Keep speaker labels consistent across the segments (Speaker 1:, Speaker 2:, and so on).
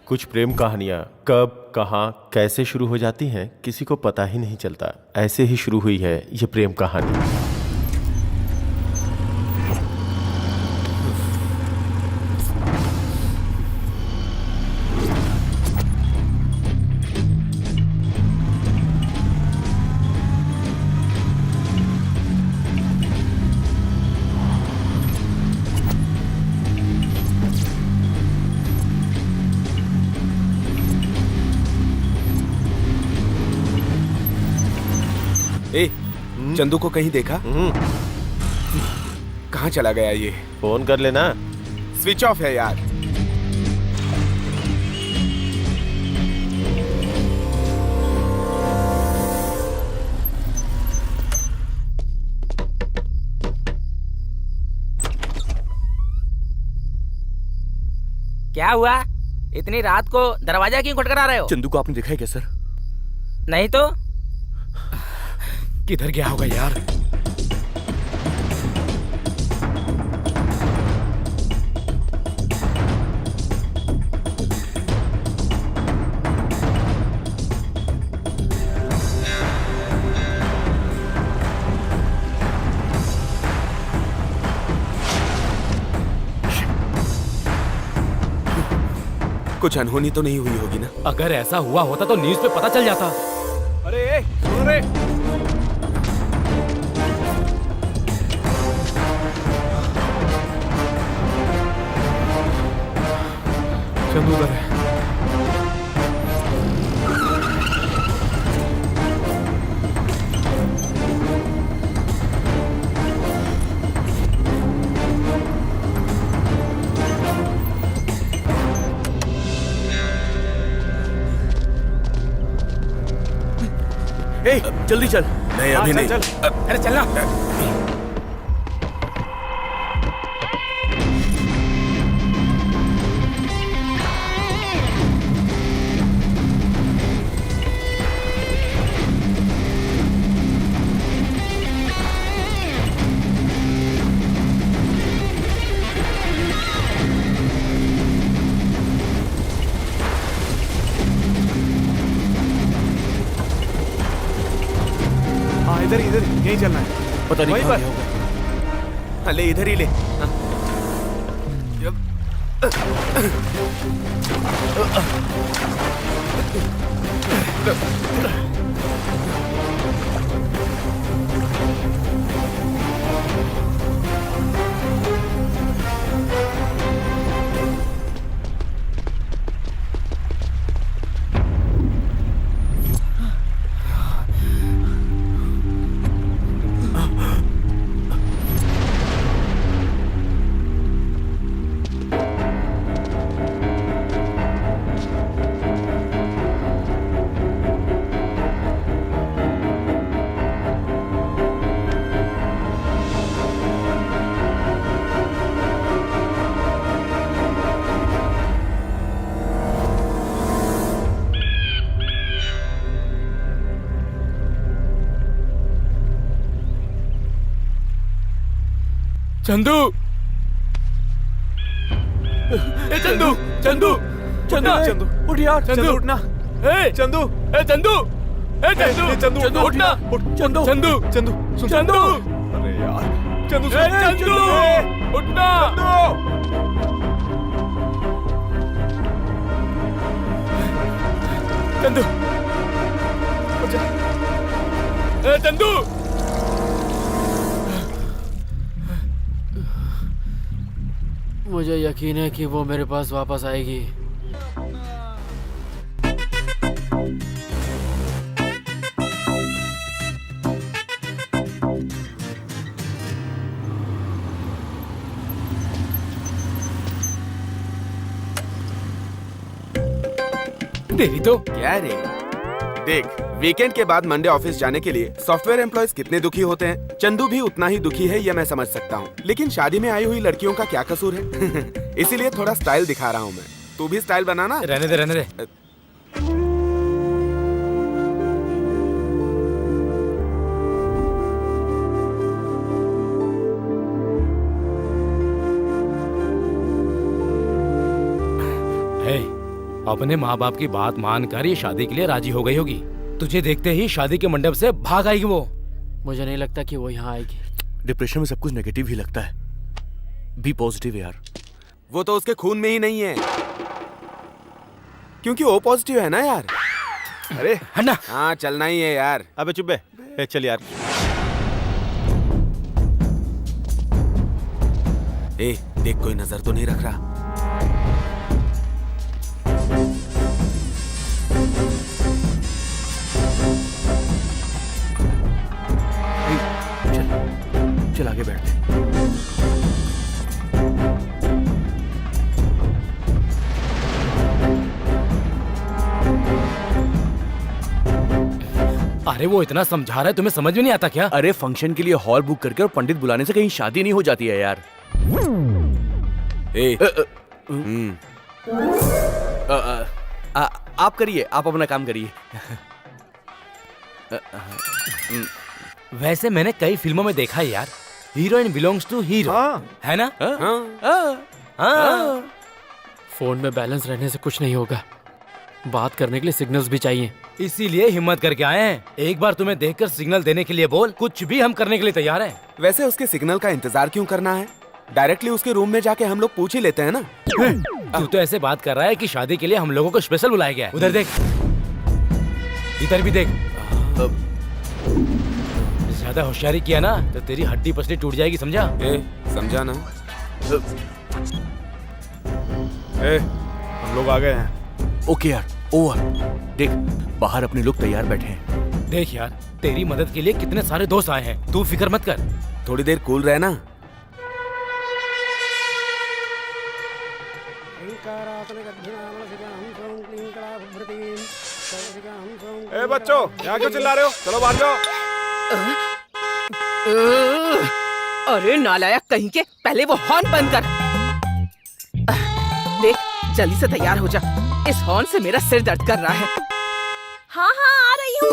Speaker 1: कुछ प्रेम कहानियाँ कब कहाँ कैसे शुरू हो जाती हैं किसी को पता ही नहीं चलता। ऐसे ही शुरू हुई है ये प्रेम कहानी।
Speaker 2: ए, चंदू को कहीं देखा? कहाँ चला गया ये?
Speaker 1: फोन कर लेना।
Speaker 2: स्विच ऑफ है यार।
Speaker 3: क्या हुआ? इतनी रात को दरवाजा क्यों खटखटा रहे हो?
Speaker 2: चंदू को आपने देखा है क्या सर?
Speaker 3: नहीं तो।
Speaker 2: किधर गया होगा यार? कुछ अनहोनी तो नहीं हुई होगी ना?
Speaker 4: अगर ऐसा हुआ होता तो न्यूज़ पे पता चल जाता।
Speaker 2: अरे सुनो रे। चंदू उधर है। ए, जल्दी चल। नहीं अभी नहीं।
Speaker 3: अरे चलना।
Speaker 2: हाँ इधर इधर यहीं चलना है।
Speaker 4: पता नहीं
Speaker 2: वहीं
Speaker 4: कहाँ
Speaker 2: पर।
Speaker 4: गया होगा।
Speaker 2: हाँ ले इधर ही ले। हाँ।
Speaker 4: चंदू, ए चंदू, चंदू, चंदू,
Speaker 2: चंदू उठ यार। चंदू उठना।
Speaker 4: ए
Speaker 2: चंदू,
Speaker 4: ए चंदू, ए चंदू,
Speaker 2: चंदू
Speaker 4: चंदू उठना।
Speaker 2: चंदू
Speaker 4: चंदू,
Speaker 2: चंदू सुन।
Speaker 4: चंदू,
Speaker 2: अरे यार चंदू
Speaker 4: ए चंदू, उठना। चंदू, ए चंदू।
Speaker 5: मुझे यकीन है कि वो मेरे पास वापस आएगी।
Speaker 4: तेरी तो
Speaker 2: क्या रे? देख, वीकेंड के बाद मंडे ऑफिस जाने के लिए सॉफ्टवेयर एम्प्लॉयज कितने दुखी होते हैं। चंदू भी उतना ही दुखी है, ये मैं समझ सकता हूँ। लेकिन शादी में आई हुई लड़कियों का क्या कसूर है? इसीलिए थोड़ा स्टाइल दिखा रहा हूँ मैं। तू भी स्टाइल बनाना।
Speaker 4: रहने दे, रहने दे। अपने माँ बाप की बात मानकर ये शादी के लिए राजी हो गई होगी। तुझे देखते ही शादी के मंडप से भाग आएगी वो।
Speaker 5: मुझे नहीं लगता कि वो यहाँ आएगी।
Speaker 6: डिप्रेशन में सब कुछ नेगेटिव ही लगता है। बी पॉजिटिव यार।
Speaker 2: वो तो उसके खून में ही नहीं है, क्योंकि ओ पॉजिटिव है ना यार।
Speaker 1: अरे
Speaker 4: है ना?
Speaker 2: हाँ चलना ही है यार।
Speaker 1: अबे चुप बे। ए, चल यार।
Speaker 2: ए देख, कोई नजर तो नहीं रख रहा।
Speaker 6: चल आगे बैठते।
Speaker 4: अरे वो इतना समझा रहा है, तुम्हें समझ में नहीं आता क्या?
Speaker 6: अरे फंक्शन के लिए हॉल बुक करके और पंडित बुलाने से कहीं शादी नहीं हो जाती है यार।
Speaker 2: ए
Speaker 6: आप करिए, आप अपना काम करिए।
Speaker 4: वैसे मैंने कई फिल्मों में देखा है यार, हीरोइन बिलोंग्स टू हीरो, है ना? हाँ।
Speaker 5: फोन में बैलेंस रहने से कुछ नहीं होगा। बात करने के लिए सिग्नल्स भी चाहिए।
Speaker 4: इसीलिए हिम्मत करके आए हैं। एक बार तुम्हें देखकर सिग्नल देने के लिए बोल, कुछ भी हम करने के लिए तैयार हैं।
Speaker 2: वैसे उसके सिग्नल का इंतजार क्यों करना है? डायरेक्टली उसके रूम में जाके हम लोग पूछ ही लेते हैं ना।
Speaker 4: तू तो ऐसे बात कर रहा है कि शादी के लिए हम लोगों को स्पेशल बुलाया गया है। उधर देख, इधर भी देख। ज्यादा होशियारी किया ना तो तेरी हड्डी पसली टूट जाएगी, समझा?
Speaker 2: ए समझा ना।
Speaker 1: ए, हम लोग आ गए हैं।
Speaker 6: ओके यार, ओवर। देख बाहर अपने लोग तैयार बैठे हैं।
Speaker 4: देख यार, तेरी मदद के लिए कितने सारे दोस्त आए हैं, तू फिक्र मत कर।
Speaker 2: थोड़ी देर कूल रहना।
Speaker 1: ए बच्चों, यहाँ क्यों चिल्ला रहे हो? चलो बाहर जाओ।
Speaker 7: अरे नालायक कहीं के, पहले वो हॉर्न बंद कर। देख जल्दी से तैयार हो जा, इस हॉर्न से मेरा सिर दर्द कर रहा है।
Speaker 8: हाँ हाँ आ रही हूँ।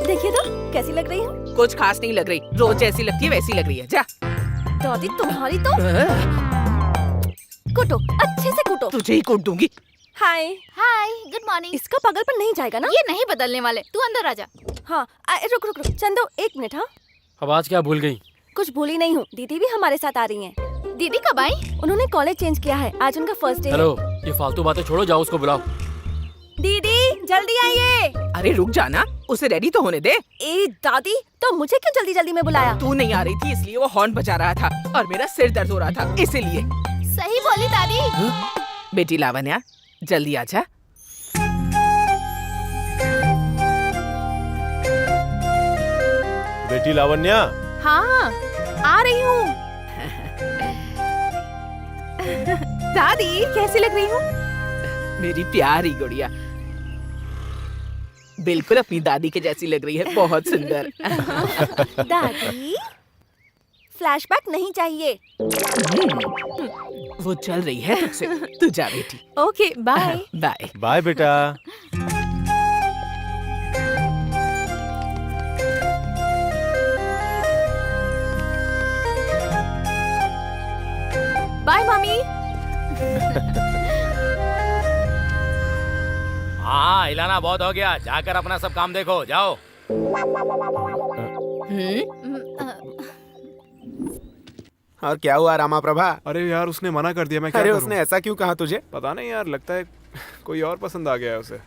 Speaker 8: देखिए तो कैसी लग रही हूँ?
Speaker 7: कुछ खास नहीं लग रही, रोज जैसी लगती है वैसी लग रही है। जा
Speaker 8: दादी तुम्हारी तो कुटो, अच्छे से कुटो।
Speaker 7: तुझे ही कूट दूंगी।
Speaker 8: हाय
Speaker 9: हाय, गुड मॉर्निंग।
Speaker 8: इसका पागलपन नहीं जाएगा ना?
Speaker 9: ये नहीं बदलने वाले, तू अंदर आ जा।
Speaker 8: हाँ रुक रुक रुक चंदो, एक मिनट। हाँ
Speaker 5: अब आज क्या भूल गई?
Speaker 8: कुछ भूली नहीं हूँ, दीदी भी हमारे साथ आ रही हैं।
Speaker 9: दीदी कब आई?
Speaker 8: उन्होंने कॉलेज चेंज किया है, आज उनका फर्स्ट डे है।
Speaker 5: हेलो, ये फालतू बातें छोड़ो, जाओ उसको बुलाओ।
Speaker 8: दीदी जल्दी आइए।
Speaker 7: अरे रुक जाना, उसे रेडी तो होने दे।
Speaker 8: ए दादी, तो मुझे क्यों जल्दी जल्दी में बुलाया?
Speaker 7: तू नहीं आ रही थी इसलिए वो हॉर्न बजा रहा था और मेरा सिर दर्द हो रहा था इसीलिए।
Speaker 9: सही बोली दादी।
Speaker 7: बेटी लावण्या जल्दी आजा।
Speaker 1: बेटी लावण्या।
Speaker 8: हाँ आ रही हूँ। दादी कैसी लग रही हूँ?
Speaker 7: मेरी प्यारी गुड़िया, बिल्कुल अपनी दादी के जैसी लग रही है, बहुत सुंदर।
Speaker 8: दादी फ्लैशबैक नहीं चाहिए।
Speaker 7: वो चल रही है तुझसे, तू जा बेटी।
Speaker 8: Okay bye.
Speaker 7: बाय।
Speaker 1: बाय बेटा।
Speaker 8: Bye mummy.
Speaker 4: हाँ, हिलाना बहुत हो गया, जाकर अपना सब काम देखो, जाओ।
Speaker 2: और क्या हुआ रामा प्रभा?
Speaker 10: अरे यार उसने मना कर दिया, मैं क्या
Speaker 2: अरे
Speaker 10: करूं?
Speaker 2: उसने ऐसा क्यों कहा तुझे?
Speaker 10: पता नहीं यार, लगता है कोई और पसंद आ गया है उसे।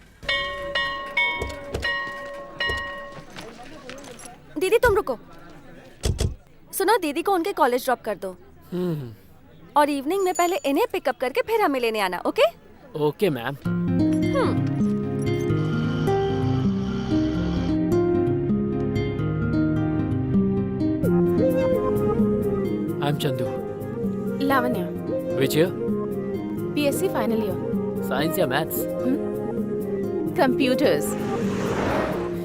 Speaker 8: दीदी तुम रुको, सुनो दीदी को उनके कॉलेज ड्रॉप कर दो और इवनिंग में पहले इन्हें पिकअप करके फिर हमें लेने आना। Okay?
Speaker 5: Okay ma'am. I am Chandu.
Speaker 9: Lavanya,
Speaker 5: which year?
Speaker 9: BSc final year,
Speaker 5: science या मैथ्स?
Speaker 9: कंप्यूटर्स।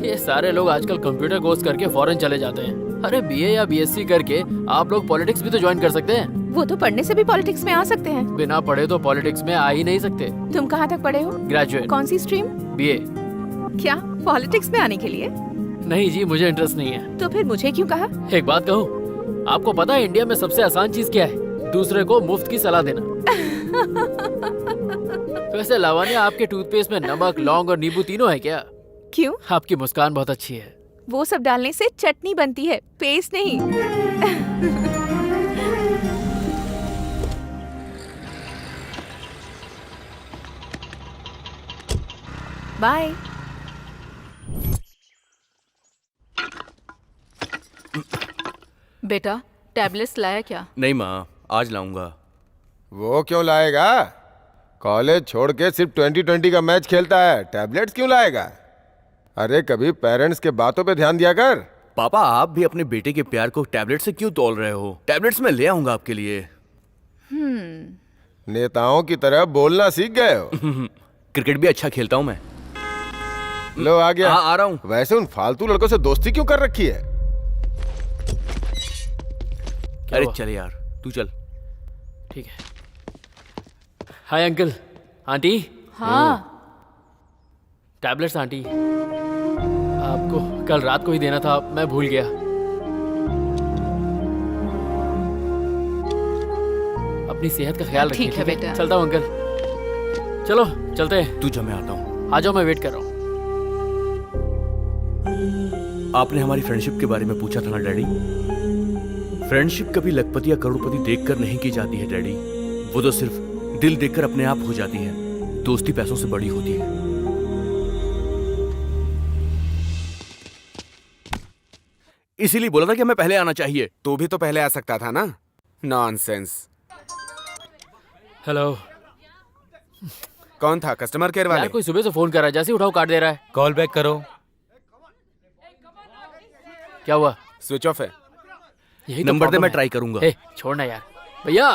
Speaker 5: ये सारे लोग आजकल कंप्यूटर कोर्स करके फॉरेन चले जाते हैं। अरे बीए या बीएससी करके आप लोग पॉलिटिक्स भी तो ज्वाइन कर सकते हैं।
Speaker 9: वो तो पढ़ने से भी पॉलिटिक्स में आ सकते हैं।
Speaker 5: बिना पढ़े तो पॉलिटिक्स में आ ही नहीं सकते।
Speaker 9: तुम कहाँ तक पढ़े हो?
Speaker 5: ग्रेजुएट।
Speaker 9: कौन सी स्ट्रीम?
Speaker 5: बीए।
Speaker 9: क्या पॉलिटिक्स में आने के लिए?
Speaker 5: नहीं जी, मुझे इंटरेस्ट नहीं है।
Speaker 9: तो फिर मुझे क्यों कहा?
Speaker 5: एक बात कहूँ, आपको पता है इंडिया में सबसे आसान चीज क्या है? दूसरे को मुफ्त की सलाह देना। वैसे लावण्या, आपके टूथपेस्ट में नमक, लौंग और नींबू तीनों है क्या?
Speaker 9: क्यों?
Speaker 5: आपकी मुस्कान बहुत अच्छी है।
Speaker 9: वो सब डालने से चटनी बनती है, पेस्ट नहीं। बाय।
Speaker 7: बेटा टैबलेट्स लाया क्या?
Speaker 6: नहीं माँ, आज लाऊंगा।
Speaker 11: वो क्यों लाएगा? कॉलेज छोड़ के सिर्फ 2020 का मैच खेलता है, टैबलेट्स क्यों लाएगा? अरे कभी पेरेंट्स के बातों पे ध्यान दिया कर।
Speaker 6: पापा, आप भी अपने बेटे के प्यार को टैबलेट से क्यों तोल रहे हो? टैबलेट्स मैं ले आऊंगा आपके लिए।
Speaker 11: नेताओं की तरह बोलना सीख गए हो।
Speaker 6: क्रिकेट भी अच्छा खेलता हूँ मैं।
Speaker 11: लो आ गया।
Speaker 6: हाँ, आ रहा हूँ।
Speaker 11: वैसे उन फालतू लड़कों से दोस्ती क्यों कर रखी है?
Speaker 6: अरे
Speaker 5: हुआ?
Speaker 6: चल यार, तू चल।
Speaker 5: ठीक है। Hi uncle, aunty.
Speaker 7: हाँ।
Speaker 5: टैबलेट्स आंटी, आपको कल रात को ही देना था, मैं भूल गया। अपनी सेहत का ख्याल रखिए।
Speaker 7: ठीक है बेटा।
Speaker 5: चलता हूँ अंकल। चलो चलते हैं।
Speaker 6: तू जा, मैं आता हूँ।
Speaker 5: आ जाओ, मैं वेट कर रहा हूँ।
Speaker 6: आपने हमारी फ्रेंडशिप के बारे में पूछा था ना डैडी? फ्रेंडशिप कभी लखपति या करोड़पति देखकर नहीं की जाती है डैडी। वो तो सिर्फ दिल देखकर अपने आप हो जाती है। दोस्ती पैसों से बड़ी होती है। इसीलिए बोला था कि हमें पहले आना चाहिए।
Speaker 2: तू भी तो पहले आ सकता था ना। नॉनसेंस।
Speaker 5: हेलो।
Speaker 2: कौन था? कस्टमर केयर
Speaker 5: यार
Speaker 2: वाले?
Speaker 5: कोई सुबह से फोन कर रहा है, जैसे ही उठाओ काट दे रहा है।
Speaker 4: कॉल बैक करो।
Speaker 5: क्या हुआ?
Speaker 2: स्विच ऑफ है।
Speaker 5: यही तो
Speaker 6: नंबर दे,
Speaker 5: problem
Speaker 6: मैं
Speaker 5: है।
Speaker 6: ट्राई करूंगा।
Speaker 5: ए, छोड़ना यार। भैया,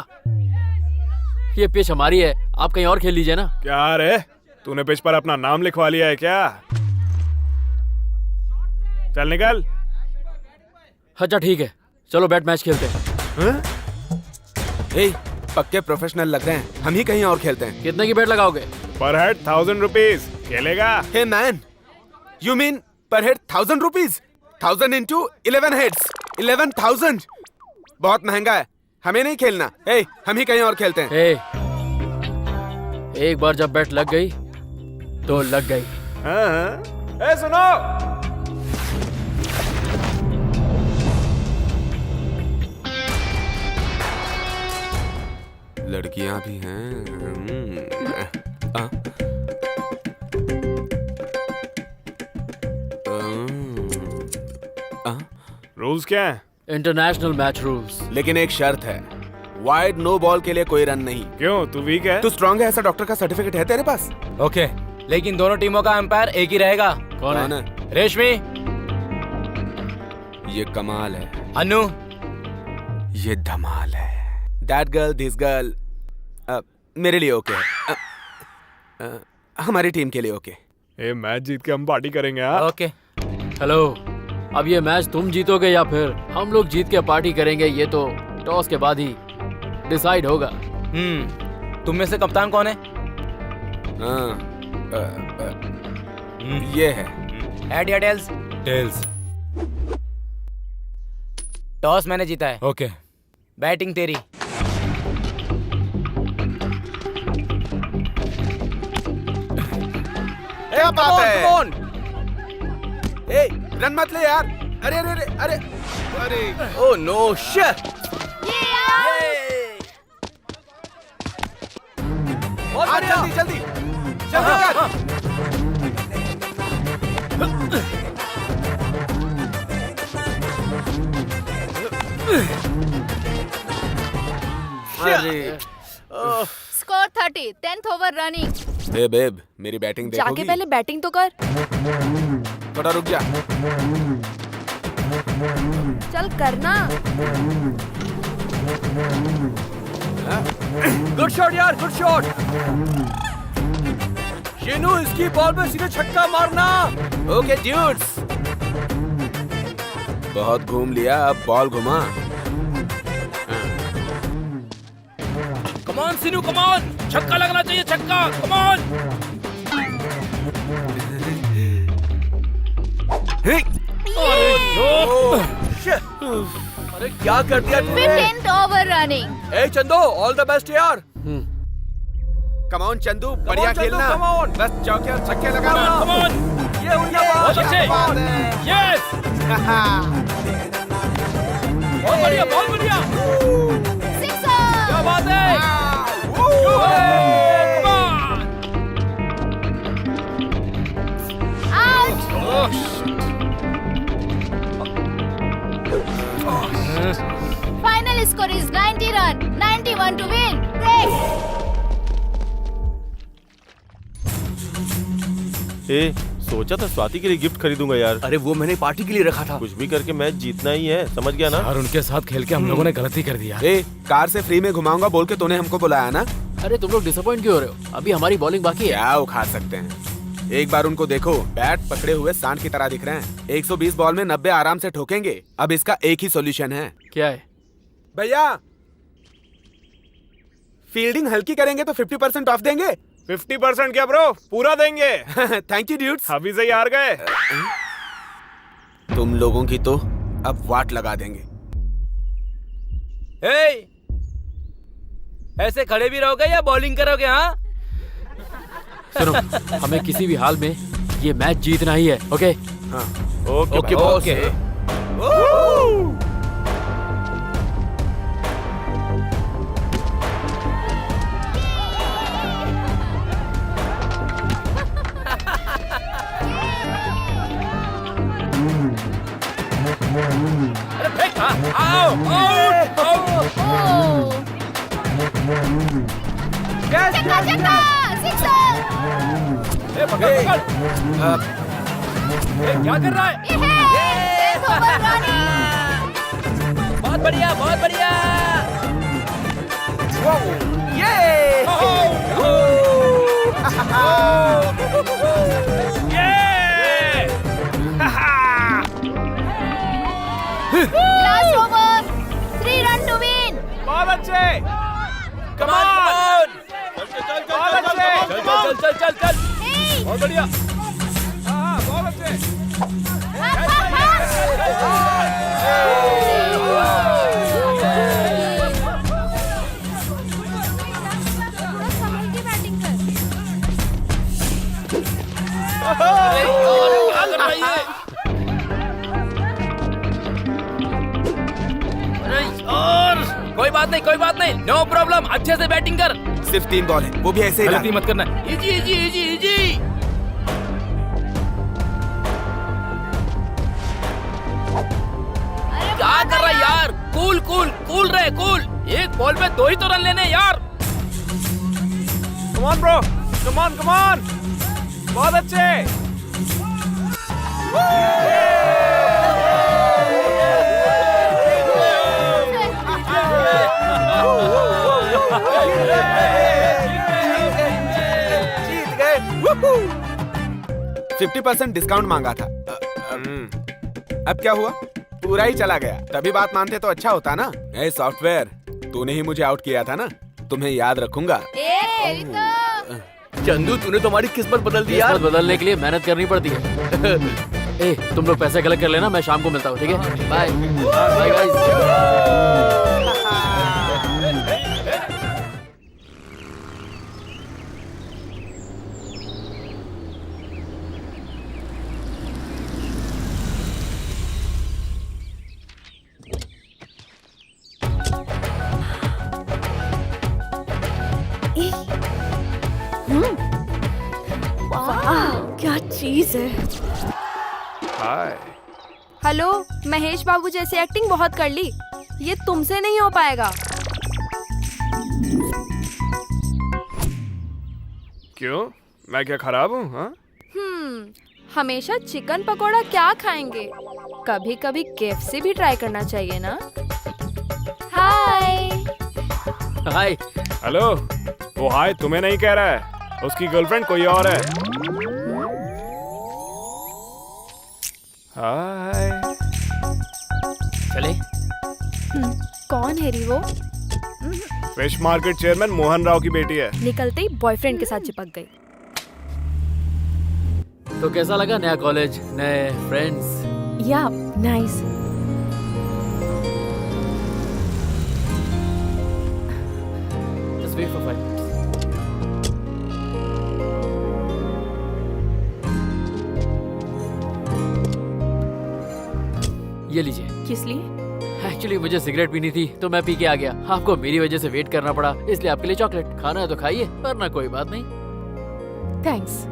Speaker 5: ये पिच हमारी है, आप कहीं और खेल लीजिए ना।
Speaker 10: क्या रे, तूने पिच पर अपना नाम लिखवा लिया है क्या? चल निकल।
Speaker 5: अच्छा ठीक है, चलो बैट मैच खेलते हैं।
Speaker 2: ए, पक्के प्रोफेशनल लग रहे हैं। हम ही कहीं और खेलते हैं।
Speaker 5: कितने की बैट लगाओगे?
Speaker 10: पर हेड 1000 रुपीज। खेलेगा?
Speaker 2: हे मैन, यू मीन पर हेड 1000 रुपीज? 1000 into 11 heads, 11,000। बहुत महंगा है, हमें नहीं खेलना। ए, हम ही कहीं और खेलते हैं।
Speaker 5: ए, एक बार जब बैट लग गई तो लग गई।
Speaker 10: हाँ। ए सुनो,
Speaker 2: लड़कियां भी हैं।
Speaker 10: रूल्स क्या है?
Speaker 5: International match rules.
Speaker 2: लेकिन एक शर्त है, वाइड नो बॉल के लिए कोई रन नहीं।
Speaker 10: क्यों, तू वीक है?
Speaker 2: तू स्ट्रांग है, ऐसा डॉक्टर का सर्टिफिकेट है तेरे पास?
Speaker 4: ओके, लेकिन दोनों टीमों का अंपायर एक ही रहेगा।
Speaker 5: कौन
Speaker 2: कौन
Speaker 5: है?
Speaker 2: है?
Speaker 4: रेशमी,
Speaker 2: ये कमाल है।
Speaker 4: अनु,
Speaker 2: ये धमाल है। दैट गर्ल, दिस गर्ल, मेरे लिए ओके है। हमारी टीम के लिए ओके।
Speaker 10: ए, मैच जीत के हम पार्टी करेंगे। हाँ?
Speaker 4: ओके।
Speaker 5: हेलो, अब ये मैच तुम जीतोगे या फिर हम लोग जीत के पार्टी करेंगे, ये तो टॉस के बाद ही डिसाइड होगा।
Speaker 4: तुम में से कप्तान कौन है?
Speaker 2: ये है।
Speaker 4: हेड या टेल्स? टेल्स। टॉस मैंने जीता है।
Speaker 5: ओके।
Speaker 4: बैटिंग तेरी।
Speaker 2: क्या बात है? ए, रन मत ले यार। अरे अरे अरे अरे अरे।
Speaker 6: Oh no, shit.
Speaker 2: हाँ, जल्दी जल्दी जल्दी कर। अरे
Speaker 8: स्कोर 30, 10th ओवर रनिंग।
Speaker 2: ए बेब, मेरी बैटिंग देखोगी?
Speaker 8: जाके पहले बैटिंग तो कर।
Speaker 2: थोड़ा रुक जा।
Speaker 8: चल करना।
Speaker 6: गुड शॉट यार, गुड शॉट। शेनू, इसकी बॉल में सीधे छक्का मारना।
Speaker 2: ओके ड्यूड्स, बहुत घूम लिया, अब बॉल घुमा।
Speaker 4: Come on Sinu, come on, छक्का लगना चाहिए, छक्का, कम ऑन।
Speaker 6: अरे क्या कर दिया तूने?
Speaker 9: 15th over running.
Speaker 6: ए चंदो, ऑल द बेस्ट यार।
Speaker 2: कम ऑन चंदू, बढ़िया
Speaker 6: चंदू,
Speaker 2: खेलना।
Speaker 6: come on।
Speaker 2: बस चौके और छक्के लगाना।
Speaker 6: ये उनका बात है।
Speaker 4: यस, बहुत बढ़िया, बहुत बढ़िया।
Speaker 9: सिक्सर।
Speaker 4: क्या बात है?
Speaker 9: Final score is 90 run, 91 to win. Break.
Speaker 1: ए, सोचा था स्वाति के लिए गिफ्ट खरीदूंगा यार।
Speaker 6: अरे वो मैंने पार्टी के लिए रखा था।
Speaker 1: कुछ भी करके मैच जीतना ही है, समझ गया ना?
Speaker 4: यार उनके साथ खेल के हम लोगों ने गलती कर दिया।
Speaker 2: ए, कार से फ्री में घुमाऊंगा बोल के तूने हमको बुलाया ना?
Speaker 5: अरे तुम लोग डिसअपॉइंट क्यों हो रहे हो? अभी हमारी बॉलिंग बाकी है।
Speaker 2: क्या उखाड़ सकते हैं? एक बार उनको देखो, बैट पकड़े हुए सांड की तरह दिख रहे हैं। 120 बॉल में 90 आराम से ठोकेंगे। अब इसका एक ही सॉल्यूशन है।
Speaker 5: क्या है?
Speaker 2: भैया, फील्डिंग हल्की करेंगे तो 50% ऑफ देंगे।
Speaker 10: 50% क्या ब्रो, पूरा देंगे।
Speaker 2: Thank you dudes.
Speaker 10: अभी से ही हार गए।
Speaker 2: तुम लोगों की तो अब वाट लगा देंगे।
Speaker 3: ए, ऐसे खड़े भी रहोगे या बॉलिंग करोगे? हाँ,
Speaker 5: सुनो, हमें किसी भी हाल में ये मैच जीतना ही है। ओके?
Speaker 1: ओके
Speaker 6: ओके
Speaker 1: भाई,
Speaker 6: बॉस।
Speaker 9: चक्का चक्का। सिक्सर।
Speaker 4: क्या कर रहा है?
Speaker 9: 10th over running.
Speaker 3: बहुत बढ़िया, बहुत बढ़िया।
Speaker 9: Last over. 3 run to win.
Speaker 10: बहुत अच्छे।
Speaker 3: कम ऑन,
Speaker 10: बहुत अच्छे।
Speaker 4: चल चल चल चल। बहुत बढ़िया।
Speaker 10: हाँ, बहुत अच्छे।
Speaker 3: कोई बात नहीं, कोई बात नहीं, नो प्रॉब्लम। अच्छे से बैटिंग कर।
Speaker 2: सिर्फ 3 बॉल है, वो भी ऐसे ही
Speaker 4: गलती
Speaker 2: डाल।
Speaker 4: मत करना। Easy easy easy easy.
Speaker 3: क्या कर रहा है यार? कूल कूल कूल रहे, कूल। एक बॉल में 2 ही तो रन लेने यार।
Speaker 10: Come on bro, come on come on. बहुत अच्छे।
Speaker 2: जीत गए। 50% डिस्काउंट मांगा था। अब क्या हुआ? पूरा ही चला गया। तभी बात मानते तो अच्छा होता ना। ए सॉफ्टवेयर, तूने ही मुझे आउट किया था ना? तुम्हें याद रखूंगा।
Speaker 9: तेरी तो।
Speaker 6: चंदू, तूने तो हमारी किस्मत बदल दी यार।
Speaker 5: किस्मत बदलने के लिए मेहनत करनी पड़ती है। ए, तुम लोग पैसे कलेक्ट कर लेना, मैं शाम को मिलता हूँ, ठीक है? Bye bye guys.
Speaker 8: क्या चीज है।
Speaker 10: हाय।
Speaker 8: हेलो, महेश बाबू जैसी एक्टिंग बहुत कर ली, ये तुमसे नहीं हो पाएगा।
Speaker 10: क्यों, मैं क्या खराब हूँ? हाँ,
Speaker 8: हमेशा चिकन पकोड़ा क्या खाएंगे, कभी कभी केएफसी भी ट्राई करना चाहिए ना। हाय।
Speaker 5: हाय।
Speaker 10: हेलो। वो हाय तुम्हें नहीं कह रहा है, उसकी गर्लफ्रेंड कोई और है। हाय।
Speaker 3: चले।
Speaker 8: कौन है री वो?
Speaker 10: Fish market chairman Mohan Rao की बेटी है।
Speaker 8: निकलते ही बॉयफ्रेंड के साथ चिपक गई।
Speaker 5: तो कैसा लगा नया कॉलेज, नए फ्रेंड्स?
Speaker 8: या नाइस।
Speaker 5: Away for 5 minutes. ये लीजिए।
Speaker 7: किस लिए?
Speaker 5: एक्चुअली मुझे सिगरेट पीनी थी तो मैं पी के आ गया। आपको मेरी वजह से वेट करना पड़ा, इसलिए आपके लिए चॉकलेट। खाना है तो खाइए, वरना कोई बात नहीं।
Speaker 7: थैंक्स।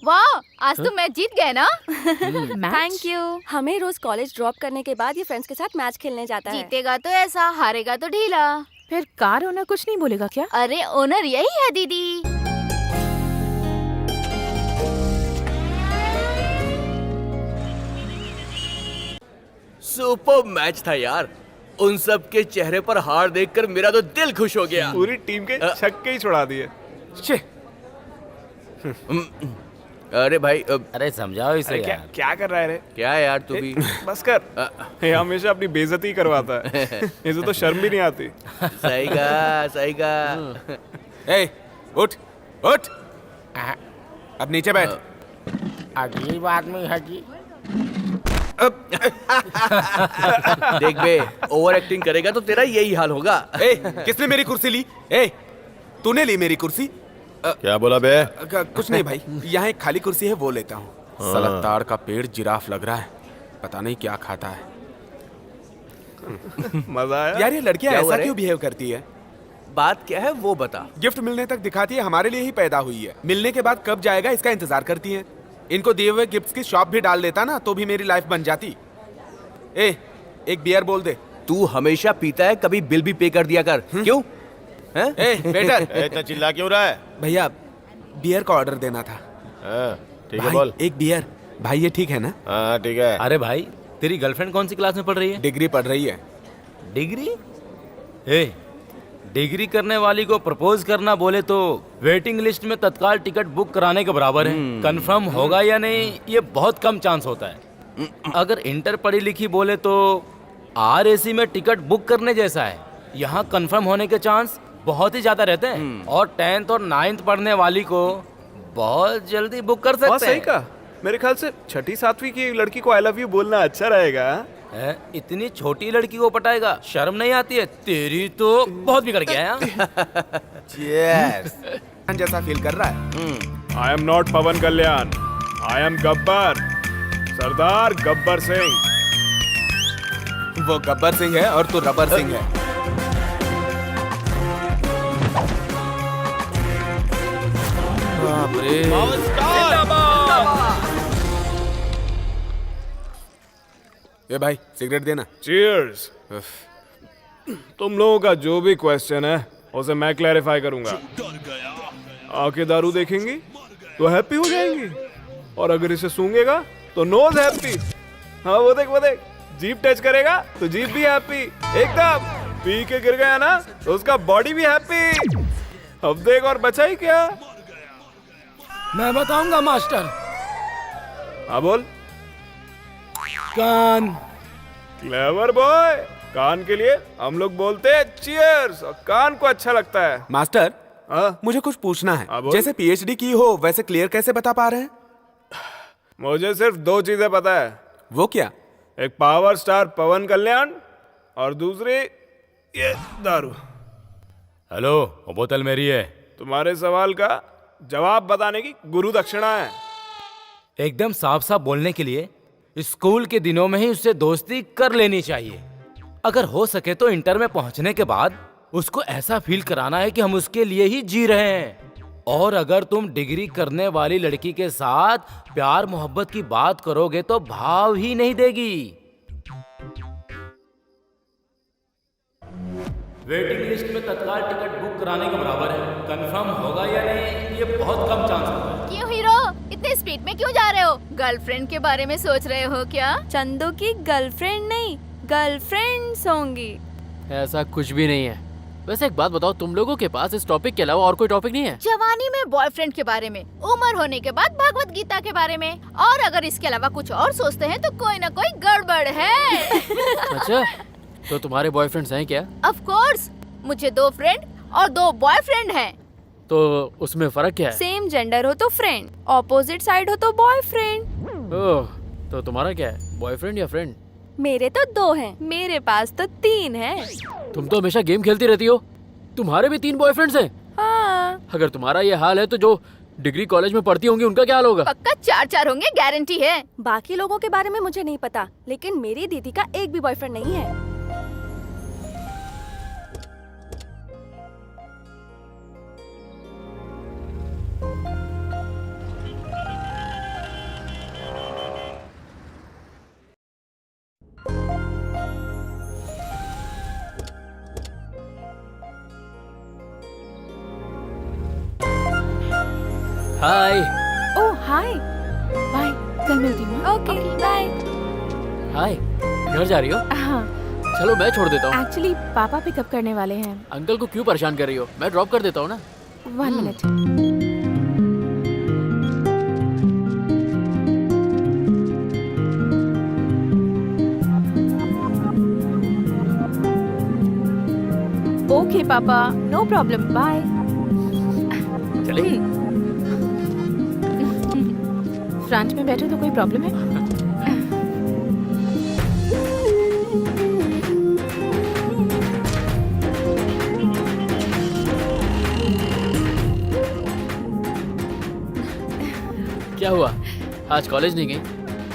Speaker 9: वाह, आज तो मैच जीत गए ना।
Speaker 8: Thank you. हमें रोज कॉलेज ड्रॉप करने के बाद ये फ्रेंड्स के साथ मैच खेलने जाता है।
Speaker 9: जीतेगा तो ऐसा, हारेगा तो ढीला।
Speaker 7: फिर कार ओनर कुछ नहीं बोलेगा क्या?
Speaker 9: अरे ओनर यही है दीदी।
Speaker 6: सुपर मैच था यार। उन सब के चेहरे पर हार देखकर मेरा तो दिल खुश हो गया।
Speaker 10: पूरी टीम के छक्के ही छुड़ा दिए।
Speaker 6: अरे भाई
Speaker 4: अरे समझाओ इसे
Speaker 10: अरे
Speaker 4: यार।
Speaker 10: क्या कर रहा है रे?
Speaker 6: क्या यार तू भी
Speaker 10: बस कर। ये हमेशा अपनी बेइज्जती करवाता है। इसे तो शर्म भी नहीं आती।
Speaker 6: सही का।
Speaker 2: ए, उठ उठ, अब नीचे बैठ।
Speaker 3: अगली बात में है जी।
Speaker 6: देख बे, ओवर एक्टिंग करेगा तो तेरा यही हाल होगा।
Speaker 2: ए, किसने मेरी कुर्सी ली? ए, तूने ली मेरी कुर्सी?
Speaker 1: क्या बोला बे?
Speaker 2: कुछ नहीं भाई, यहाँ एक खाली कुर्सी है, वो लेता हूँ। साला ताड़ का पेड़ जिराफ लग रहा है, पता नहीं क्या खाता है।
Speaker 10: मजा आया?
Speaker 2: यार ये लड़कियाँ
Speaker 6: क्या हुआ
Speaker 2: ऐसा
Speaker 6: रे?
Speaker 2: क्यों बिहेव करती है?
Speaker 6: बात क्या है वो बता।
Speaker 2: गिफ्ट मिलने तक दिखाती है हमारे लिए ही पैदा हुई है, मिलने के बाद कब जाएगा इसका इंतजार करती है। इनको दिए हुए गिफ्ट्स की शॉप भी डाल देता ना तो भी मेरी लाइफ बन जाती। ए, एक बियर बोल दे।
Speaker 6: तू हमेशा पीता है, कभी बिल भी पे कर दिया कर। क्यों? हैं?
Speaker 2: ए वेटर,
Speaker 1: इतना चिल्ला क्यों रहा है?
Speaker 2: भैया बियर का ऑर्डर देना था।
Speaker 1: हाँ, ठीक है
Speaker 2: भाई,
Speaker 1: बोल।
Speaker 2: एक बियर। भाई ये ठीक है ना?
Speaker 1: हाँ ठीक है।
Speaker 4: अरे भाई, तेरी गर्लफ्रेंड कौन सी क्लास में पढ़ रही है?
Speaker 2: डिग्री पढ़ रही है।
Speaker 4: डिग्री? डिग्री करने वाली को प्रपोज करना बोले तो वेटिंग लिस्ट में तत्काल टिकट बुक कराने के बराबर है। कंफर्म होगा या नहीं ये बहुत कम चांस होता है। अगर इंटर पढ़ी लिखी बोले तो RAC में टिकट बुक करने जैसा है। यहाँ कंफर्म होने के चांस बहुत ही ज्यादा रहते हैं। और 10th और 9th पढ़ने वाली को बहुत जल्दी बुक कर
Speaker 10: बहुत
Speaker 4: सकते
Speaker 10: सही
Speaker 4: हैं।
Speaker 10: कहा। मेरे ख्याल से 6ठी 7वीं की लड़की को आई लव यू बोलना अच्छा रहेगा।
Speaker 4: इतनी छोटी लड़की को पटाएगा, शर्म नहीं आती है? तेरी तो बहुत बिगड़ गया है।
Speaker 2: Cheers। जैसा फील कर रहा है।
Speaker 10: I am not Pawan Kalyan, I am Gabbar, Sardaar Gabbar Singh.
Speaker 2: वो गब्बर सिंह है और तू रबर सिंह है।
Speaker 4: बाप रे।
Speaker 2: ए भाई सिगरेट देना।
Speaker 10: चीयर्स। तुम लोगों का जो भी क्वेश्चन है उसे मैं क्लैरिफाई करूंगा। आंखें दारू देखेंगी तो हैप्पी हो जाएंगी, और अगर इसे सूंघेगा तो नोज हैप्पी। हाँ वो देख, जीप टच करेगा तो जीप भी हैप्पी एकदम। पी के गिर गया ना तो उसका बॉडी भी हैप्पी। अब देख और बचा ही क्या।
Speaker 4: मैं बताऊंगा मास्टर।
Speaker 10: हाँ बोल।
Speaker 4: कान।
Speaker 10: Clever boy. कान के लिए हम लोग बोलते हैं चीयर्स, और कान को अच्छा लगता है।
Speaker 2: मास्टर,
Speaker 10: हाँ?
Speaker 2: मुझे कुछ पूछना है।
Speaker 10: हाँ, बोल।
Speaker 2: जैसे PhD की हो वैसे क्लियर कैसे बता पा रहे हैं?
Speaker 10: मुझे सिर्फ 2 चीजें पता है।
Speaker 2: वो क्या?
Speaker 10: एक पावर स्टार पवन कल्याण और दूसरी ये दारू।
Speaker 4: हेलो, वो बोतल मेरी है।
Speaker 10: तुम्हारे सवाल का जवाब बताने की गुरु दक्षिणा है।
Speaker 4: एकदम साफ साफ बोलने के लिए स्कूल के दिनों में ही उससे दोस्ती कर लेनी चाहिए। अगर हो सके तो इंटर में पहुंचने के बाद उसको ऐसा फील कराना है कि हम उसके लिए ही जी रहे हैं। और अगर तुम डिग्री करने वाली लड़की के साथ प्यार मोहब्बत की बात करोगे तो भाव ही नहीं देगी। वेटिंग लिस्ट में तत्काल टिकट बुक कराने के बराबर है। कंफर्म होगा या नहीं ये बहुत कम चांस होता है।
Speaker 9: क्यों हीरो, इतने स्पीड में क्यों जा रहे हो? गर्लफ्रेंड के बारे में सोच रहे हो क्या?
Speaker 8: चंदू की गर्लफ्रेंड नहीं, गर्लफ्रेंड्स होंगी।
Speaker 5: ऐसा कुछ भी नहीं है। वैसे एक बात बताओ, तुम लोगों के पास इस टॉपिक के अलावा और कोई टॉपिक नहीं है?
Speaker 9: जवानी में बॉयफ्रेंड के बारे में, उम्र होने के बाद भगवत गीता के बारे में, और अगर इसके अलावा कुछ और सोचते हैं तो कोई ना कोई गड़बड़ है।
Speaker 5: अच्छा, तो तुम्हारे बॉयफ्रेंड्स हैं क्या?
Speaker 9: ऑफ कोर्स, मुझे 2 फ्रेंड और 2 बॉयफ्रेंड हैं।
Speaker 5: तो उसमें फर्क क्या है?
Speaker 8: सेम जेंडर हो तो फ्रेंड, ऑपोजिट साइड हो तो बॉयफ्रेंड।
Speaker 5: ओह, तो तुम्हारा क्या है, बॉयफ्रेंड या फ्रेंड?
Speaker 8: मेरे तो 2 हैं, मेरे पास तो 3 हैं।
Speaker 5: तुम तो हमेशा गेम खेलती रहती हो, तुम्हारे भी 3 बॉयफ्रेंड्स हैं?
Speaker 8: हाँ।
Speaker 5: अगर तुम्हारा ये हाल है तो जो डिग्री कॉलेज में पढ़ती होंगी उनका क्या हाल होगा?
Speaker 9: पक्का 4 होंगे, गारंटी है।
Speaker 8: बाकी लोगों के बारे में मुझे नहीं पता, लेकिन मेरी दीदी का एक भी बॉयफ्रेंड नहीं है।
Speaker 5: हाय।
Speaker 7: ओह हाय, बाय, कल मिलती हूँ।
Speaker 8: Okay bye.
Speaker 5: हाय, घर जा रही हो?
Speaker 7: हाँ,
Speaker 5: चलो मैं छोड़ देता हूँ।
Speaker 7: एक्चुअली पापा पिकअप करने वाले हैं।
Speaker 5: अंकल को क्यों परेशान कर रही हो, मैं ड्रॉप कर देता हूँ ना।
Speaker 7: 1 मिनट। ओके पापा, नो प्रॉब्लम, बाय।
Speaker 5: चले।
Speaker 7: फ्रंट में बैठे तो कोई प्रॉब्लम है?
Speaker 5: क्या हुआ, आज कॉलेज नहीं गई?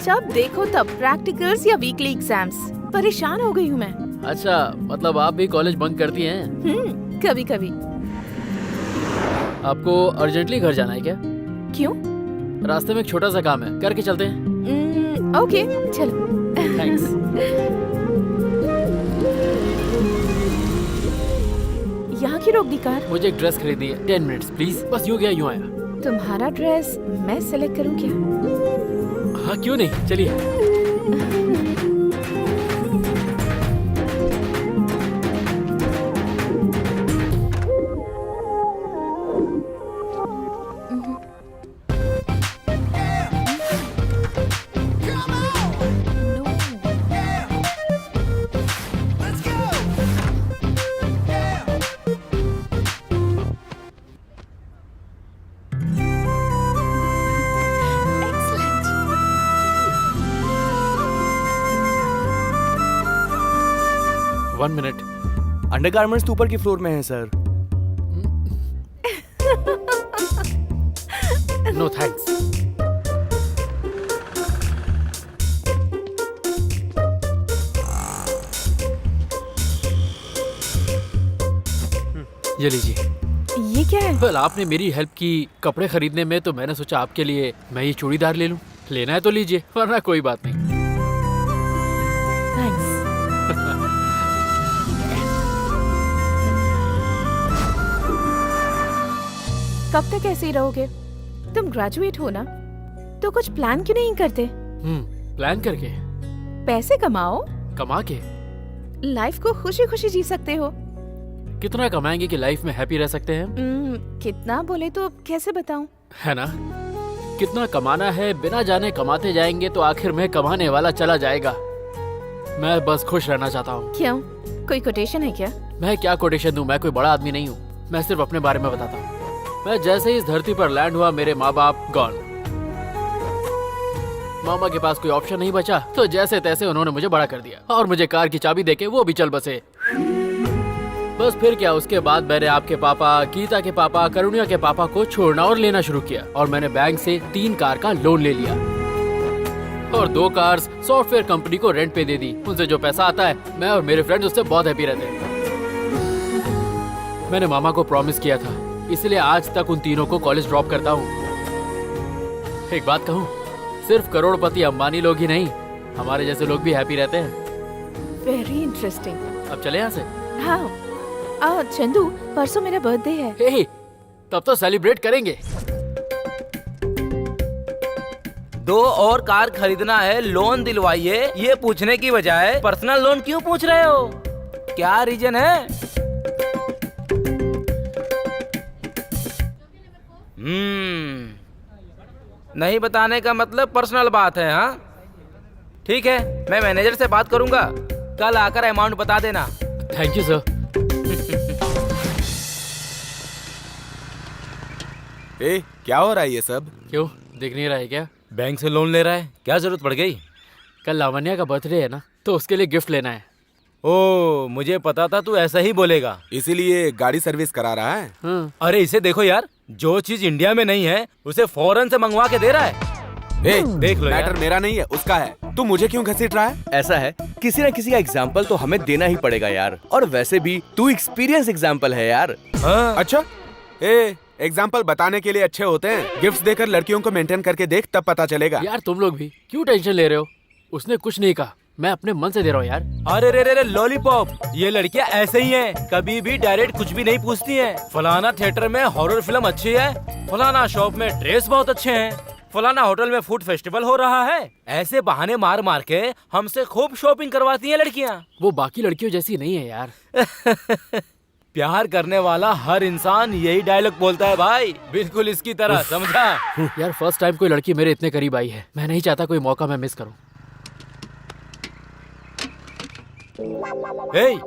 Speaker 7: जब देखो तब प्रैक्टिकल्स या वीकली एग्जाम्स, परेशान हो गई हूँ मैं।
Speaker 5: अच्छा, मतलब आप भी कॉलेज बंक करती हैं?
Speaker 7: कभी कभी।
Speaker 5: आपको अर्जेंटली घर जाना है क्या?
Speaker 7: क्यों?
Speaker 5: रास्ते में एक छोटा सा काम है, करके चलते हैं।
Speaker 7: ओके, चलो।
Speaker 5: थैंक्स।
Speaker 7: यहाँ की रोक दी कार?
Speaker 5: मुझे एक ड्रेस खरीदनी है, 10 मिनट्स प्लीज। बस यूँ गया यूँ आया।
Speaker 7: तुम्हारा ड्रेस मैं सिलेक्ट करूँ क्या?
Speaker 5: हाँ क्यों नहीं, चलिए। One minute.
Speaker 6: अंडरगारमेंट्स तो ऊपर की फ्लोर में है सर।
Speaker 5: No thanks. ये लीजिए।
Speaker 7: ये क्या है?
Speaker 5: वेल, आपने मेरी हेल्प की कपड़े खरीदने में, तो मैंने सोचा आपके लिए मैं ये चूड़ीदार ले लूं। लेना है तो लीजिए, वरना कोई बात नहीं।
Speaker 7: थैंक्स। कब तक ऐसे ही रहोगे? तुम ग्रेजुएट हो ना, तो कुछ प्लान क्यों नहीं करते?
Speaker 5: प्लान करके?
Speaker 7: पैसे कमाओ,
Speaker 5: कमा के?
Speaker 7: लाइफ को खुशी खुशी जी सकते हो।
Speaker 5: कितना कमाएंगे कि लाइफ में हैप्पी रह सकते हैं?
Speaker 7: कितना बोले तो कैसे बताऊं?
Speaker 5: है ना, कितना कमाना है, बिना जाने कमाते जाएंगे तो आखिर में कमाने वाला चला जाएगा। मैं बस खुश रहना चाहता हूँ।
Speaker 7: क्यों, कोई कोटेशन है क्या?
Speaker 5: मैं क्या कोटेशन दूं, मैं कोई बड़ा आदमी नहीं हूँ। मैं सिर्फ अपने बारे में बताता हूँ। मैं जैसे ही इस धरती पर लैंड हुआ, मेरे माँ बाप गॉन। मामा के पास कोई ऑप्शन नहीं बचा, तो जैसे तैसे उन्होंने मुझे बड़ा कर दिया और मुझे कार की चाबी देके वो भी चल बसे। बस फिर क्या, उसके बाद मैंने आपके पापा, गीता के पापा, करुणिया के पापा को छोड़ना और लेना शुरू किया, और मैंने बैंक से 3 कार का लोन ले लिया और 2 कार्स सॉफ्टवेयर कंपनी को रेंट पे दे दी। उनसे जो पैसा आता है, मैं और मेरे फ्रेंड्स उससे बहुत हैप्पी रहते हैं। मैंने मामा को प्रॉमिस किया था, इसलिए आज तक उन तीनों को कॉलेज ड्रॉप करता हूँ। एक बात कहूँ, सिर्फ करोड़पति अंबानी लोग ही नहीं, हमारे जैसे लोग भी हैप्पी रहते हैं।
Speaker 7: Very interesting.
Speaker 5: अब चले यहाँ से?
Speaker 7: हाँ। चंदू, परसों मेरा बर्थडे है।
Speaker 5: हे, तब तो सेलिब्रेट करेंगे।
Speaker 3: 2 और कार खरीदना है, लोन दिलवाइए, ये पूछने की बजाय पर्सनल लोन क्यों पूछ रहे हो? क्या रीजन है? नहीं बताने का मतलब पर्सनल बात है। हाँ ठीक है, मैं मैनेजर से बात करूंगा, कल आकर अमाउंट बता देना।
Speaker 5: Thank you sir.
Speaker 2: ए, क्या हो रहा है ये सब?
Speaker 5: क्यों, दिख नहीं रहा है क्या?
Speaker 4: बैंक से लोन ले रहा है, क्या जरूरत पड़ गई?
Speaker 5: कल लावण्या का बर्थडे है ना, तो उसके लिए गिफ्ट लेना है।
Speaker 4: ओ, मुझे पता था तू ऐसा ही बोलेगा।
Speaker 2: इसीलिए गाड़ी सर्विस करा रहा है।
Speaker 4: अरे इसे देखो यार, जो चीज इंडिया में नहीं है उसे फॉरेन से मंगवा के दे रहा है।
Speaker 2: ए,
Speaker 4: देख लो
Speaker 2: मैटर
Speaker 4: यार।
Speaker 2: मेरा नहीं है, उसका है। तू मुझे क्यों घसीट रहा है?
Speaker 6: ऐसा है, किसी न किसी का एग्जाम्पल तो हमें देना ही पड़ेगा यार। और वैसे भी तू एक्सपीरियंस एग्जाम्पल है यार।
Speaker 4: हाँ?
Speaker 2: अच्छा, ए, एग्जाम्पल बताने के लिए अच्छे होते हैं। गिफ्ट्स देकर लड़कियों को मेंटेन करके देख, तब पता चलेगा।
Speaker 5: यार तुम लोग भी क्यों टेंशन ले रहे हो? उसने कुछ नहीं कहा, मैं अपने मन से दे रहा हूँ यार।
Speaker 4: अरे रे रे रे लॉलीपॉप, ये लड़कियां ऐसे ही हैं, कभी भी डायरेक्ट कुछ भी नहीं पूछती हैं। फलाना थिएटर में हॉरर फिल्म अच्छी है, फलाना शॉप में ड्रेस बहुत अच्छे हैं, फलाना होटल में फूड फेस्टिवल हो रहा है। ऐसे बहाने मार मार के हमसे खूब शॉपिंग करवाती हैं लड़कियां।
Speaker 5: वो बाकी लड़कियों जैसी नहीं है यार।
Speaker 4: प्यार करने वाला हर इंसान यही डायलॉग बोलता है भाई, बिल्कुल इसकी तरह, समझा?
Speaker 5: यार फर्स्ट टाइम कोई लड़की मेरे इतने करीब आई है, मैं नहीं चाहता कोई मौका मैं मिस करूं।
Speaker 4: ए,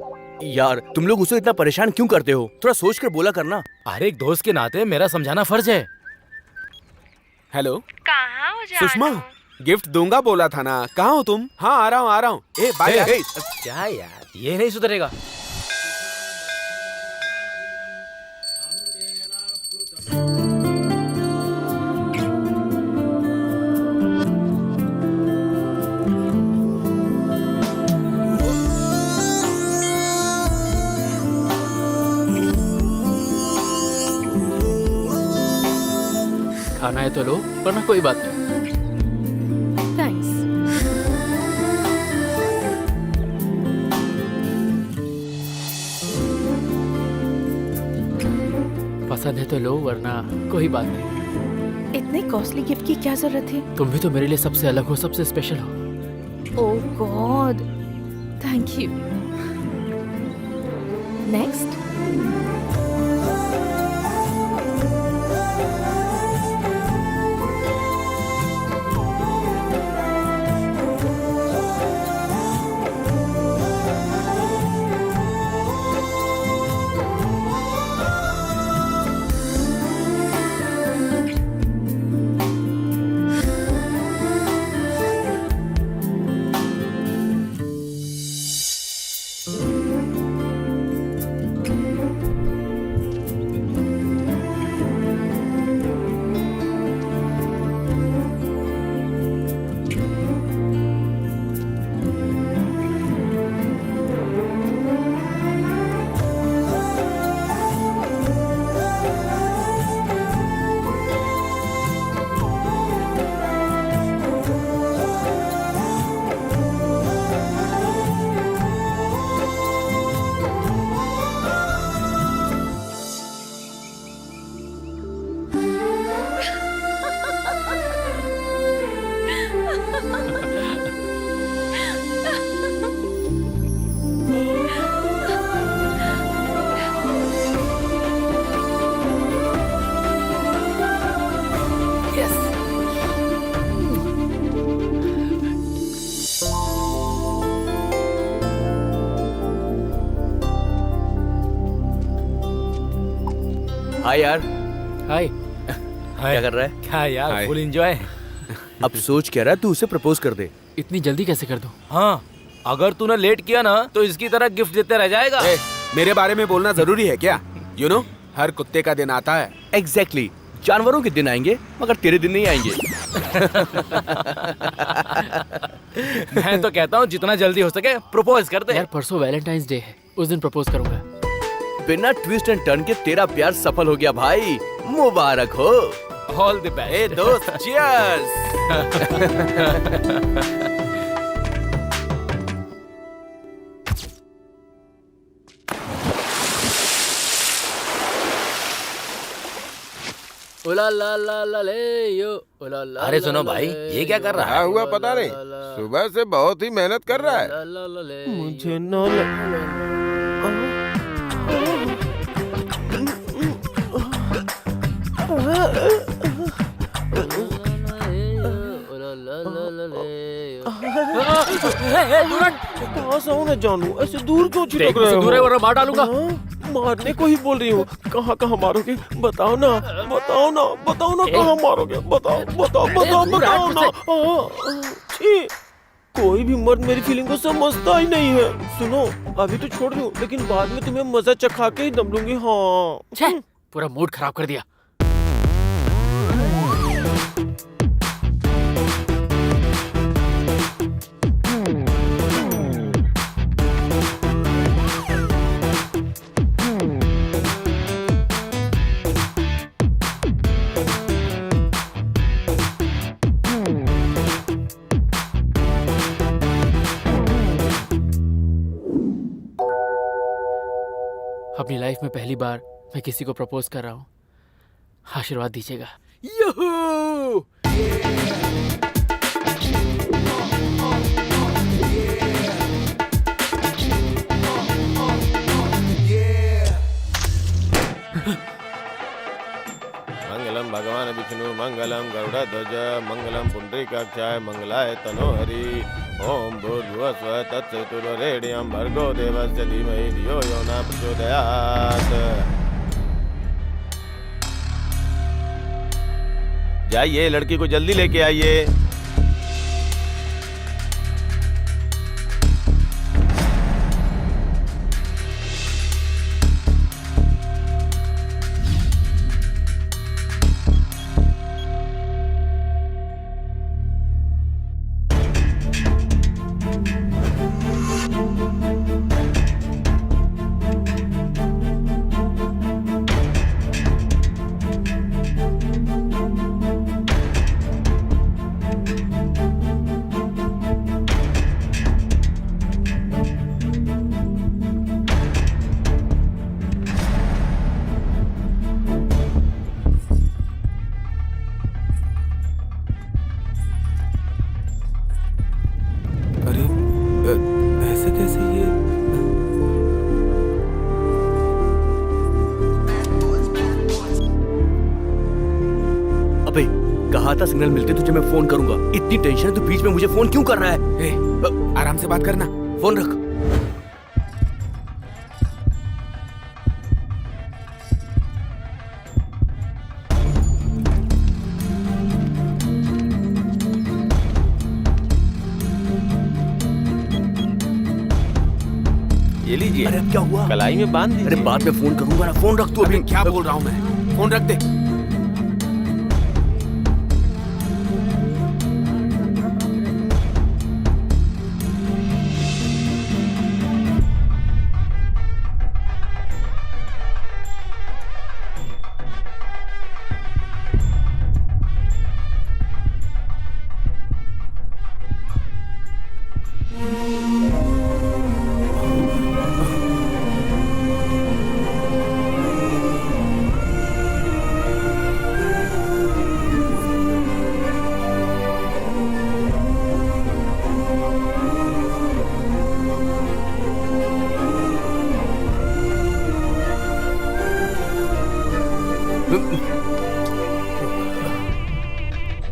Speaker 6: यार तुम लोग उसे इतना परेशान क्यों करते हो? थोड़ा सोच कर बोला करना।
Speaker 4: अरे एक दोस्त के नाते मेरा समझाना फर्ज है।
Speaker 2: हेलो,
Speaker 7: कहाँ हो
Speaker 2: सुषमा, गिफ्ट दूंगा बोला था ना, कहाँ हो तुम? हाँ, आ रहा हूँ। ए, बाय यार।
Speaker 4: क्या यार, ये नहीं सुधरेगा।
Speaker 5: खाना है तो लो, वरना कोई बात नहीं।
Speaker 7: थैंक्स।
Speaker 5: पसंद है तो लो, वरना कोई बात नहीं।
Speaker 7: इतने कॉस्टली गिफ्ट की क्या जरूरत थी?
Speaker 5: तुम भी तो मेरे लिए सबसे अलग हो, सबसे स्पेशल हो।
Speaker 7: ओह गॉड, थैंक यू। नेक्स्ट।
Speaker 6: हाय यार।
Speaker 5: हाय।
Speaker 6: क्या कर रहा है?
Speaker 4: क्या यार, फुल एंजॉय।
Speaker 6: अब सोच क्या रहा है, तू उसे प्रपोज कर दे।
Speaker 5: इतनी जल्दी कैसे कर दूं?
Speaker 4: हाँ, अगर तूने लेट किया ना तो इसकी तरह गिफ्ट देते रह जाएगा।
Speaker 2: ए, मेरे बारे में बोलना जरूरी है क्या? यू नो, हर कुत्ते का दिन आता है।
Speaker 6: एग्जैक्टली, जानवरों के दिन आएंगे मगर तेरे दिन नहीं आएंगे।
Speaker 4: मैं तो कहता हूँ जितना जल्दी हो सके प्रपोज कर दे।
Speaker 5: यार परसों वैलेंटाइंस डे है, उस दिन प्रपोज करूंगा।
Speaker 6: बिना ट्विस्ट एंड टर्न के तेरा प्यार सफल हो गया भाई, मुबारक हो।
Speaker 4: All the best.
Speaker 2: ए दोस्त, चीयर्स।
Speaker 5: ओला ला ला ला ले यो, ओला ला।
Speaker 4: अरे सुनो भाई, ये क्या कर रहा
Speaker 11: क्या
Speaker 4: है?
Speaker 11: हुआ पता नहीं, सुबह से बहुत ही मेहनत कर रहा है।
Speaker 1: मुझे न
Speaker 5: दूर है वरना मार डालूंगा।
Speaker 1: मारने को ही बोल रही हूँ। कहाँ कहाँ मारोगे? बताओ ना, बताओ ना, बताओ ना कहाँ मारोगे? बताओ बताओ बताओ बताओ ना। छी, कोई भी मर्द मेरी फीलिंग को समझता ही नहीं है। सुनो, अभी तो छोड़ दूं, लेकिन बाद में तुम्हें मजा चखा के ही दम लूंगी। हाँ,
Speaker 5: पूरा मूड खराब कर दिया। अपनी लाइफ में पहली बार मैं किसी को प्रपोज कर रहा हूँ। आशीर्वाद दीजिएगा। यूहू!
Speaker 1: मंगलम भगवान विष्णु मंगलम गरुड़ध्वज मंगलम पुंडरीकाक्षाय मंगलाय तनोहरि। ओम भूर्भुवः स्वः तत्सवितुर्वरेण्यं भर्गो देवस्य धीमहि धियो यो न प्रचोदयात्। जाइए, लड़की को जल्दी लेके आइए।
Speaker 2: ऐसे कैसे ये?
Speaker 6: अबे कहा था सिग्नल मिलते तुझे मैं फोन करूंगा। इतनी टेंशन है तो बीच में मुझे फोन क्यों कर रहा है?
Speaker 2: आराम से बात करना,
Speaker 6: फोन रख।
Speaker 1: ये लीजिए।
Speaker 6: अरे अब क्या हुआ?
Speaker 1: कलाई में बांध दीजिए।
Speaker 6: अरे बाद में फोन करूंगा ना, फोन रख तू अभी।
Speaker 2: क्या बोल रहा हूँ मैं? फोन रख दे।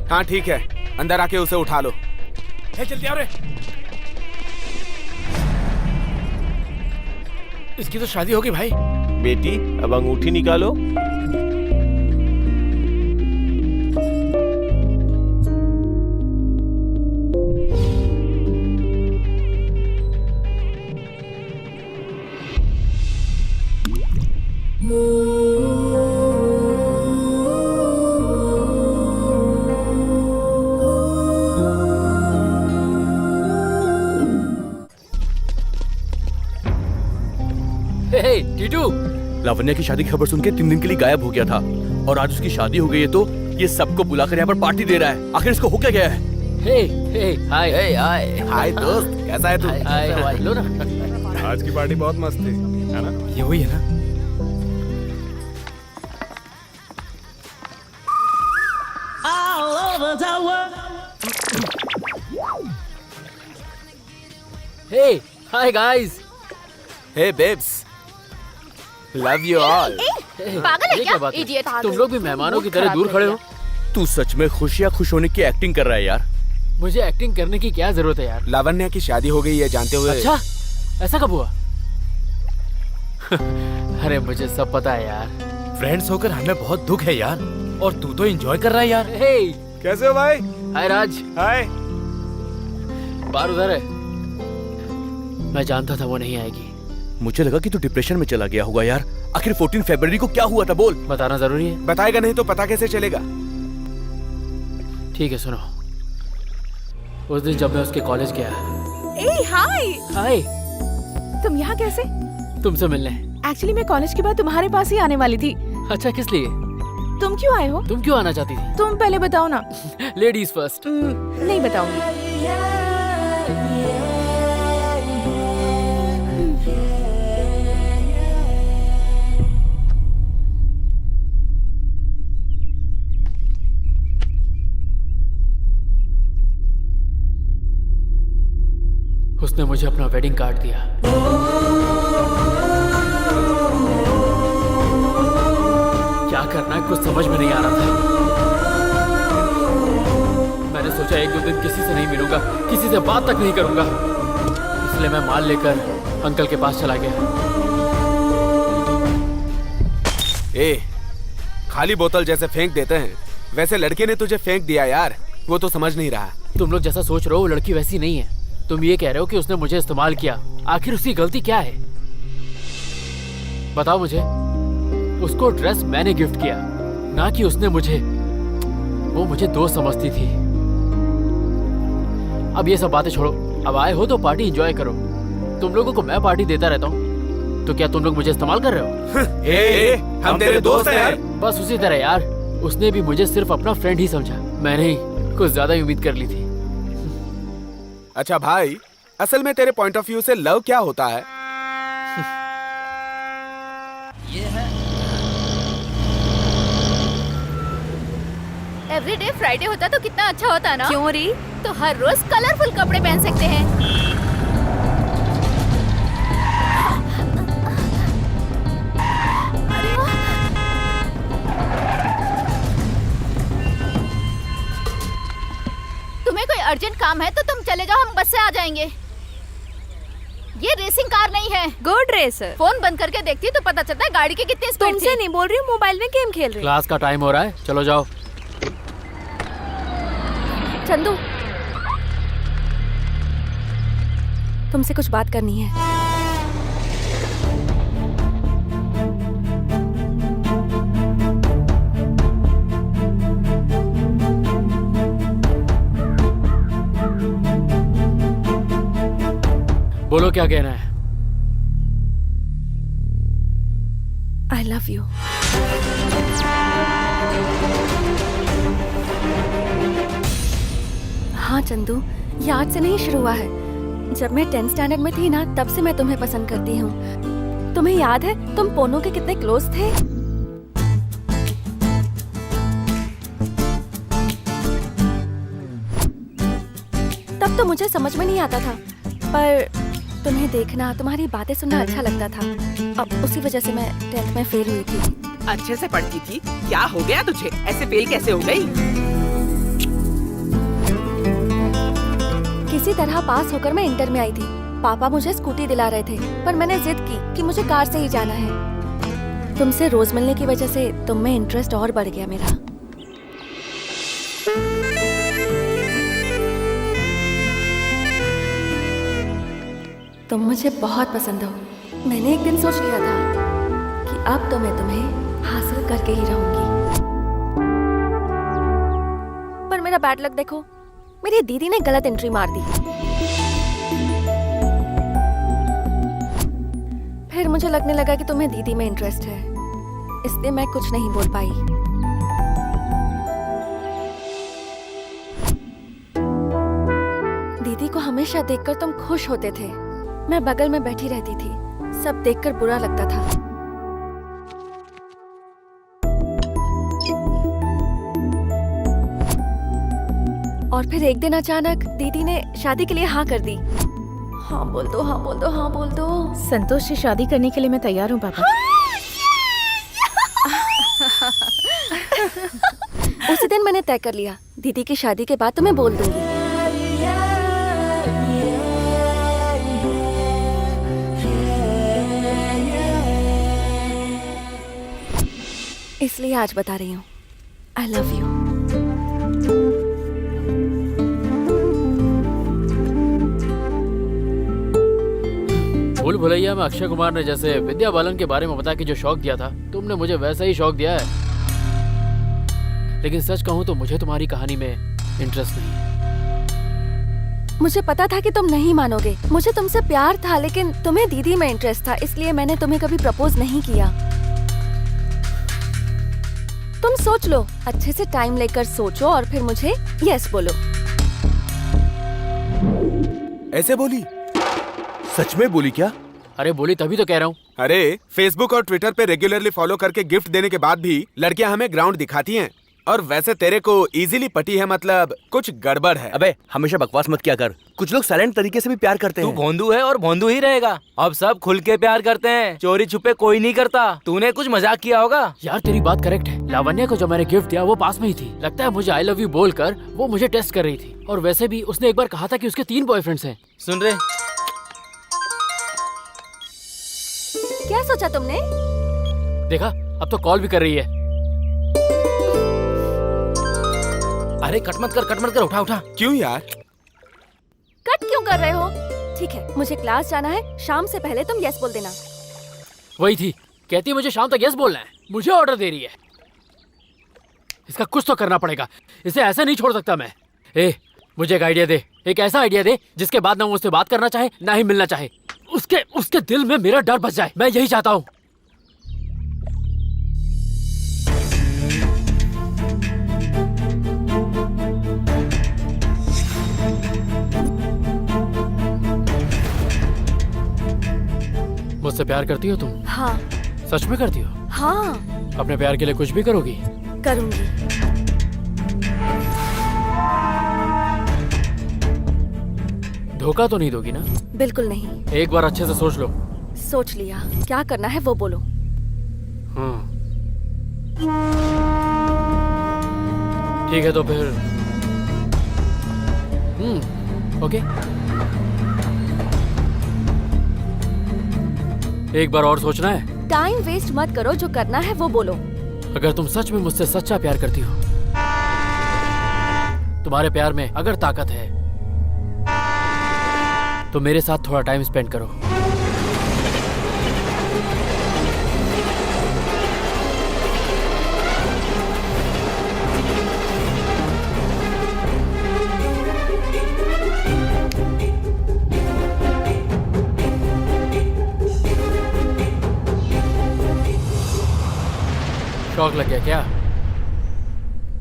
Speaker 2: हाँ ठीक है, अंदर आके उसे उठा लो।
Speaker 4: जल्दी आओ रे। इसकी तो शादी होगी भाई।
Speaker 1: बेटी, अब अंगूठी निकालो।
Speaker 5: टीटू,
Speaker 6: लावण्या की शादी की खबर सुन के 3 दिन के लिए गायब हो गया था और आज उसकी शादी हो गई है तो ये सबको बुलाकर यहाँ पर पार्टी दे रहा है। आखिर इसको हो क्या गया है?
Speaker 5: हाय
Speaker 2: हाय दोस्त, कैसा है तू?
Speaker 5: हाय लो ना।
Speaker 10: आज की पार्टी बहुत मस्त थी, है ना?
Speaker 4: ये वही है ना?
Speaker 5: Hi guys.
Speaker 2: Hey babes, love you all.
Speaker 9: पागल है
Speaker 5: ये
Speaker 9: क्या?
Speaker 5: क्या बात है?
Speaker 9: इडियट।
Speaker 5: तुम लोग भी मेहमानों की तरह दूर खड़े हो।
Speaker 6: तू सच में खुश या खुश होने की एक्टिंग कर रहा है यार?
Speaker 5: मुझे एक्टिंग करने की क्या जरूरत है यार?
Speaker 2: लावण्या की शादी हो गई है जानते हुए।
Speaker 5: अच्छा, ऐसा कब हुआ? अरे मुझे सब पता है यार।
Speaker 4: फ्रेंड्स होकर हमें बहुत दुख है यार, और तू तो एंजॉय कर रहा है यार।
Speaker 5: हे,
Speaker 10: कैसे हो भाई?
Speaker 5: हाय राज।
Speaker 10: हाय।
Speaker 5: बाहर उधर है। मैं जानता था वो नहीं आएगी।
Speaker 6: मुझे लगा कि तू डिप्रेशन में चला गया होगा यार। आखिर 14 फरवरी को क्या हुआ था बोल।
Speaker 5: बताना जरूरी है?
Speaker 2: बताएगा नहीं तो पता कैसे चलेगा?
Speaker 5: ठीक है सुनो। उस दिन जब मैं उसके कॉलेज गया।
Speaker 7: ए हाय।
Speaker 5: हाय।
Speaker 7: तुम यहाँ कैसे?
Speaker 5: तुमसे मिलने।
Speaker 7: एक्चुअली मैं कॉलेज के बाद तुम्हारे पास ही आने वाली थी।
Speaker 5: अच्छा किस लिए?
Speaker 7: तुम क्यों आए हो?
Speaker 5: तुम क्यों आना चाहती थी?
Speaker 7: तुम पहले बताओ ना।
Speaker 5: Ladies first.
Speaker 7: नहीं बताऊंगी।
Speaker 5: उसने मुझे अपना वेडिंग कार्ड दिया। क्या करना है कुछ समझ में नहीं आ रहा था। मैंने सोचा एक दो दिन किसी से नहीं मिलूंगा, किसी से बात तक नहीं करूंगा, इसलिए मैं माल लेकर अंकल के पास चला गया।
Speaker 2: ए, खाली बोतल जैसे फेंक देते हैं वैसे लड़के ने तुझे फेंक दिया यार। वो तो समझ नहीं रहा।
Speaker 5: तुम लोग जैसा सोच रहे हो वो लड़की वैसी नहीं है। तुम ये कह रहे हो कि उसने मुझे इस्तेमाल किया। आखिर उसकी गलती क्या है? बताओ मुझे। उसको ड्रेस मैंने गिफ्ट किया, ना कि उसने मुझे। वो मुझे दोस्त समझती थी। अब ये सब बातें छोड़ो। अब आए हो तो पार्टी एंजॉय करो। तुम लोगों को मैं पार्टी देता रहता हूँ, तो क्या तुम लोग मुझे इस्तेमाल कर रहे हो?
Speaker 2: ए, हम तेरे दोस्त हैं यार।
Speaker 5: बस उसी तरह यार। उसने भी मुझे सिर्फ अपना फ्रेंड ही समझा। मैंने ही कुछ ज्यादा ही उम्मीद कर ली थी।
Speaker 2: अच्छा भाई, असल में तेरे पॉइंट ऑफ व्यू से लव क्या होता है?
Speaker 9: एवरीडे फ्राइडे होता तो कितना अच्छा होता ना।
Speaker 7: क्यों री?
Speaker 9: तो हर रोज कलरफुल कपड़े पहन सकते हैं। अरे वाह। तुम्हें कोई अर्जेंट काम है तो तुम चले जाओ, हम बस से आ जाएंगे। ये रेसिंग कार नहीं है।
Speaker 7: Good racer.
Speaker 9: फोन बंद करके देखती तो पता चलता है गाड़ी की कितनी स्पीड थी।
Speaker 7: तुमसे नहीं बोल रही हूँ, मोबाइल में गेम खेल रही हूँ।
Speaker 5: क्लास का टाइम हो रहा है, चलो जाओ।
Speaker 8: चंदू, तुमसे कुछ बात करनी है।
Speaker 5: बोलो क्या कहना है?
Speaker 8: I love you. हाँ चंदू, ये आज से नहीं शुरू हुआ है। जब मैं 10th स्टैंडर्ड में थी ना, तब से मैं तुम्हें पसंद करती हूँ। तुम्हें याद है तुम पोनो के कितने क्लोज थे? तब तो मुझे समझ में नहीं आता था, पर तुम्हें देखना, तुम्हारी बातें सुनना अच्छा लगता था। अब उसी वजह से मैं 10th में फेल हुई थी।
Speaker 12: अच्छे से पढ़ती थी, क्या हो गया तुझे? ऐसे फेल कैसे हो गई?
Speaker 8: किसी तरह पास होकर मैं इंटर में आई थी। पापा मुझे स्कूटी दिला रहे थे, पर मैंने जिद की कि मुझे कार से ही जाना है। तुमसे रोज मिलने की वजह से तुम में इंटरेस्ट और बढ़ गया मेरा। तुम मुझे बहुत पसंद हो। मैंने एक दिन सोच लिया था कि अब तो मैं तुम्हें हासिल करके ही रहूंगी। पर मेरा बैड लक देखो, मेरी दीदी ने गलत एंट्री मार दी। फिर मुझे लगने लगा कि तुम्हें दीदी में इंटरेस्ट है, इसलिए मैं कुछ नहीं बोल पाई। दीदी को हमेशा देखकर तुम खुश होते थे। मैं बगल में बैठी रहती थी, सब देखकर बुरा लगता था। और फिर एक दिन अचानक दीदी ने शादी के लिए हाँ कर दी। हाँ बोल दो, हाँ बोल दो, हाँ बोल दो।
Speaker 7: संतोष से शादी करने के लिए मैं तैयार हूँ पापा।
Speaker 8: उसी दिन मैंने तय कर लिया, दीदी की शादी के बाद तुम्हें बोल दूंगी। इसलिए आज बता रही हूँ। I love you.
Speaker 5: भूल भुलैया में अक्षय कुमार ने जैसे विद्या बालन के बारे में बता के जो शौक दिया था, तुमने मुझे वैसा ही शौक दिया है। लेकिन सच कहूँ तो मुझे तुम्हारी कहानी में इंटरेस्ट नहीं है।
Speaker 8: मुझे पता था कि तुम नहीं मानोगे। मुझे तुमसे प्यार था, लेकिन तुम्हें दीदी में इंटरेस्ट था, इसलिए मैंने तुम्हें कभी प्रपोज नहीं किया। तुम सोच लो, अच्छे से टाइम लेकर सोचो और फिर मुझे यस बोलो।
Speaker 2: ऐसे बोली?
Speaker 6: सच में बोली क्या?
Speaker 5: अरे बोली तभी तो कह रहा हूँ।
Speaker 2: अरे फेसबुक और ट्विटर पे रेगुलरली फॉलो करके गिफ्ट देने के बाद भी लड़कियां हमें ग्राउंड दिखाती हैं। और वैसे तेरे को इजीली पटी है, मतलब कुछ गड़बड़ है।
Speaker 6: अबे हमेशा बकवास मत किया कर। कुछ लोग साइलेंट तरीके से भी प्यार करते
Speaker 3: तू
Speaker 6: हैं।
Speaker 3: भोंदू है और भोंदू ही रहेगा। अब सब खुल के प्यार करते हैं, चोरी छुपे कोई नहीं करता। तूने कुछ मजाक किया होगा।
Speaker 5: यार तेरी बात करेक्ट है। लावण्या को जो मैंने गिफ्ट दिया वो पास में ही थी। लगता है मुझे आई लव यू बोलकर वो मुझे टेस्ट कर रही थी। और वैसे भी उसने एक बार कहा था कि उसके 3 बॉयफ्रेंड्स हैं।
Speaker 3: सुन रहे?
Speaker 8: क्या सोचा तुमने?
Speaker 5: देखा, अब तो कॉल भी कर रही है।
Speaker 3: अरे कट मत कर, उठा उठा।
Speaker 2: क्यों यार?
Speaker 8: कट क्यों कर रहे हो? ठीक है, मुझे क्लास जाना है, शाम से पहले तुम यस बोल देना।
Speaker 5: वही थी, कहती है मुझे शाम तक यस बोलना है। मुझे ऑर्डर दे रही है। इसका कुछ तो करना पड़ेगा, इसे ऐसे नहीं छोड़ सकता मैं। मुझे एक आइडिया दे, एक ऐसा आइडिया दे जिसके बाद ना वो उससे बात करना चाहे ना ही मिलना चाहे। उसके दिल में मेरा डर बच जाए, मैं यही चाहता हूँ। मुझसे प्यार करती हो तुम?
Speaker 8: हाँ।
Speaker 5: सच में करती हो?
Speaker 8: हाँ।
Speaker 5: अपने प्यार के लिए कुछ भी करोगी?
Speaker 8: करूंगी।
Speaker 5: धोखा तो नहीं दोगी ना?
Speaker 8: बिल्कुल नहीं।
Speaker 5: एक बार अच्छे से सोच लो।
Speaker 8: सोच लिया, क्या करना है वो बोलो।
Speaker 5: ठीक है तो फिर ओके। एक बार और सोचना है।
Speaker 8: टाइम वेस्ट मत करो, जो करना है वो बोलो।
Speaker 5: अगर तुम सच में मुझसे सच्चा प्यार करती हो, तुम्हारे प्यार में अगर ताकत है, तो मेरे साथ थोड़ा टाइम स्पेंड करो। शौक लग गया क्या?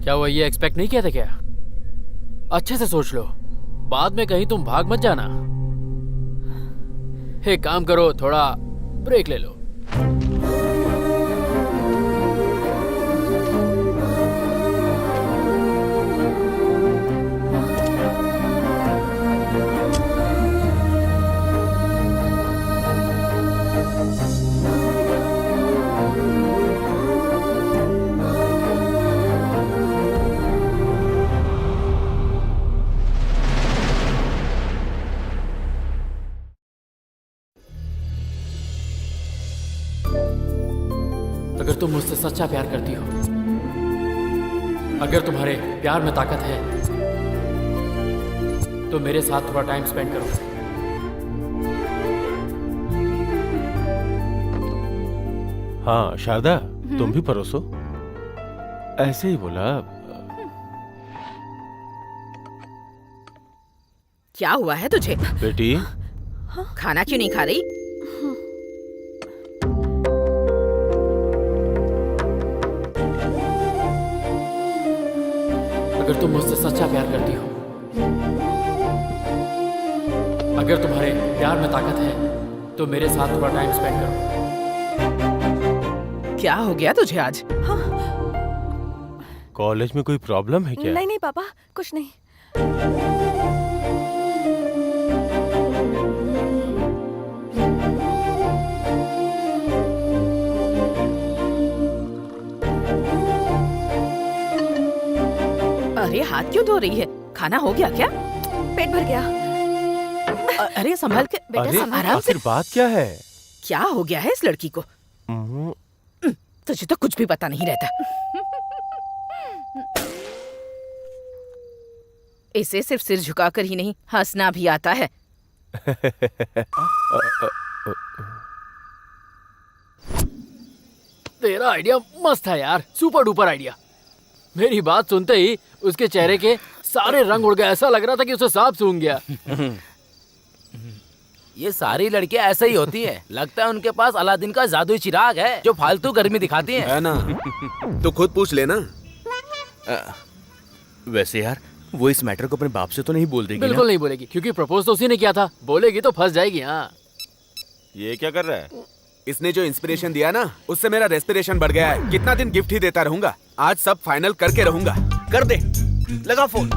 Speaker 5: क्या वो ये एक्सपेक्ट नहीं किया था क्या? अच्छे से सोच लो, बाद में कहीं तुम भाग मत जाना। एक काम करो, थोड़ा ब्रेक ले लो। अगर तुम मुझसे सच्चा प्यार करती हो, अगर तुम्हारे प्यार में ताकत है, तो मेरे साथ थोड़ा टाइम स्पेंड करो।
Speaker 1: हाँ शारदा, तुम भी परोसो। ऐसे ही बोला।
Speaker 12: क्या हुआ है तुझे?
Speaker 1: बेटी
Speaker 12: खाना क्यों नहीं खा रही?
Speaker 5: अगर तुम मुझसे सच्चा प्यार करती हो, अगर तुम्हारे प्यार में ताकत है, तो मेरे साथ थोड़ा टाइम स्पेंड करो।
Speaker 12: क्या हो गया तुझे आज?
Speaker 1: कॉलेज में कोई प्रॉब्लम है क्या?
Speaker 8: नहीं नहीं पापा, कुछ नहीं।
Speaker 12: अरे हाथ क्यों धो रही है? खाना हो गया क्या?
Speaker 8: पेट भर गया।
Speaker 12: अरे संभाल के बेटा,
Speaker 1: अरे
Speaker 12: आराम से।
Speaker 1: आखिर बात क्या है?
Speaker 12: क्या हो गया है इस लड़की को? तुझे तो कुछ भी पता नहीं रहता। इसे सिर्फ सिर झुकाकर ही नहीं, हंसना भी आता है।
Speaker 5: तेरा आइडिया मस्त है यार, सुपर डुपर आइडिया। मेरी बात सुनते ही उसके चेहरे के सारे रंग उड़ गए, ऐसा लग रहा था कि उसे सांप सूंघ गया।
Speaker 3: ये सारी लड़कियां ऐसे ही होती है, लगता है उनके पास अलादीन का जादुई चिराग है जो फालतू गर्मी दिखाती है
Speaker 2: ना। तो खुद पूछ लेना।
Speaker 6: वैसे यार वो इस मैटर को अपने बाप से तो नहीं बोल देगी
Speaker 5: बिल्कुल नहीं बोलेगी, क्योंकि प्रपोज तो उसी ने किया था। बोलेगी तो फंस जाएगी। हाँ,
Speaker 2: ये क्या कर रहा है? इसने जो इंस्पिरेशन दिया ना, उससे मेरा रेस्पिरेशन बढ़ गया है। कितना दिन गिफ्ट ही देता रहूंगा, आज सब फाइनल करके रहूंगा। कर दे, लगा फोन।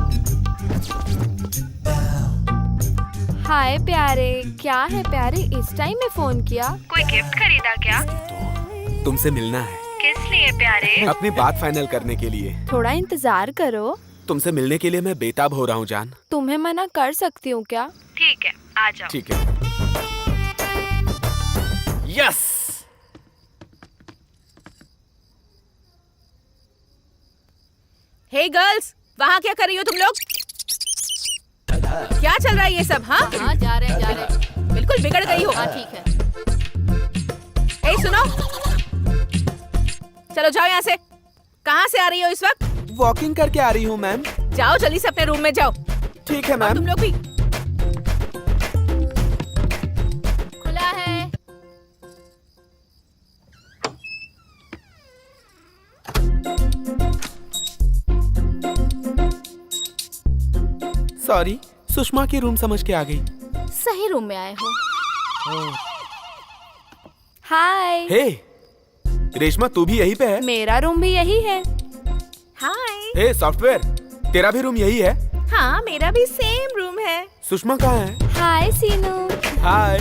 Speaker 8: हाय प्यारे, क्या है प्यारे, इस टाइम में फोन किया?
Speaker 13: कोई गिफ्ट खरीदा क्या?
Speaker 2: तुमसे मिलना है।
Speaker 13: किस लिए प्यारे?
Speaker 2: अपनी बात फाइनल करने के लिए।
Speaker 8: थोड़ा इंतजार करो।
Speaker 2: तुमसे मिलने के लिए मैं बेताब हो रहा हूँ जान।
Speaker 8: तुम्हें मना कर सकती हूँ क्या?
Speaker 13: ठीक है, आ जाओ।
Speaker 2: ठीक है। यस।
Speaker 12: हे गर्ल्स, वहाँ क्या कर रही हो तुम लोग? क्या चल रहा है ये सब? हाँ
Speaker 9: हाँ, जा रहे हैं।
Speaker 12: बिल्कुल बिगड़ गई हो।
Speaker 9: हाँ ठीक है।
Speaker 12: ए सुनो, चलो जाओ यहाँ से। कहाँ से आ रही हो इस वक्त?
Speaker 2: वॉकिंग करके आ रही हूँ मैम।
Speaker 12: जाओ जल्दी से अपने रूम में जाओ।
Speaker 2: ठीक है
Speaker 12: और
Speaker 2: मैम।
Speaker 12: तुम लोग भी।
Speaker 9: खुला है।
Speaker 2: सॉरी, सुषमा की रूम समझ के आ गई।
Speaker 9: सही रूम में आए हो।
Speaker 8: हाय।
Speaker 2: हे रेशमा, तू भी यहीं पे है?
Speaker 8: मेरा रूम भी यही है।
Speaker 12: हाय।
Speaker 2: हे सॉफ्टवेयर, तेरा भी रूम यही है?
Speaker 12: हाँ, मेरा भी सेम रूम है।
Speaker 2: सुषमा कहाँ है?
Speaker 8: हाय सीनू।
Speaker 2: हाय।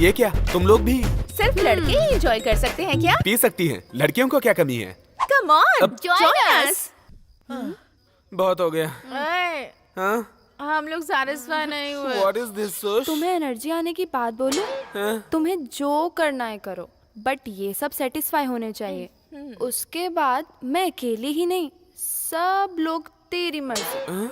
Speaker 2: ये क्या, तुम लोग भी
Speaker 12: सिर्फ लड़के ही एंजॉय कर सकते हैं क्या?
Speaker 2: पी सकती हैं, लड़कियों को क्या कमी है?
Speaker 12: Come on, join us.
Speaker 2: बहुत हो गया। हाँ?
Speaker 7: हम लोग सैटिस्फाई नहीं हुए।
Speaker 2: What is this, सुष?
Speaker 8: तुम्हें एनर्जी आने की बात बोलूं? तुम्हें जो करना है करो, बट ये सब सेटिस्फाई होने चाहिए। उसके बाद मैं अकेली ही नहीं, सब लोग तेरी मर्जी।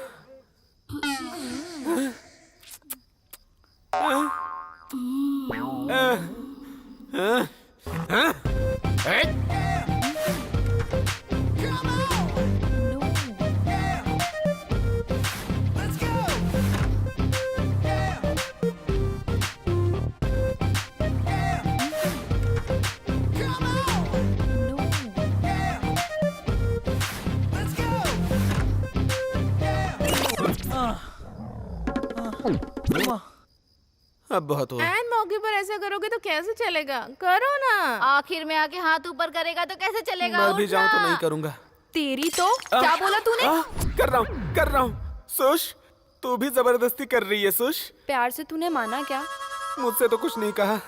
Speaker 2: अब बहुत हो।
Speaker 7: एंड मौके पर ऐसा करोगे तो कैसे चलेगा? करो ना।
Speaker 9: आखिर में आके हाथ ऊपर करेगा तो कैसे चलेगा?
Speaker 2: मर भी जाऊं तो नहीं करूंगा।
Speaker 8: तेरी तो क्या बोला तूने?
Speaker 2: कर रहा हूँ। सुष, तू भी जबरदस्ती कर रही है। सुष,
Speaker 8: प्यार से तूने माना क्या?
Speaker 2: मुझसे तो कुछ नहीं कहा।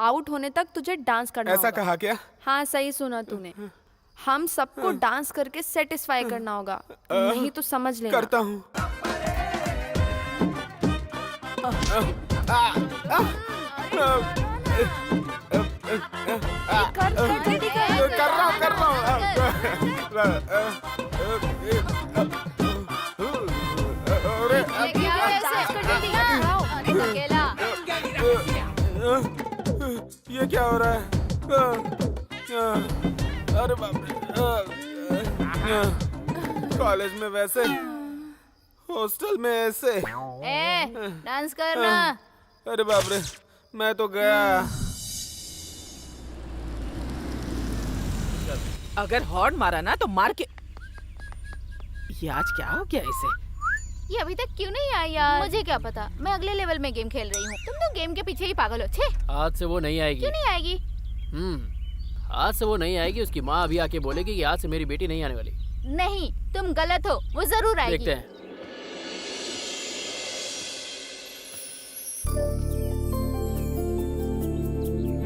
Speaker 8: आउट होने तक तुझे डांस करना
Speaker 2: ऐसा
Speaker 8: होगा।
Speaker 2: कहा क्या?
Speaker 8: हाँ, सही सुना तूने। हम सबको डांस करके सेटिस्फाई करना होगा, नहीं तो समझ लेना।
Speaker 2: करता हूँ। कर रहा ये क्या हो रहा है? अरे बाप रे, कॉलेज में वैसे, हॉस्टल में ऐसे।
Speaker 9: डांस करना।
Speaker 2: अरे बाप रे, मैं तो गया।
Speaker 12: अगर हॉर्न मारा ना तो मार के। ये आज क्या हो गया इसे?
Speaker 9: ये अभी तक क्यों नहीं आई यार? मुझे क्या पता, मैं अगले लेवल में गेम खेल रही हूँ। तुम तो गेम के पीछे ही पागल हो। छे,
Speaker 5: आज से वो नहीं आएगी।
Speaker 9: क्यों नहीं आएगी?
Speaker 5: आज से वो नहीं आएगी। उसकी माँ अभी आके बोलेगी कि आज से मेरी बेटी नहीं आने वाली।
Speaker 9: नहीं, तुम गलत हो, वो जरूर आएगी।
Speaker 5: देखते हैं।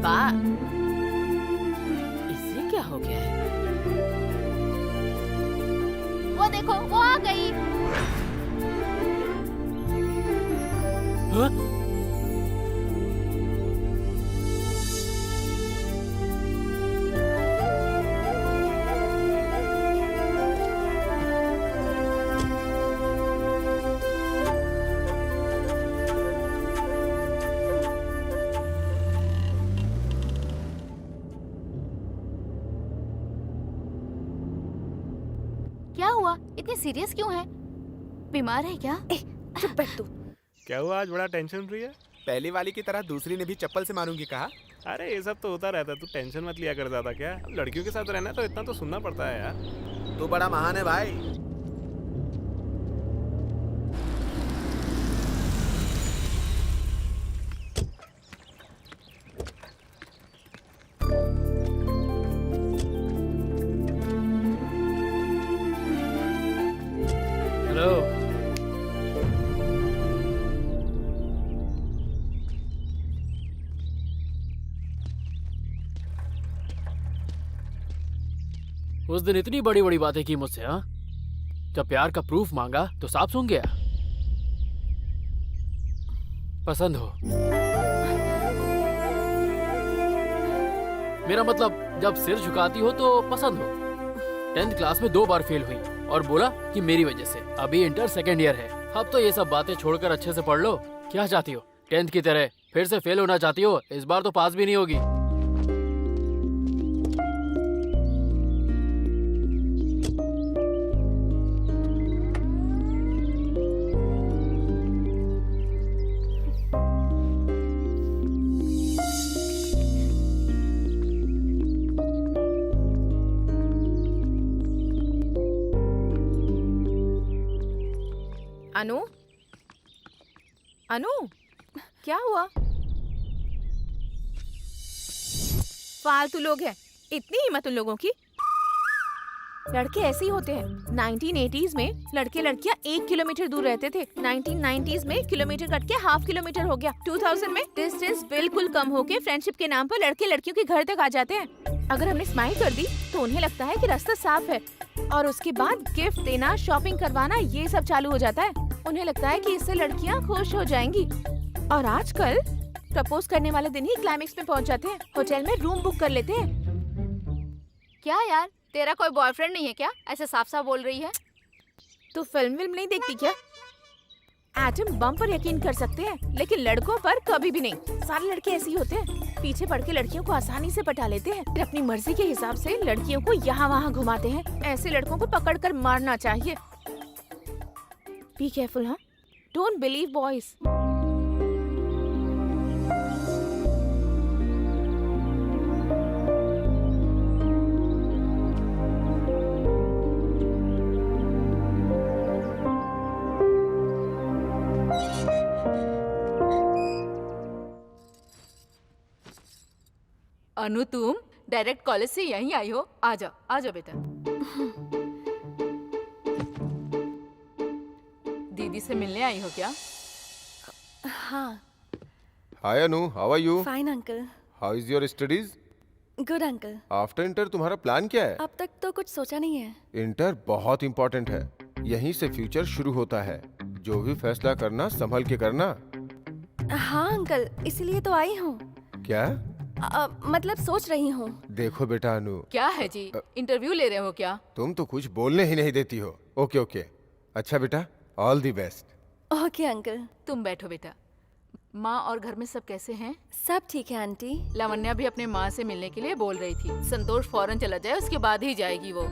Speaker 12: वाह, इसे क्या हो गया है?
Speaker 9: वो देखो, वो आ गई। इतनी सीरियस क्यों है? बीमार है क्या?
Speaker 12: चुप बैठ तू।
Speaker 10: क्या हुआ, आज बड़ा टेंशन फ्री है?
Speaker 2: पहली वाली की तरह दूसरी ने भी चप्पल से मारूंगी कहा।
Speaker 10: अरे ये सब तो होता रहता है, तू टेंशन मत लिया कर ज्यादा। क्या लड़कियों के साथ रहना है तो इतना तो सुनना पड़ता है यार।
Speaker 2: तू बड़ा महान है भाई।
Speaker 5: हेलो। उस दिन इतनी बड़ी बड़ी बातें की मुझसे, हाँ? जब प्यार का प्रूफ मांगा तो साफ सूंघ गया। पसंद हो? मेरा मतलब जब सिर झुकाती हो तो पसंद हो। 10th क्लास में 2 बार फेल हुई और बोला कि मेरी वजह से। अभी इंटर सेकेंड ईयर है। अब तो ये सब बातें छोड़कर अच्छे से पढ़ लो। क्या चाहती हो? 10th की तरह फिर से फेल होना चाहती हो? इस बार तो पास भी नहीं होगी।
Speaker 7: अनु, अनु, क्या हुआ? फालतू लोग हैं। इतनी हिम्मत उन लोगों की। लड़के ऐसे ही होते हैं। 1980s में लड़के लड़कियां 1 किलोमीटर दूर रहते थे। 1990s में किलोमीटर कट के ½ किलोमीटर हो गया। 2000 में डिस्टेंस बिल्कुल कम होके फ्रेंडशिप के नाम पर लड़के लड़कियों के घर तक आ जाते हैं। अगर हमने स्माइल कर दी तो उन्हें लगता है कि रास्ता साफ है, और उसके बाद गिफ्ट देना, शॉपिंग करवाना, ये सब चालू हो जाता है। उन्हें लगता है कि इससे लड़कियां खुश हो जाएंगी। और आजकल प्रपोज करने वाले दिन ही क्लाइमेक्स में पहुंच जाते हैं। होटल में रूम बुक कर लेते हैं।
Speaker 9: क्या यार, तेरा कोई बॉयफ्रेंड नहीं है क्या? ऐसे साफ साफ बोल रही है।
Speaker 7: तो फिल्म नहीं देखती क्या? एटम बम पर यकीन कर सकते हैं, लेकिन लड़कों पर कभी भी नहीं। सारे लड़के ऐसे ही होते हैं। पीछे पड़ के लड़कियों को आसानी से पटा लेते हैं, फिर अपनी मर्जी के हिसाब से लड़कियों को यहाँ वहाँ घुमाते हैं। ऐसे लड़कों को पकड़कर मारना चाहिए। बी केयरफुल, हाँ? Don't believe boys.
Speaker 12: अनु, तुम डायरेक्ट कॉलेज से यहीं आई हो? आ जाओ बेटा। दीदी से मिलने आई हो क्या?
Speaker 8: हाँ।
Speaker 11: Hi Anu, how are you?
Speaker 8: Fine uncle.
Speaker 11: How is your studies?
Speaker 8: Good uncle.
Speaker 11: After inter तुम्हारा प्लान क्या है?
Speaker 8: अब तक तो कुछ सोचा नहीं है।
Speaker 11: इंटर बहुत इम्पोर्टेंट है। यहीं से फ्यूचर शुरू होता है। जो भी फैसला करना संभल के करना।
Speaker 8: हाँ अंकल, इसीलिए तो आई हूँ।
Speaker 11: क्या?
Speaker 8: मतलब सोच रही हूँ।
Speaker 11: देखो बेटा अनु।
Speaker 12: क्या है जी, इंटरव्यू ले रहे हो क्या?
Speaker 11: तुम तो कुछ बोलने ही नहीं देती हो। ओके ओके, अच्छा बेटा, all the best.
Speaker 8: Okay uncle.
Speaker 12: तुम बैठो बेटा। माँ और घर में सब कैसे हैं?
Speaker 8: सब ठीक है आंटी।
Speaker 12: लावण्या भी अपने माँ से मिलने के लिए बोल रही थी। संतोष फॉरेन चला जाए, उसके बाद ही जाएगी वो।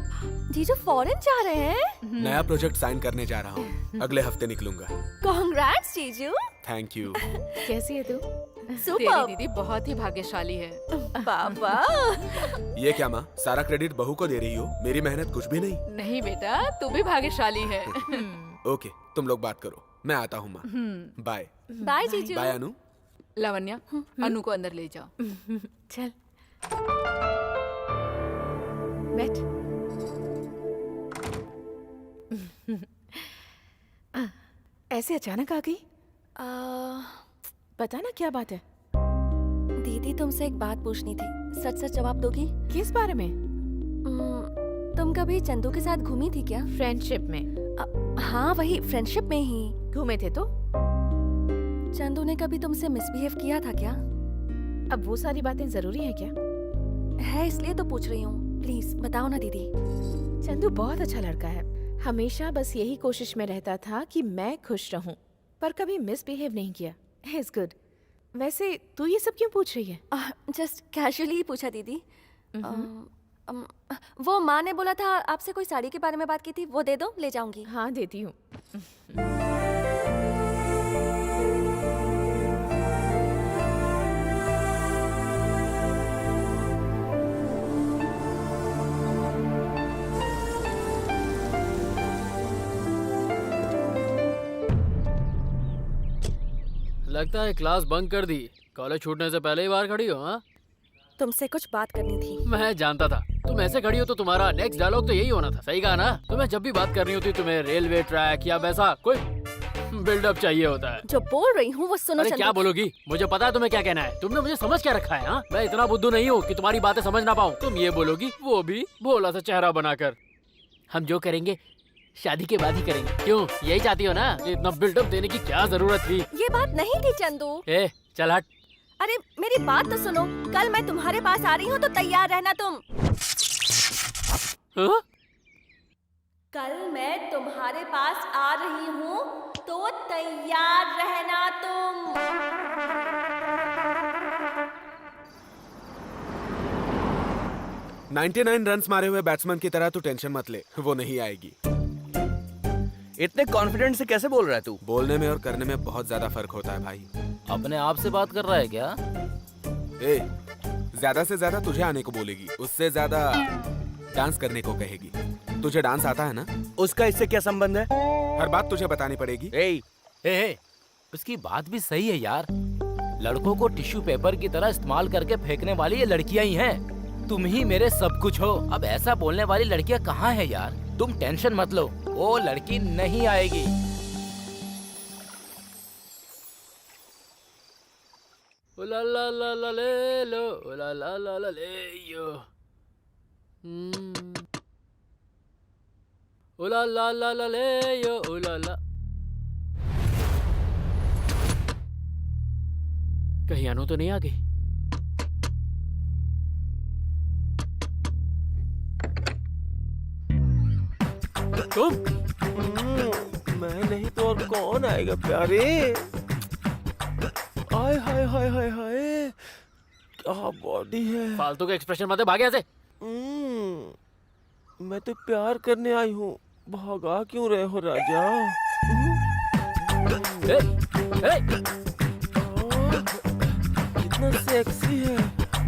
Speaker 8: जीजू फॉरेन जा रहे हैं?
Speaker 2: नया प्रोजेक्ट साइन करने जा रहा हूँ। अगले हफ्ते निकलूंगा।
Speaker 8: कांग्रेट्स जीजू।
Speaker 2: Thank you.
Speaker 7: कैसी है तू?
Speaker 12: तेरी दीदी बहुत ही भाग्यशाली है।
Speaker 8: बाबा।
Speaker 2: ये क्या माँ, सारा क्रेडिट बहू को दे रही हो? मेरी मेहनत कुछ भी नहीं।
Speaker 12: नहीं बेटा, तू भी भाग्यशाली है।
Speaker 2: ओके, तुम लोग बात करो, मैं आता हूँ माँ। बाय।
Speaker 8: बाय जीजू।
Speaker 2: बाय अनु।
Speaker 12: लावण्या, अनु को अंदर ले जाओ।
Speaker 7: चल बैठ। ऐसे अचानक आ गई? बता ना, क्या बात है?
Speaker 8: दीदी तुमसे एक बात पूछनी थी, सच सच जवाब दोगी?
Speaker 7: किस बारे में?
Speaker 8: तुम कभी चंदू के साथ घूमी थी क्या?
Speaker 7: फ्रेंडशिप में?
Speaker 8: हाँ वही, फ्रेंडशिप में ही
Speaker 7: घूमे थे। तो
Speaker 8: चंदू ने कभी तुमसे मिसबिहेव किया था क्या?
Speaker 7: अब वो सारी बातें जरूरी है क्या?
Speaker 8: है, इसलिए तो पूछ रही हूँ। प्लीज बताओ ना दीदी।
Speaker 7: चंदू बहुत अच्छा लड़का है। हमेशा बस यही कोशिश में रहता था कि मैं खुश रहूं, पर कभी मिसबिहेव नहीं किया। It's good. वैसे तू ये सब क्यों पूछ रही है?
Speaker 8: जस्ट कैजुअली पूछा दीदी। वो माँ ने बोला था आपसे कोई साड़ी के बारे में बात की थी, वो दे दो, ले जाऊंगी।
Speaker 12: हाँ देती हूँ।
Speaker 5: लगता है क्लास बंक कर दी, कॉलेज छूटने से पहले ही बाहर खड़ी हो। हाँ,
Speaker 8: तुमसे कुछ बात करनी थी।
Speaker 5: मैं जानता था तुम ऐसे खड़ी हो तो तुम्हारा नेक्स्ट डायलॉग तो यही होना था। सही कहा ना, तुम्हें जब भी बात करनी होती तुम्हें रेलवे ट्रैक या वैसा कोई बिल्डअप चाहिए होता है।
Speaker 8: जो बोल रही हूँ वो सुनो।
Speaker 5: अरे क्या बोलोगी, मुझे पता है तुम्हें क्या कहना है। तुमने मुझे समझ क्या रखा है? हाँ, मैं इतना बुद्धू नहीं हूँ कि तुम्हारी बातें समझ ना पाऊँ। तुम ये बोलोगी, वो भी भोला सा चेहरा बनाकर। हम जो करेंगे शादी के बाद ही करेंगे। क्यों, यही चाहती हो ना? इतना बिल्डअप देने की क्या जरूरत थी?
Speaker 8: ये बात नहीं थी चंदू।
Speaker 5: ए चल हट।
Speaker 8: अरे मेरी बात तो सुनो, कल मैं तुम्हारे पास आ रही हूँ तो तैयार रहना तुम।
Speaker 5: हाँ?
Speaker 8: कल मैं तुम्हारे पास आ रही हूँ तो तैयार रहना तुम।
Speaker 2: 99 रन्स मारे हुए बैट्समैन की तरह तू टेंशन मत ले, वो नहीं आएगी।
Speaker 6: इतने कॉन्फिडेंट से कैसे बोल रहा है तू?
Speaker 2: बोलने में और करने में बहुत ज्यादा फर्क होता है भाई।
Speaker 3: अपने आप से बात कर रहा है क्या?
Speaker 2: ए, ज्यादा से ज्यादा तुझे आने को बोलेगी, उससे ज्यादा डांस करने को कहेगी। तुझे डांस आता है ना?
Speaker 6: उसका इससे क्या संबंध है?
Speaker 2: हर बात तुझे बतानी पड़ेगी।
Speaker 3: उसकी बात भी सही है यार। लड़कों को टिश्यू पेपर की तरह इस्तेमाल करके फेंकने वाली ये लड़कियां ही हैं। तुम ही मेरे सब कुछ हो। अब ऐसा बोलने वाली लड़कियां कहाँ है यार? तुम टेंशन मत लो, वो लड़की नहीं आएगी।
Speaker 5: ओ ला ला ला ला ले लो, ओ ला ला ला ला ले यो। ओ ला ला ला ला ले यो, ओ ला ला। कहीं अनु तो नहीं आ गई? तुम?
Speaker 1: मैं नहीं तो और कौन आएगा प्यारे? हाय हाय हाय हाय हाय, क्या बॉडी है।
Speaker 5: फालतू का एक्सप्रेशन मत दे, भाग यहाँ से।
Speaker 1: मैं तो प्यार करने आई हूँ, भागा क्यों रहे हो राजा? कितना सेक्सी है,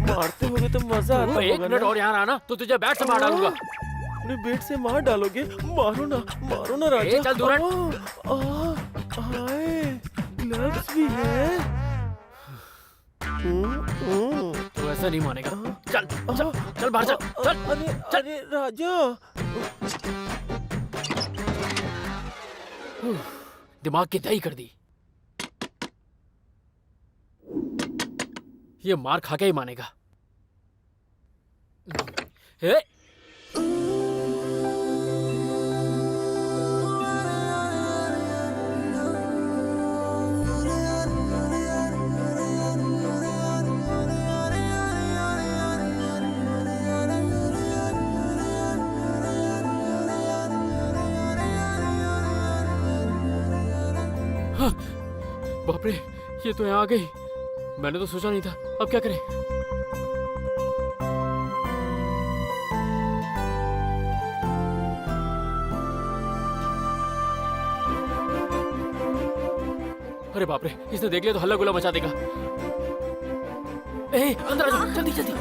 Speaker 1: मारते होगे तो मजा आता होगा।
Speaker 5: 1 मिनट और यहाँ आना तो तुझे बैट से मार डालूंगा।
Speaker 1: अपने बेट से मार डालोगे? मारो ना राजा।
Speaker 5: चल दूर हट।
Speaker 1: हाय, ग्लव्स भी है।
Speaker 5: तू ऐसा नहीं मानेगा। चल चल चल बाहर चल चल।
Speaker 1: अरे राजा,
Speaker 5: दिमाग की दही कर दी। ये मार खा के ही मानेगा। बाप रे, ये तो यहाँ आ गई। मैंने तो सोचा नहीं था। अब क्या करें? अरे बाप रे, इसने देख लिया तो हल्ला गुल्ला मचा देगा। अंदर आ जाओ, जल्दी जल्दी।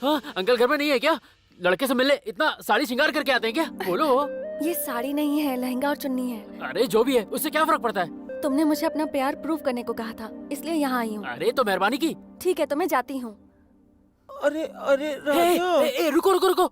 Speaker 5: हाँ, अंकल घर में नहीं है क्या? लड़के से मिलने इतना साड़ी श्रृंगार करके आते हैं क्या? बोलो।
Speaker 8: ये साड़ी नहीं है, लहंगा और चुन्नी है।
Speaker 5: अरे जो भी है, उससे क्या फर्क पड़ता है?
Speaker 8: तुमने मुझे अपना प्यार प्रूव करने को कहा था, इसलिए यहाँ आई हूँ।
Speaker 5: अरे तो मेहरबानी की।
Speaker 8: ठीक है, तो मैं जाती हूँ।
Speaker 1: अरे राजा,
Speaker 5: रुको रुको रुको।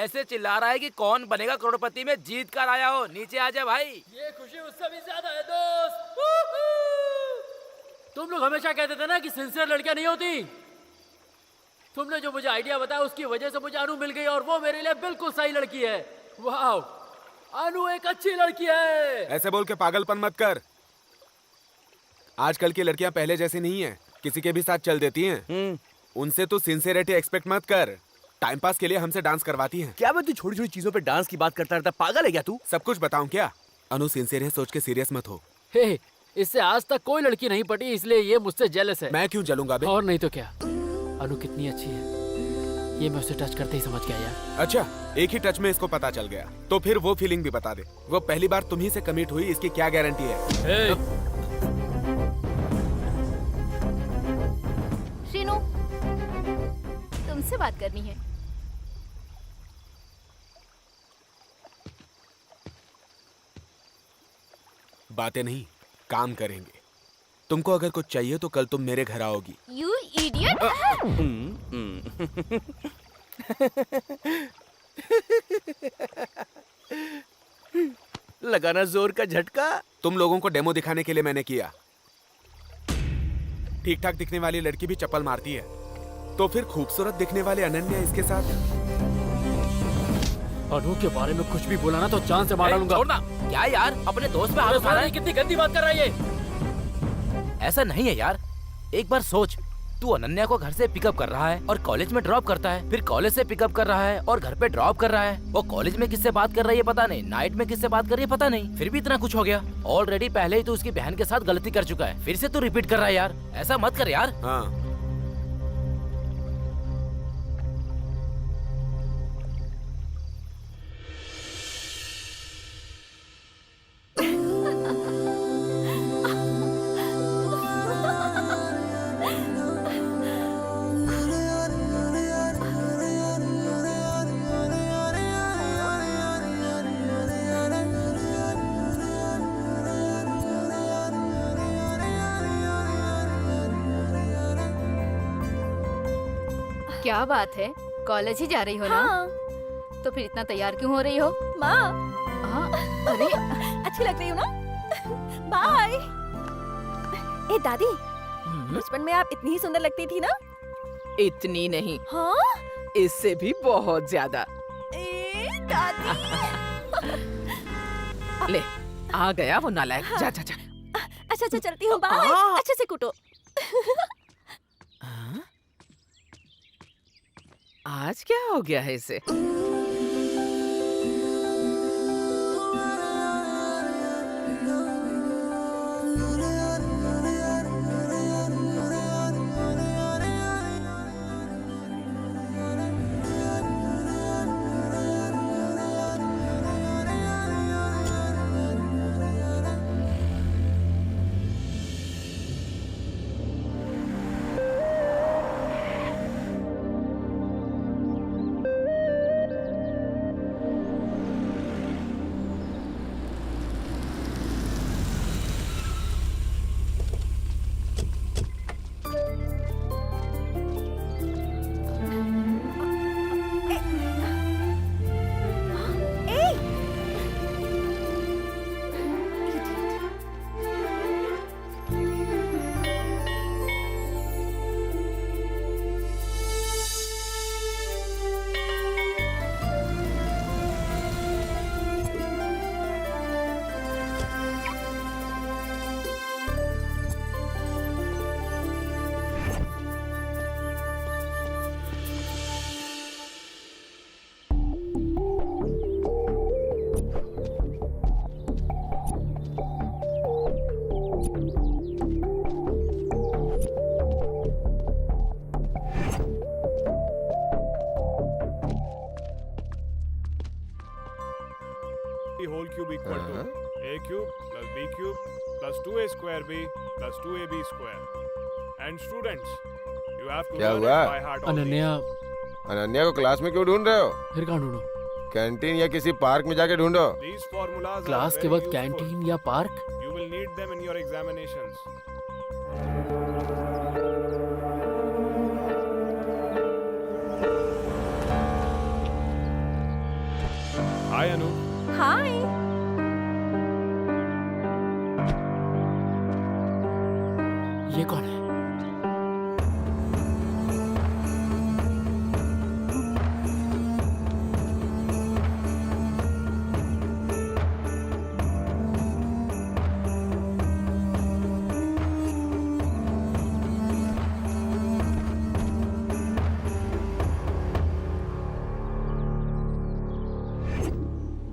Speaker 3: ऐसे चिल्ला रहा है कि कौन बनेगा करोड़पति में जीत कर आया हो। नीचे आ जा भाई।
Speaker 5: ये खुशी उससे भी ज्यादा है दोस्त। तुम लोग हमेशा कहते थे ना कि सिंसियर लड़कियां नहीं होती। तुमने जो मुझे आइडिया बताया उसकी वजह से मुझे अनु मिल गई और वो मेरे लिए बिल्कुल सही लड़की है। वाह, अनु एक अच्छी लड़की है।
Speaker 2: ऐसे बोल के पागलपन मत कर। आजकल की लड़कियां पहले जैसी नहीं है, किसी के भी साथ चल देती हैं। उनसे तू सिंसियरिटी एक्सपेक्ट मत कर। टाइम पास के लिए हमसे डांस करवाती हैं।
Speaker 6: क्या मैं तू छोटी छोटी चीजों पे डांस की बात करता रहता, पागल है क्या तू?
Speaker 2: सब कुछ बताऊं क्या? अनु सिंसियर है, सोच के सीरियस मत हो।
Speaker 5: हे, इससे आज तक कोई लड़की नहीं पटी, इसलिए ये मुझसे जेलस है।
Speaker 2: मैं क्यों जलूंगा बे?
Speaker 5: और नहीं तो क्या, अनु कितनी अच्छी है ये मैं उसे टच करते ही समझ गया यार।
Speaker 2: अच्छा, एक ही टच में इसको पता चल गया, तो फिर वो फीलिंग भी बता दे। वो पहली बार तुम्ही से कमिट हुई, इसकी क्या गारंटी है?
Speaker 9: शीनू, तुमसे बात करनी है।
Speaker 2: बातें नहीं, काम करेंगे। तुमको अगर कुछ चाहिए तो कल तुम मेरे घर आओगी।
Speaker 9: You idiot!
Speaker 6: लगाना जोर का झटका।
Speaker 2: तुम लोगों को डेमो दिखाने के लिए मैंने किया। ठीक ठाक दिखने वाली लड़की भी चप्पल मारती है, तो फिर खूबसूरत दिखने वाले अनन्या इसके साथ।
Speaker 5: अनु के बारे में कुछ भी बोला ना तो जान से मार डालूंगा।
Speaker 3: छोड़ना। क्या यार, अपने दोस्त पे हाथ उठा रहा है?
Speaker 5: कितनी गंदी बात कर रहा है ये।
Speaker 3: ऐसा नहीं है यार, एक बार सोच, तू अनन्या को घर से पिकअप कर रहा है और कॉलेज में ड्रॉप करता है, फिर कॉलेज से पिकअप कर रहा है और घर पे ड्रॉप कर रहा है। वो कॉलेज में किससे बात कर रही है पता नहीं, नाइट में किससे बात कर रही है पता नहीं, फिर भी इतना कुछ हो गया। ऑलरेडी पहले ही तू उसकी बहन के साथ गलती कर चुका है, फिर से तू रिपीट कर रहा है यार। ऐसा मत कर यार।
Speaker 2: हाँ,
Speaker 9: क्या बात है, कॉलेज ही जा रही हो ना? तो फिर इतना तैयार क्यों हो रही हो?
Speaker 7: माँ,
Speaker 9: अरे
Speaker 7: अच्छी लग रही हो ना? बाय। ए दादी, बचपन में आप इतनी ही सुंदर लगती थी ना?
Speaker 12: इतनी नहीं,
Speaker 7: हाँ?
Speaker 12: इससे भी बहुत ज्यादा।
Speaker 7: ए दादी।
Speaker 12: ले, आ गया वो नालायक। जा जा जा।
Speaker 7: अच्छा अच्छा, चलती हूँ, बाय। अच्छे से कूटो।
Speaker 12: आज क्या हो गया है इसे?
Speaker 10: whole cube equal to a cube plus b cube plus 2a square b plus 2ab square. And students, you have to
Speaker 11: क्या
Speaker 10: learn
Speaker 11: हुआ?
Speaker 10: it by heart all
Speaker 5: Ananya,
Speaker 11: Ananya को क्लास में क्यों ढूंढ रहे हो?
Speaker 5: फिर कहाँ ढूंढो?
Speaker 11: कैंटीन या किसी पार्क में जाके ढूंढो।
Speaker 10: these formulas
Speaker 5: क्लास
Speaker 10: are
Speaker 5: के
Speaker 10: very
Speaker 5: वक्त
Speaker 10: useful.
Speaker 5: कैंटीन या park?
Speaker 10: You will need them in your examinations.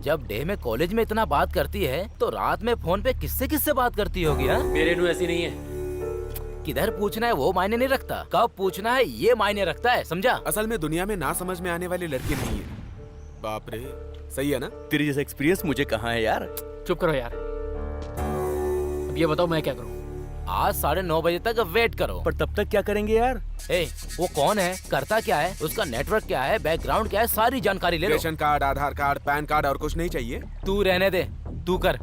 Speaker 3: जब डे में कॉलेज में इतना बात करती है तो रात में फोन पे किससे किससे बात करती होगी? हाँ,
Speaker 5: मेरे नू ऐसी नहीं है।
Speaker 3: किधर पूछना है वो मायने नहीं रखता, कब पूछना है ये मायने रखता है, समझा?
Speaker 2: असल में दुनिया में ना समझ में आने वाली लड़की नहीं है। बाप रे, सही है ना?
Speaker 6: तेरी जैसा एक्सपीरियंस मुझे कहाँ है यार।
Speaker 5: चुप करो यार। अब ये बताओ मैं क्या करूँ?
Speaker 3: आज 9:30 बजे तक वेट करो।
Speaker 6: पर तब तक क्या करेंगे यार?
Speaker 3: ए, वो कौन है, करता क्या है, उसका नेटवर्क क्या है, बैकग्राउंड क्या है, सारी जानकारी ले लो।
Speaker 2: रेशन कार्ड, आधार कार्ड, पैन कार्ड और कुछ नहीं चाहिए?
Speaker 3: तू रहने दे, तू कर।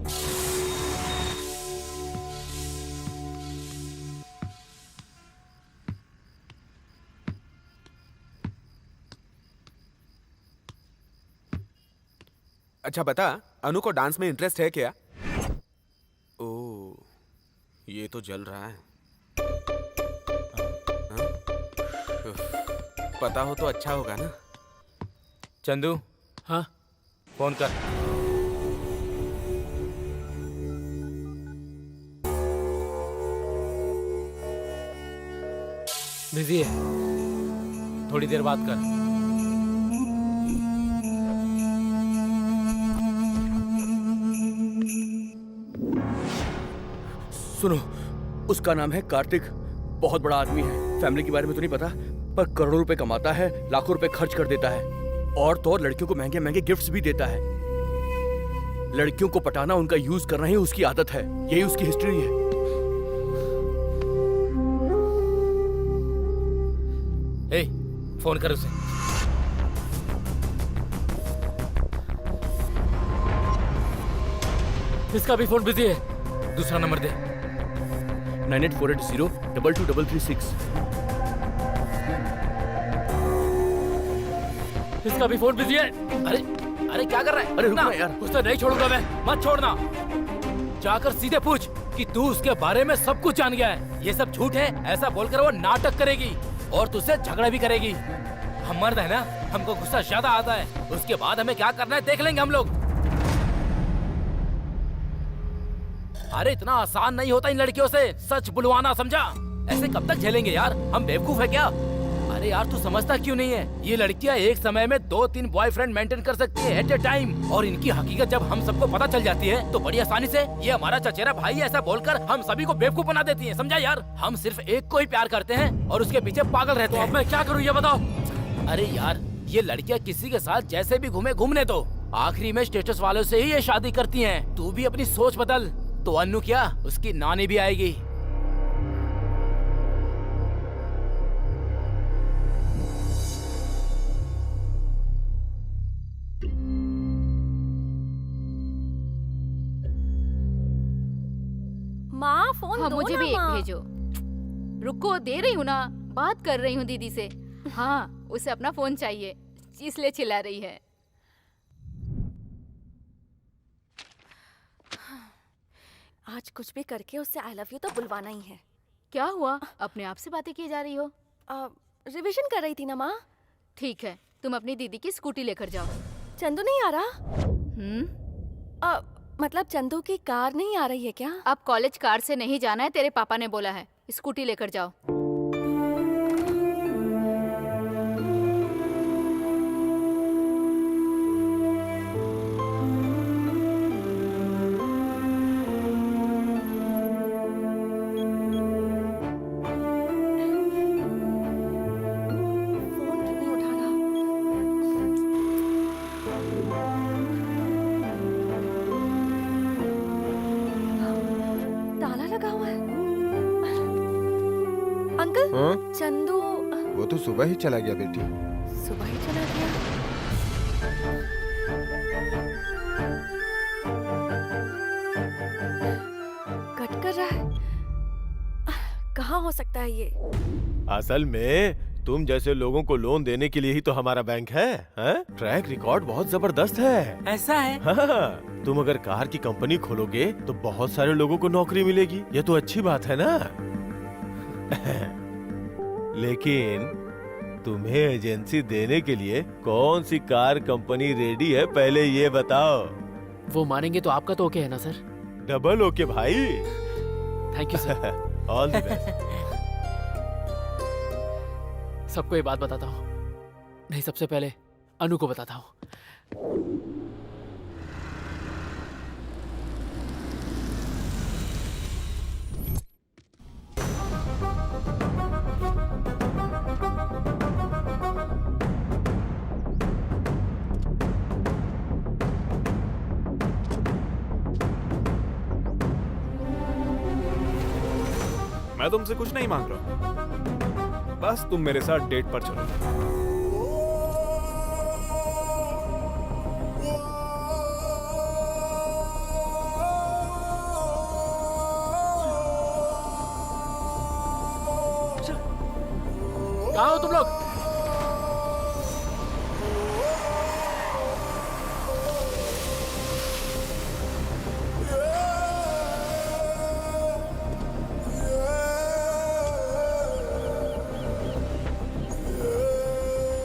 Speaker 2: अच्छा बता, अनु को डांस में इंटरेस्ट है क्या? ओ, ये तो जल रहा है। हाँ? उफ, पता हो तो अच्छा होगा ना।
Speaker 3: चंदू,
Speaker 5: हाँ
Speaker 3: फोन कर।
Speaker 5: बिजी है,
Speaker 3: थोड़ी देर बात कर।
Speaker 6: सुनो, उसका नाम है कार्तिक, बहुत बड़ा आदमी है। फैमिली के बारे में तो नहीं पता, पर करोड़ों रुपए कमाता है, लाखों रुपए खर्च कर देता है, और तो और लड़कियों को महंगे महंगे गिफ्ट्स भी देता है। लड़कियों को पटाना, उनका यूज करना ही उसकी आदत है। यही उसकी हिस्ट्री है।
Speaker 3: ए, फोन कर उसे।
Speaker 5: इसका भी फोन बिजी है।
Speaker 3: दूसरा नंबर दे।
Speaker 6: 9848022336।
Speaker 5: इसका भी फोन बिजी है।
Speaker 3: अरे अरे क्या कर रहा है?
Speaker 6: अरे रुकना यार।
Speaker 5: उसे नहीं छोड़ूंगा मैं, मत छोड़ना।
Speaker 3: जाकर सीधे पूछ कि तू उसके बारे में सब कुछ जान गया है। ये सब झूठ है, ऐसा बोलकर वो नाटक करेगी और तुझसे झगड़ा भी करेगी। हम मर्द है ना, हमको गुस्सा ज्यादा आता है। उसके बाद हमें क्या करना है देख लेंगे हम लोग। अरे इतना आसान नहीं होता इन लड़कियों से सच बुलवाना, समझा? ऐसे कब तक झेलेंगे यार, हम बेवकूफ है क्या? अरे यार तू समझता क्यों नहीं है? ये लड़कियां एक समय में 2-3 बॉयफ्रेंड मेंटेन कर सकती है एट ए टाइम, और इनकी हकीकत जब हम सबको पता चल जाती है तो बड़ी आसानी से ये हमारा चचेरा भाई ऐसा बोलकर हम सभी को बेवकूफ बना देती है, समझा यार? हम सिर्फ एक को ही प्यार करते हैं और उसके पीछे पागल रहते हैं।
Speaker 5: अब मैं क्या करूँ ये बताओ?
Speaker 3: अरे यार ये लड़कियां किसी के साथ जैसे भी घूमे घूमने दो, आखिरी में स्टेटस वालों से ही ये शादी करती हैं। तू भी अपनी सोच बदल, तो अन्नू क्या उसकी नानी भी आएगी।
Speaker 9: माँ फोन
Speaker 7: हाँ,
Speaker 9: दो
Speaker 7: मुझे
Speaker 9: ना
Speaker 7: भी एक
Speaker 9: माँ।
Speaker 7: भेजो।
Speaker 9: रुको, दे रही हूँ ना, बात कर रही हूँ दीदी से। हाँ, उसे अपना फोन चाहिए इसलिए चिल्ला रही है।
Speaker 8: आज कुछ भी करके उससे आई लव यू तो बुलवाना ही है।
Speaker 9: क्या हुआ, अपने आप से बातें की जा रही हो?
Speaker 8: रिवीजन कर रही थी ना माँ।
Speaker 9: ठीक है, तुम अपनी दीदी की स्कूटी लेकर जाओ।
Speaker 8: चंदू नहीं आ रहा? मतलब चंदू की कार नहीं आ रही है क्या?
Speaker 9: अब कॉलेज कार से नहीं जाना है, तेरे पापा ने बोला है। स्कूटी लेकर जाओ।
Speaker 8: फोन क्यों नहीं उठा रहा? ताला लगा हुआ है। अंकल,
Speaker 11: हाँ?
Speaker 8: चंदू
Speaker 11: वो तो सुबह ही चला गया बेटी।
Speaker 8: सुबह ही चला गया। कट कर रहा है। कहाँ हो सकता है ये?
Speaker 1: असल में तुम जैसे लोगों को लोन देने के लिए ही तो हमारा बैंक है, हैं? ट्रैक रिकॉर्ड बहुत जबरदस्त है।
Speaker 3: ऐसा है?
Speaker 1: हाँ, तुम अगर कार की कंपनी खोलोगे तो बहुत सारे लोगों को नौकरी मिलेगी। ये तो अच्छी बात है ना? लेकिन तुम्हें एजेंसी देने के लिए कौन सी कार कंपनी रेडी है पहले ये बताओ।
Speaker 5: वो मानेंगे तो आपका तो ओके है ना सर?
Speaker 1: डबल ओके भाई।
Speaker 5: Thank you sir.
Speaker 1: All the best.
Speaker 5: सबको ये बात बताता हूँ, नहीं सबसे पहले अनु को बताता हूँ।
Speaker 10: मैं तुमसे कुछ नहीं मांग रहा, बस तुम मेरे साथ डेट पर चलो।
Speaker 5: कहाँ हो तुम लोग?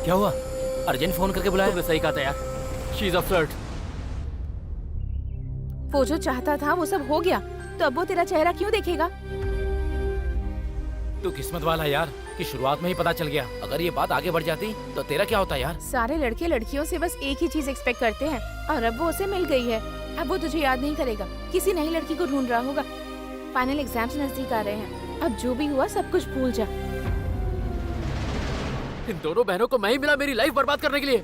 Speaker 3: क्या हुआ? अर्जेंट फोन करके बुलाया?
Speaker 5: तुमने सही कहा था यार, शी इज अ फ्लर्ट।
Speaker 7: वो जो चाहता था वो सब हो गया, तो अब वो तेरा चेहरा क्यों देखेगा?
Speaker 3: तू किस्मत वाला यार कि शुरुआत में ही पता चल गया। अगर ये बात आगे बढ़ जाती तो तेरा क्या होता यार?
Speaker 7: सारे लड़के लड़कियों से बस एक ही चीज एक्सपेक्ट करते हैं, और अब वो उसे मिल गई है। अब वो तुझे याद नहीं करेगा, किसी नई लड़की को ढूंढ रहा होगा। फाइनल एग्जाम्स नजदीक आ रहे हैं, अब जो भी हुआ सब कुछ भूल जा।
Speaker 5: इन दोनों बहनों को मैं ही मिला मेरी लाइफ बर्बाद करने के लिए।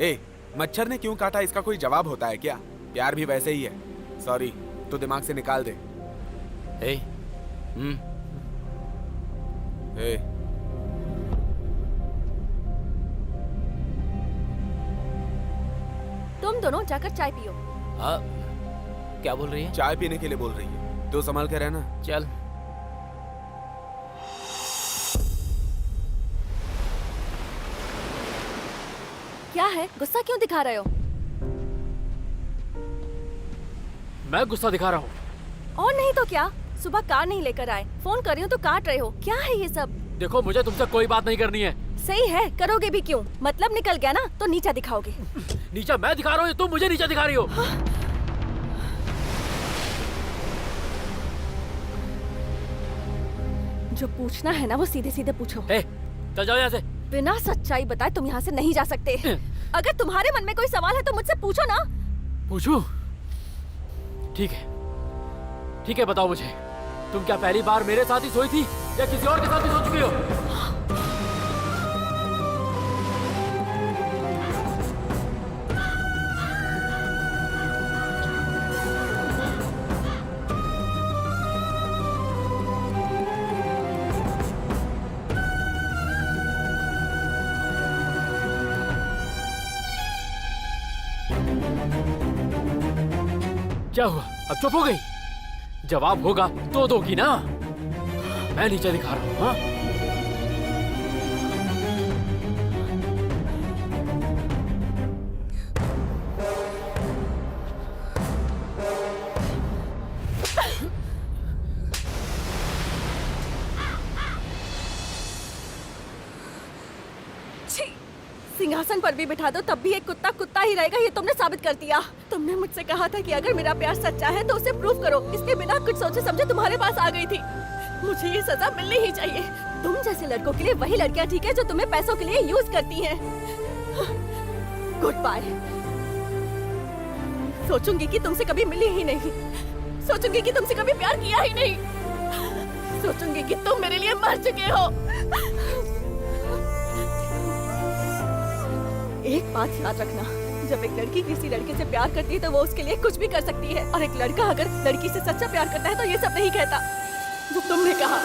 Speaker 2: ए, मच्छर ने क्यों काटा इसका कोई जवाब होता है क्या? प्यार भी वैसे ही है। सॉरी, तो दिमाग से निकाल दे।
Speaker 3: ए,
Speaker 2: ए,
Speaker 8: तुम दोनों जाकर चाय पियो।
Speaker 3: क्या बोल रही है?
Speaker 2: चाय पीने के लिए बोल रही है, तो संभाल के रहना।
Speaker 3: चल।
Speaker 8: क्या है, गुस्सा क्यों दिखा रहे हो?
Speaker 5: मैं गुस्सा दिखा रहा हूँ?
Speaker 8: और नहीं तो क्या, सुबह कार नहीं लेकर आए, फोन कर रही हूँ तो काट रहे हो। क्या है ये सब?
Speaker 5: देखो, मुझे तुमसे कोई बात नहीं करनी है।
Speaker 8: सही है, करोगे भी क्यों? मतलब निकल गया ना, तो नीचा दिखाओगे।
Speaker 5: नीचा मैं दिखा रहा हूँ, तुम मुझे नीचा दिखा रही हो।
Speaker 8: जो पूछना है ना वो सीधे सीधे पूछो।
Speaker 5: चल जाओ यहाँ से।
Speaker 8: बिना सच्चाई बताए तुम यहाँ से नहीं जा सकते। अगर तुम्हारे मन में कोई सवाल है तो मुझसे पूछो ना।
Speaker 5: पूछूं? ठीक है, ठीक है, बताओ मुझे, तुम क्या पहली बार मेरे साथ ही सोई थी या किसी और के साथ भी सो चुकी हो? क्या हुआ, अब चुप हो गई? जवाब होगा तो दोगी ना। मैं नीचे दिखा रहा हूँ। हाँ,
Speaker 8: सिंहासन पर भी बिठा दो तब भी एक कुत्ता कुत्ता ही रहेगा, ये तुमने साबित कर दिया। तुमने मुझसे कहा था कि अगर मेरा प्यार सच्चा है तो उसे प्रूफ करो। इसके बिना कुछ सोचे समझे तुम्हारे पास आ गई थी। मुझे ये सजा मिलनी ही चाहिए। तुम जैसे लड़कों के लिए वही लड़कियां ठीक है जो तुम्हें पैसों के लिए यूज करती हैं। Good bye. सोचूंगी कि तुमसे कभी मिली ही नहीं, सोचूंगी कि तुमसे कभी प्यार किया ही नहीं, सोचूंगी कि तुम मेरे लिए मर चुके हो। एक बात याद रखना, जब एक लड़की किसी लड़के से प्यार करती है तो वो उसके लिए कुछ भी कर सकती है, और एक लड़का अगर लड़की से सच्चा प्यार करता है तो ये सब नहीं कहता जो तुमने कहा।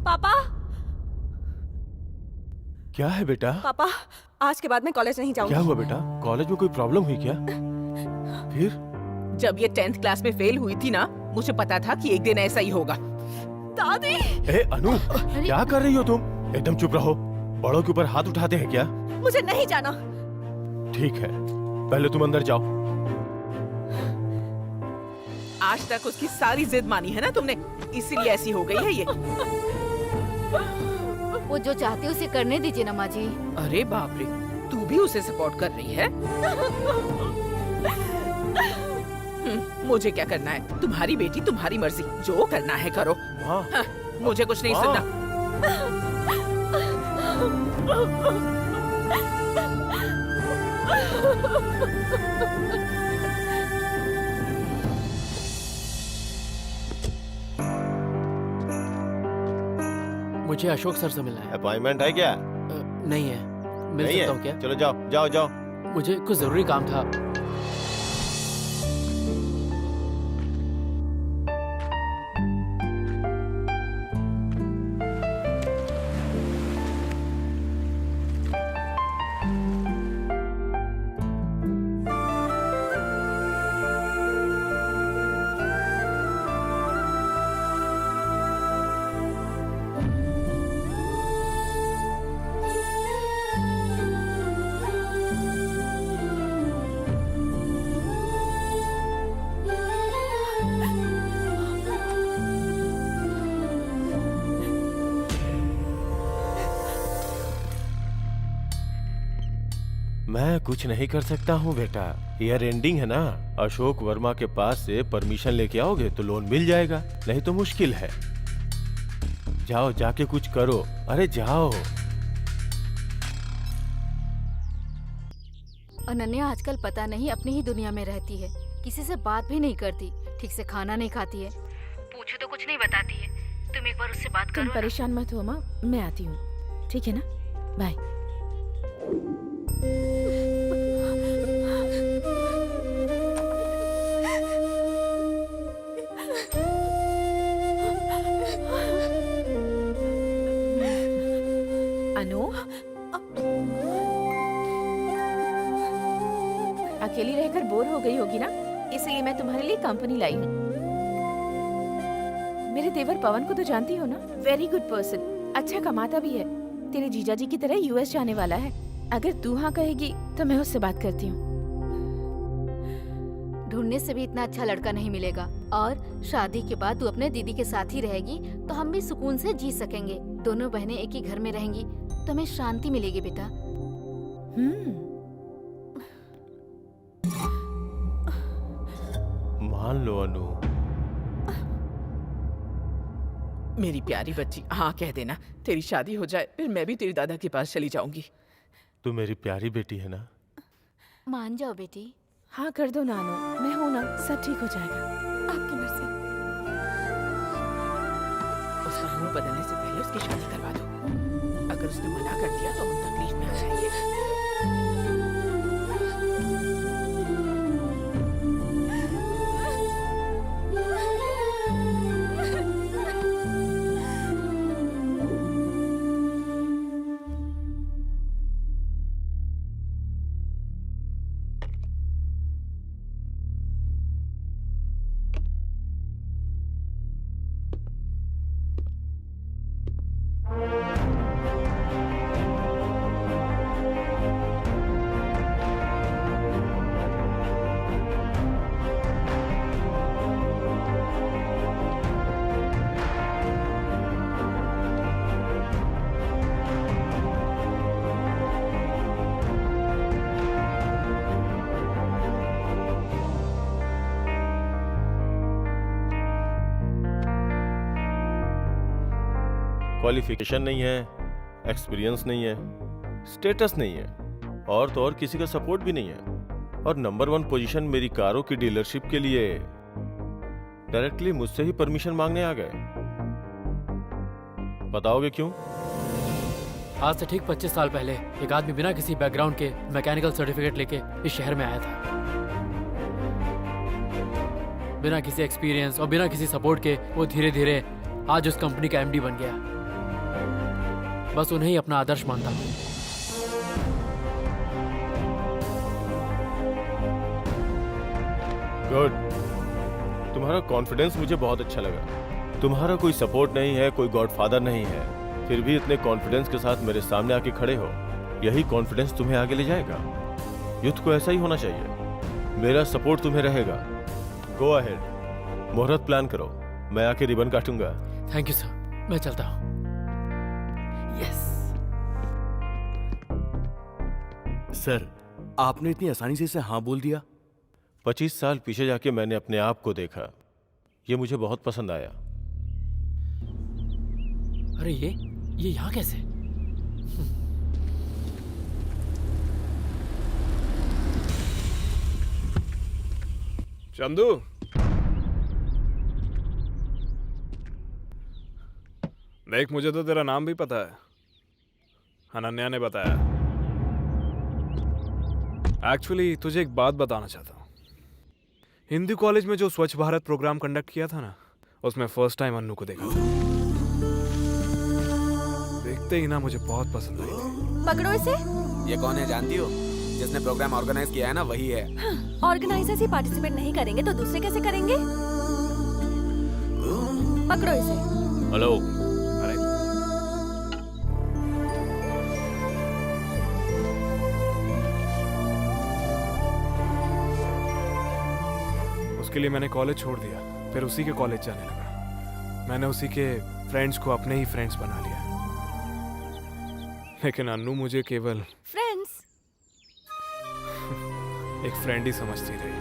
Speaker 8: पापा,
Speaker 1: क्या है बेटा?
Speaker 8: पापा, आज के बाद मैं कॉलेज नहीं जाऊंगी।
Speaker 1: क्या हुआ बेटा? कॉलेज में कोई प्रॉब्लम हुई क्या? फिर?
Speaker 12: जब ये 10th क्लास में फेल हुई थी ना, मुझे पता था कि एक दिन ऐसा ही होगा।
Speaker 8: दादी!
Speaker 1: ए अनु, क्या कर रही हो तुम? एकदम चुप रहो। बड़ों के ऊपर हाथ उठाते हैं क्या?
Speaker 8: मुझे नहीं जाना।
Speaker 1: ठीक है, पहले तुम अंदर जाओ।
Speaker 12: आज तक उसकी सारी जिद मानी है ना तुमने, इसीलिए ऐसी हो गई है ये।
Speaker 9: वो जो चाहती है उसे करने दीजिए ना माँ जी।
Speaker 12: अरे बाप रे, तू भी उसे सपोर्ट कर रही है? मुझे क्या करना है? तुम्हारी बेटी तुम्हारी मर्जी, जो करना है करो। हाँ, मुझे कुछ नहीं सुनना।
Speaker 5: मुझे अशोक सर से मिलना है।
Speaker 11: अपॉइंटमेंट है क्या?
Speaker 5: नहीं है। मिल
Speaker 11: नहीं
Speaker 5: सकता
Speaker 11: है?
Speaker 5: हूँ क्या?
Speaker 11: चलो जाओ जाओ जाओ।
Speaker 5: मुझे कुछ जरूरी काम था।
Speaker 1: मैं कुछ नहीं कर सकता हूँ बेटा, ईयर एंडिंग है ना। अशोक वर्मा के पास से परमिशन लेके आओगे तो लोन मिल जाएगा, नहीं तो मुश्किल है। जाओ जाके कुछ करो, अरे जाओ।
Speaker 9: अनन्या आजकल पता नहीं अपनी ही दुनिया में रहती है, किसी से बात भी नहीं करती, ठीक से खाना नहीं खाती है,
Speaker 13: पूछो तो कुछ नहीं बताती है। तुम एक बार उससे बात
Speaker 7: तुम
Speaker 13: करो ना।
Speaker 7: परेशान मत हो माँ, मैं आती हूँ, ठीक है ना? बाय। अनु, अकेली रहकर बोर हो गई होगी ना, इसलिए मैं तुम्हारे लिए कंपनी लाई हूँ। मेरे देवर पवन को तो जानती हो ना, वेरी गुड पर्सन, अच्छा कमाता भी है, तेरे जीजा जी की तरह यूएस जाने वाला है। अगर तू हाँ कहेगी तो मैं उससे बात करती हूँ।
Speaker 9: ढूंढने से भी इतना अच्छा लड़का नहीं मिलेगा, और शादी के बाद तू अपने दीदी के साथ ही रहेगी तो हम भी सुकून से जी सकेंगे। दोनों बहनें एक ही घर में रहेंगी तो हमें शांति मिलेगी बेटा।
Speaker 1: मान लो अनु।
Speaker 12: मेरी प्यारी बच्ची, हाँ कह देना, तेरी शादी हो जाए फिर मैं भी तेरी दादा के पास चली जाऊंगी।
Speaker 1: तू मेरी प्यारी बेटी है ना?
Speaker 9: मान जाओ बेटी।
Speaker 7: हाँ कर दो नानो, मैं हूं ना, सब ठीक हो जाएगा, आपकी मर्जी।
Speaker 12: उसका मुंह बदलने से पहले उसकी शादी करवा दो। अगर उसने मना कर दिया तो हम तकलीफ में आ जाएंगे।
Speaker 1: क्वालिफिकेशन नहीं है, एक्सपीरियंस नहीं है, स्टेटस नहीं है, और तो और किसी का सपोर्ट भी नहीं है, और नंबर 1 पोजीशन मेरी कारों की डीलरशिप के लिए डायरेक्टली मुझसे ही परमिशन मांगने आ गए। बताओगे क्यों?
Speaker 5: आज से ठीक 25 साल पहले एक आदमी बिना किसी बैकग्राउंड के मैकेनिकल सर्टिफिकेट लेके इस शहर में आया था। बिना किसी एक्सपीरियंस और बिना किसी सपोर्ट के वो धीरे धीरे आज उस कंपनी का एमडी बन गया। बस उन्हें ही अपना आदर्श मानता हूँ।
Speaker 1: गुड, तुम्हारा कॉन्फिडेंस मुझे बहुत अच्छा लगा। तुम्हारा कोई सपोर्ट नहीं है, कोई गॉडफादर नहीं है, फिर भी इतने कॉन्फिडेंस के साथ मेरे सामने आके खड़े हो। यही कॉन्फिडेंस तुम्हें आगे ले जाएगा। यूथ को ऐसा ही होना चाहिए। मेरा सपोर्ट तुम्हें रहेगा। गो अहेड, मुहूर्त प्लान करो, मैं आके रिबन काटूंगा।
Speaker 5: थैंक यू सर, मैं चलता हूँ।
Speaker 12: यस
Speaker 6: सर, आपने इतनी आसानी से इसे हाँ बोल दिया?
Speaker 1: 25 साल पीछे जाके मैंने अपने आप को देखा, ये मुझे बहुत पसंद आया।
Speaker 5: अरे ये यहाँ कैसे?
Speaker 10: चंदू, देख, मुझे तो तेरा नाम भी पता है, अनन्या ने बताया। एक्चुअली तुझे एक बात बताना चाहता हूँ। हिंदी कॉलेज में जो स्वच्छ भारत प्रोग्राम कंडक्ट किया था ना, उसमें फर्स्ट टाइम अन्नू को देखा था। देखते ही ना मुझे बहुत पसंद आई थी।
Speaker 7: पकड़ो इसे।
Speaker 2: ये कौन है जानती हो? जिसने प्रोग्राम ऑर्गेनाइज किया है ना, वही है।
Speaker 7: ऑर्गेनाइजर्स ही पार्टिसिपेट नहीं करेंगे तो दूसरे कैसे करेंगे? पकड़ो इसे।
Speaker 6: हेलो।
Speaker 10: अरे उसके लिए मैंने कॉलेज छोड़ दिया, फिर उसी के कॉलेज जाने लगा। मैंने उसी के फ्रेंड्स को अपने ही फ्रेंड्स बना लिया। लेकिन अन्नू मुझे केवल
Speaker 7: फ्रेंड्स
Speaker 10: एक फ्रेंड ही समझती रही।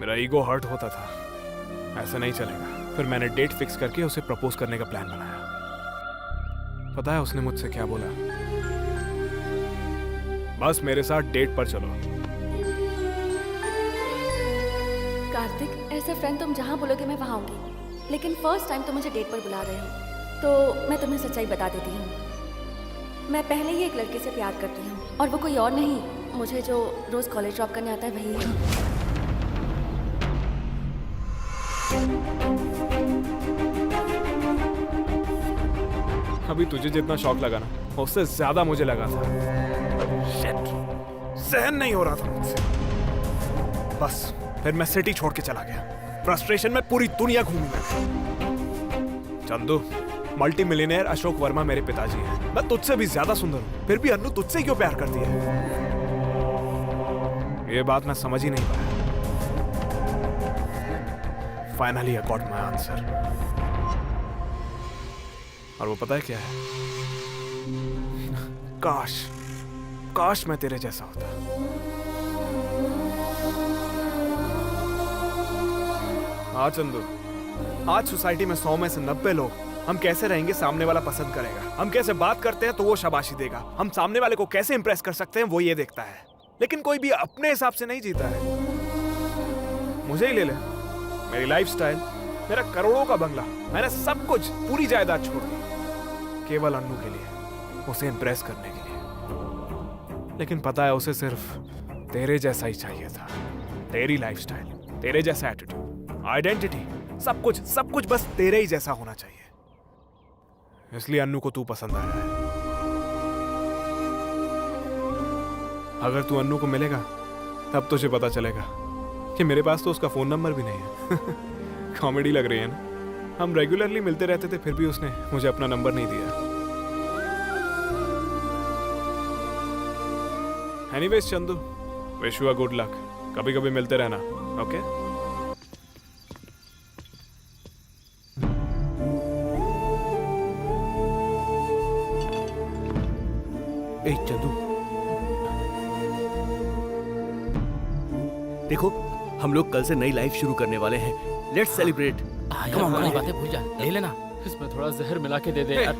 Speaker 10: मेरा ईगो हर्ट होता था, ऐसा नहीं चलेगा। फिर मैंने डेट फिक्स करके उसे प्रपोज करने का प्लान बनाया। पता है उसने मुझसे क्या बोला? बस मेरे साथ डेट पर चलो।
Speaker 8: कार्तिक, ऐसे फ्रेंड तुम जहाँ बोलोगे मैं वहाँ आऊंगी, लेकिन फर्स्ट टाइम तुम मुझे डेट पर बुला रहे हो तो मैं तुम्हें सच्चाई बता देती हूँ। मैं पहले ही एक लड़के से प्यार करती हूँ और वो कोई और नहीं, मुझे जो रोज कॉलेज ड्रॉप करने आता है वही है।
Speaker 10: अभी तुझे जितना शौक लगा ना, उससे ज्यादा मुझे लगा था। Shit. सहन नहीं हो रहा था मुझसे। बस फिर मैं सिटी छोड़ के चला गया। फ्रस्ट्रेशन में पूरी दुनिया घूमी मैं। चंदू, मल्टी मिलियनेयर अशोक वर्मा मेरे पिताजी हैं। मैं तुझसे भी ज्यादा सुंदर हूँ, फिर भी अन्नू तुझसे क्यों प्यार करती है? ये बात मैं समझ ही नहीं पाया। Finally I got my answer. और वो पता है क्या है? काश मैं तेरे जैसा होता। हाँ चंदू, आज सोसाइटी में 100 में से 90 लोग हम कैसे रहेंगे सामने वाला पसंद करेगा। हम कैसे बात करते हैं तो वो शाबाशी देगा। हम सामने वाले को कैसे इंप्रेस कर सकते हैं वो ये देखता है। लेकिन कोई भी अपने हिसाब से नहीं जीता है। मुझे ही ले ले, मेरी लाइफस्टाइल, मेरा करोड़ों का बंगला, मैंने सब कुछ, पूरी जायदाद छोड़ दी केवल अन्नू के लिए, उसे इंप्रेस करने के लिए। लेकिन पता है उसे सिर्फ तेरे जैसा ही चाहिए था। तेरी लाइफस्टाइल, तेरे जैसा एटीट्यूड, आइडेंटिटी, सब कुछ बस तेरे ही जैसा होना चाहिए। इसलिए अन्नू को तू पसंद आया है। अगर तू अन्नू को मिलेगा तब तुझे पता चलेगा कि मेरे पास तो उसका फोन नंबर भी नहीं है। कॉमेडी लग रही है ना? हम रेगुलरली मिलते रहते थे, फिर भी उसने मुझे अपना नंबर नहीं दिया। Anyways Chandu, wish you a good luck. कभी कभी मिलते रहना, ओके?
Speaker 6: ए चंदू, देखो हम लोग कल से नई लाइफ शुरू करने वाले हैं। Let's celebrate.
Speaker 3: पुरानी बातें भूल जा, ले लेना।
Speaker 5: इसमें थोड़ा जहर मिला के दे दे यार।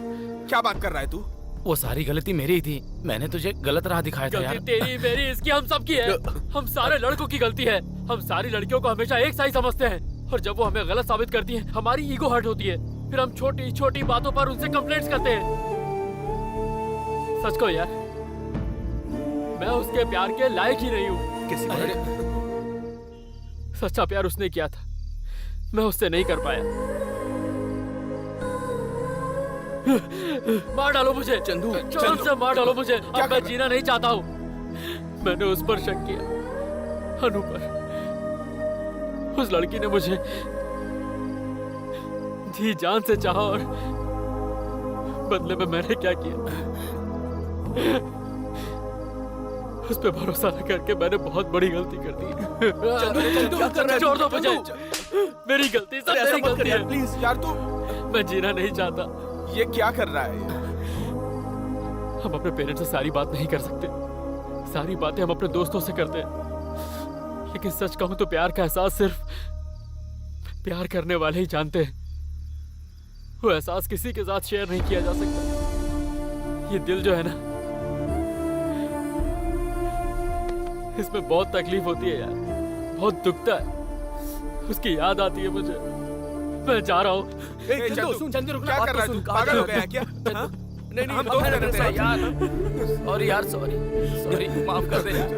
Speaker 2: क्या बात कर रहा है तू?
Speaker 3: वो सारी गलती मेरी ही थी। मैंने तुझे गलत राह दिखाया था यार।
Speaker 5: गलती तेरी, मेरी, इसकी, हम सब की है। हम सारे लड़कों की गलती है। हम सारी लड़कियों को हमेशा एक सा ही समझते हैं और जब वो हमें गलत साबित करती हैं, हमारी ईगो हर्ट होती है। फिर हम छोटी छोटी बातों पर उनसे कंप्लेंट्स करते हैं। सच को यार, मैं उसके प्यार के लायक ही नहीं हूँ।
Speaker 6: किसी
Speaker 5: सच्चा प्यार उसने किया था, मैं उससे नहीं कर पाया। मार डालो मुझे
Speaker 6: चंदू,
Speaker 5: जान से मार डालो मुझे। अब मैं जीना नहीं चाहता हूँ। मैंने उस पर शक किया, अनु पर। उस लड़की ने मुझे जी जान से चाहा और बदले में मैंने क्या किया? उस पे भरोसा न करके मैंने बहुत बड़ी गलती कर दी। छोड़ दो मुझे, मेरी गलती, सब मेरी गलती है।
Speaker 2: प्लीज यार, तू
Speaker 5: मैं जीना नहीं चाहता।
Speaker 2: ये क्या कर रहा है?
Speaker 5: हम अपने पेरेंट्स से सारी बात नहीं कर सकते। सारी बातें हम अपने दोस्तों से करते हैं। लेकिन सच कहूं तो प्यार का एहसास सिर्फ प्यार करने वाले ही जानते हैं। वो एहसास किसी के साथ शेयर नहीं किया जा सकता। ये दिल जो है ना, इसमें बहुत तकलीफ होती है यार, बहुत दुखता है। उसकी याद आती है मुझे। मैं जा रहा हूँ,
Speaker 3: चंदू रुकना,
Speaker 2: क्या
Speaker 3: बात
Speaker 2: कर
Speaker 3: तो
Speaker 2: रहा है
Speaker 3: सुन,
Speaker 2: तू?
Speaker 3: कहाँ
Speaker 2: पागल
Speaker 3: जा
Speaker 2: हो
Speaker 3: रहा
Speaker 2: गया
Speaker 3: है?
Speaker 2: क्या? हाँ?
Speaker 3: नहीं
Speaker 2: हम दोस्त
Speaker 3: हम
Speaker 2: रहते हैं
Speaker 3: यार। सॉरी यार, सॉरी माफ कर दे यार,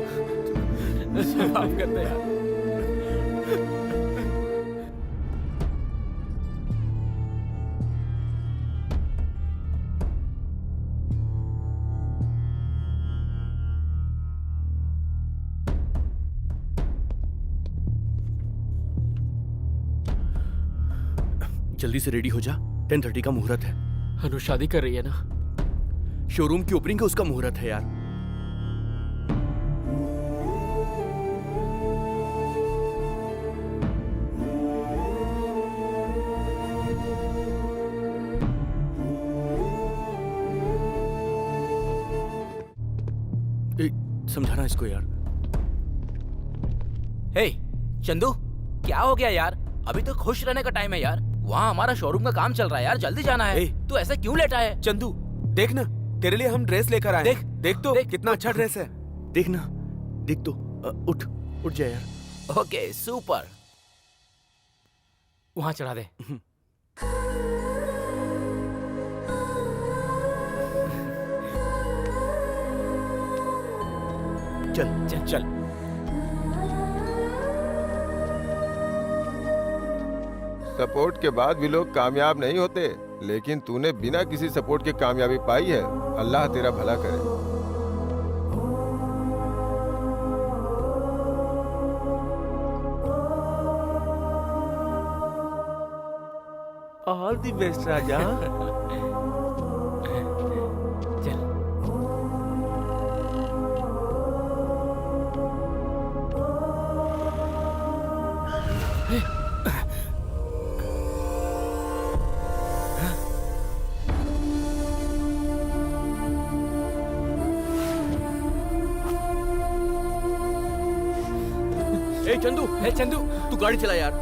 Speaker 3: माफ कर दे यार।
Speaker 6: जल्दी से रेडी हो जा, 10:30 का मुहूर्त है।
Speaker 5: अनु शादी कर रही है ना?
Speaker 6: शोरूम की ओपनिंग का उसका मुहूर्त है यार। समझाना इसको यार।
Speaker 3: हे चंदू, क्या हो गया यार? अभी तो खुश रहने का टाइम है यार। वहाँ हमारा शोरूम का काम चल रहा है यार, जल्दी जाना है। तू ऐसा क्यों लेटा है?
Speaker 2: चंदू देख ना, तेरे लिए हम ड्रेस लेकर आए।
Speaker 3: देख,
Speaker 2: देख तो कितना अच्छा ड्रेस है।
Speaker 6: देखना, देख तो। उठ उठ जा यार।
Speaker 3: ओके सुपर, वहाँ चढ़ा दे।
Speaker 6: चल
Speaker 3: चल चल।
Speaker 11: सपोर्ट के बाद भी लोग कामयाब नहीं होते, लेकिन तूने बिना किसी सपोर्ट के कामयाबी पाई है। अल्लाह तेरा भला करे।
Speaker 1: ऑल द बेस्ट राजा।
Speaker 3: चल
Speaker 6: ए चंदू,
Speaker 3: चंदू
Speaker 6: तू गाड़ी चला यार।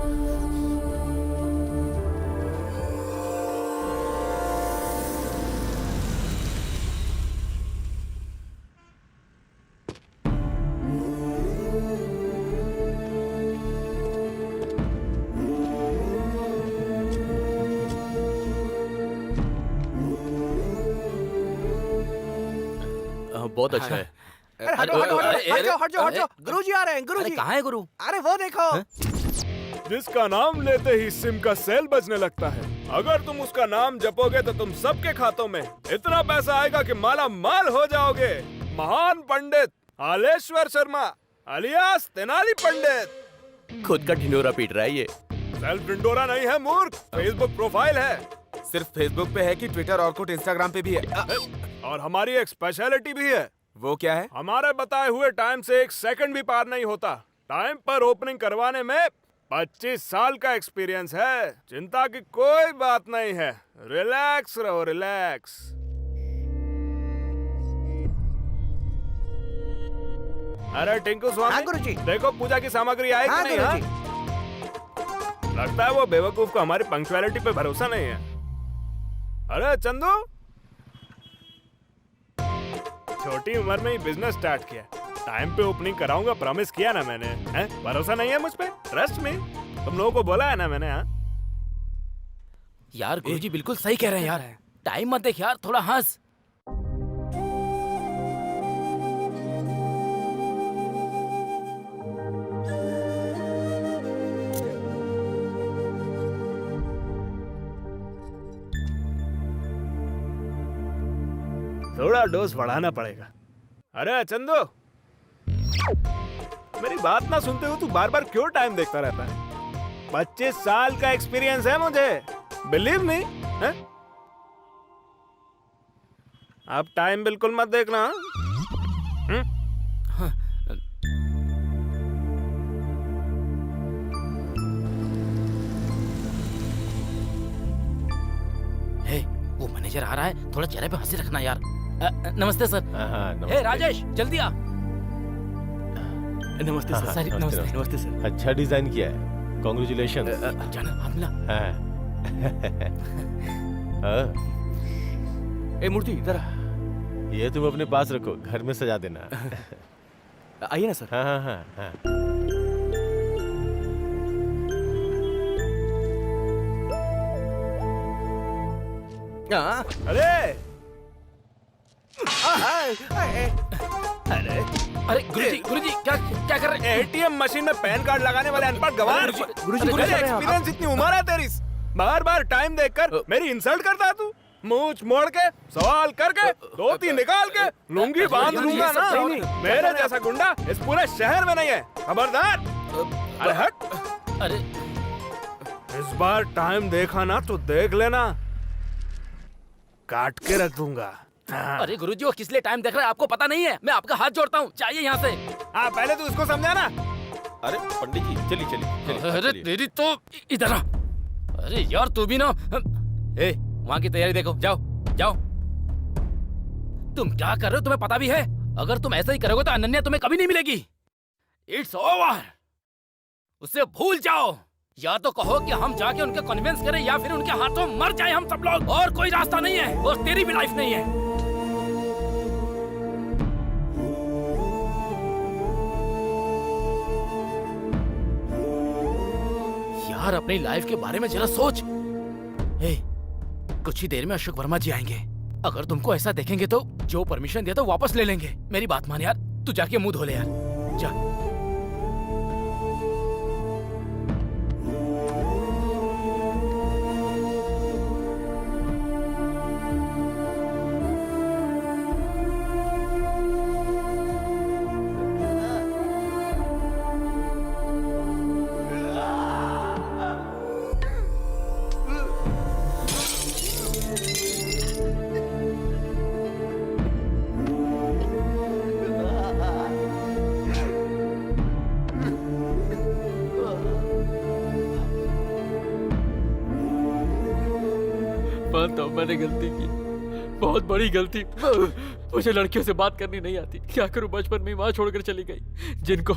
Speaker 6: बहुत अच्छा है।
Speaker 3: हट जाओ, गुरुजी आ रहे हैं। गुरुजी कहाँ है गुरु?
Speaker 12: अरे वो देखो,
Speaker 10: जिसका नाम लेते ही सिम का सेल बजने लगता है। अगर तुम उसका नाम जपोगे तो तुम सबके खातों में इतना पैसा आएगा कि माला माल हो जाओगे। महान पंडित हालेश्वर शर्मा अलियास तेनाली पंडित।
Speaker 6: खुद का ढिंडोरा पीट रहा है ये।
Speaker 10: सेल्फ ढिंडोरा नहीं है मूर्ख, फेसबुक प्रोफाइल है।
Speaker 2: सिर्फ फेसबुक पे है कि ट्विटर, ऑर्कुट, इंस्टाग्राम पे भी है।
Speaker 10: और हमारी एक स्पेशलिटी भी है।
Speaker 2: वो क्या है?
Speaker 10: हमारे बताए हुए टाइम से 1 सेकंड भी पार नहीं होता। टाइम पर ओपनिंग करवाने में 25 साल का एक्सपीरियंस है। चिंता की कोई बात नहीं है, रिलैक्स रहो, रिलैक्स। अरे टिंकू स्वामी,
Speaker 12: हाँ गुरुजी।
Speaker 10: देखो पूजा की सामग्री आई कि नहीं? हाँ? लगता है वो बेवकूफ को हमारी पंक्चुअलिटी पे भरोसा नहीं है। अरे चंदू, छोटी उम्र में ही बिजनेस स्टार्ट किया, टाइम पे ओपनिंग कराऊंगा प्रॉमिस किया ना मैंने। हैं? भरोसा नहीं है मुझ पे? ट्रस्ट मी, तुम लोगों को बोला है ना मैंने। हाँ
Speaker 3: यार गुरुजी बिल्कुल सही कह रहे हैं यार। टाइम मत देख यार, थोड़ा हंस।
Speaker 10: थोड़ा डोज बढ़ाना पड़ेगा। अरे चंदू, मेरी बात ना सुनते हो तू बार बार क्यों टाइम देखता रहता है? 25 साल का एक्सपीरियंस है मुझे, बिलीव मी। है? आप टाइम बिल्कुल मत देखना।
Speaker 3: हे, वो मैनेजर आ रहा है, थोड़ा चेहरे पे हंसी रखना यार। नमस्ते सर। हे राजेश, जल्दी आ।
Speaker 6: नमस्ते सर।
Speaker 3: सर नमस्ते।
Speaker 6: नमस्ते सर।
Speaker 1: अच्छा डिजाइन किया है, कॉन्ग्रेचुलेशन।
Speaker 3: जाना हाथ मिला।
Speaker 6: ए मूर्ति इधर आ।
Speaker 1: ये तुम अपने पास रखो, घर में सजा देना।
Speaker 6: आइए ना सर।
Speaker 1: हाँ हाँ हाँ हाँ।
Speaker 10: अरे
Speaker 4: अरे गुरुजी क्या क्या कर रहे हैं?
Speaker 10: एटीएम मशीन में पैन कार्ड लगाने वाले अनपढ़ गवार।
Speaker 6: गुरुजी,
Speaker 10: एक्सपीरियंस इतनी उम्र है तेरी, बार बार टाइम देखकर मेरी इंसल्ट करता है तू। मूंछ मोड़ के सवाल करके धोती निकाल के लुंगी बांध लूंगा ना। मेरे जैसा गुंडा इस पूरे शहर में नहीं है, खबरदार। अरे हट।
Speaker 4: अरे
Speaker 10: इस बार टाइम देखा ना तो देख लेना, काट के रख दूंगा।
Speaker 4: अरे गुरुजी वो किस लिए टाइम देख रहा है आपको पता नहीं है? मैं आपका हाथ जोड़ता हूँ, चाहिए यहाँ से।
Speaker 10: हाँ पहले तू इसको समझा ना।
Speaker 1: अरे पंडित जी चलिए चलिए
Speaker 4: अरे तेरी तो इधर आ। अरे यार तू भी ना। ए वहाँ की तैयारी देखो, जाओ जाओ। तुम क्या कर रहे हो तुम्हें पता भी है? अगर तुम ऐसा ही करोगे तो अनन्या तुम्हें कभी नहीं मिलेगी। इट्स ओवर, उसे भूल जाओ। या तो कहो कि हम जाके उनके कन्विंस करें या फिर उनके हाथों मर जाए हम सब लोग, और कोई रास्ता नहीं है, और तेरी भी लाइफ नहीं है। यार अपनी लाइफ के बारे में जरा सोच। ए, कुछ ही देर में अशोक वर्मा जी आएंगे। अगर तुमको ऐसा देखेंगे तो जो परमिशन दिया तो वापस ले लेंगे। मेरी बात मान यार, तू जाके मुंह धो ले यार, जा।
Speaker 5: मानता हूँ मैंने गलती की, बहुत बड़ी गलती। मुझे लड़कियों से बात करनी नहीं आती। क्या करूं, बचपन में माँ छोड़कर चली गई। जिनको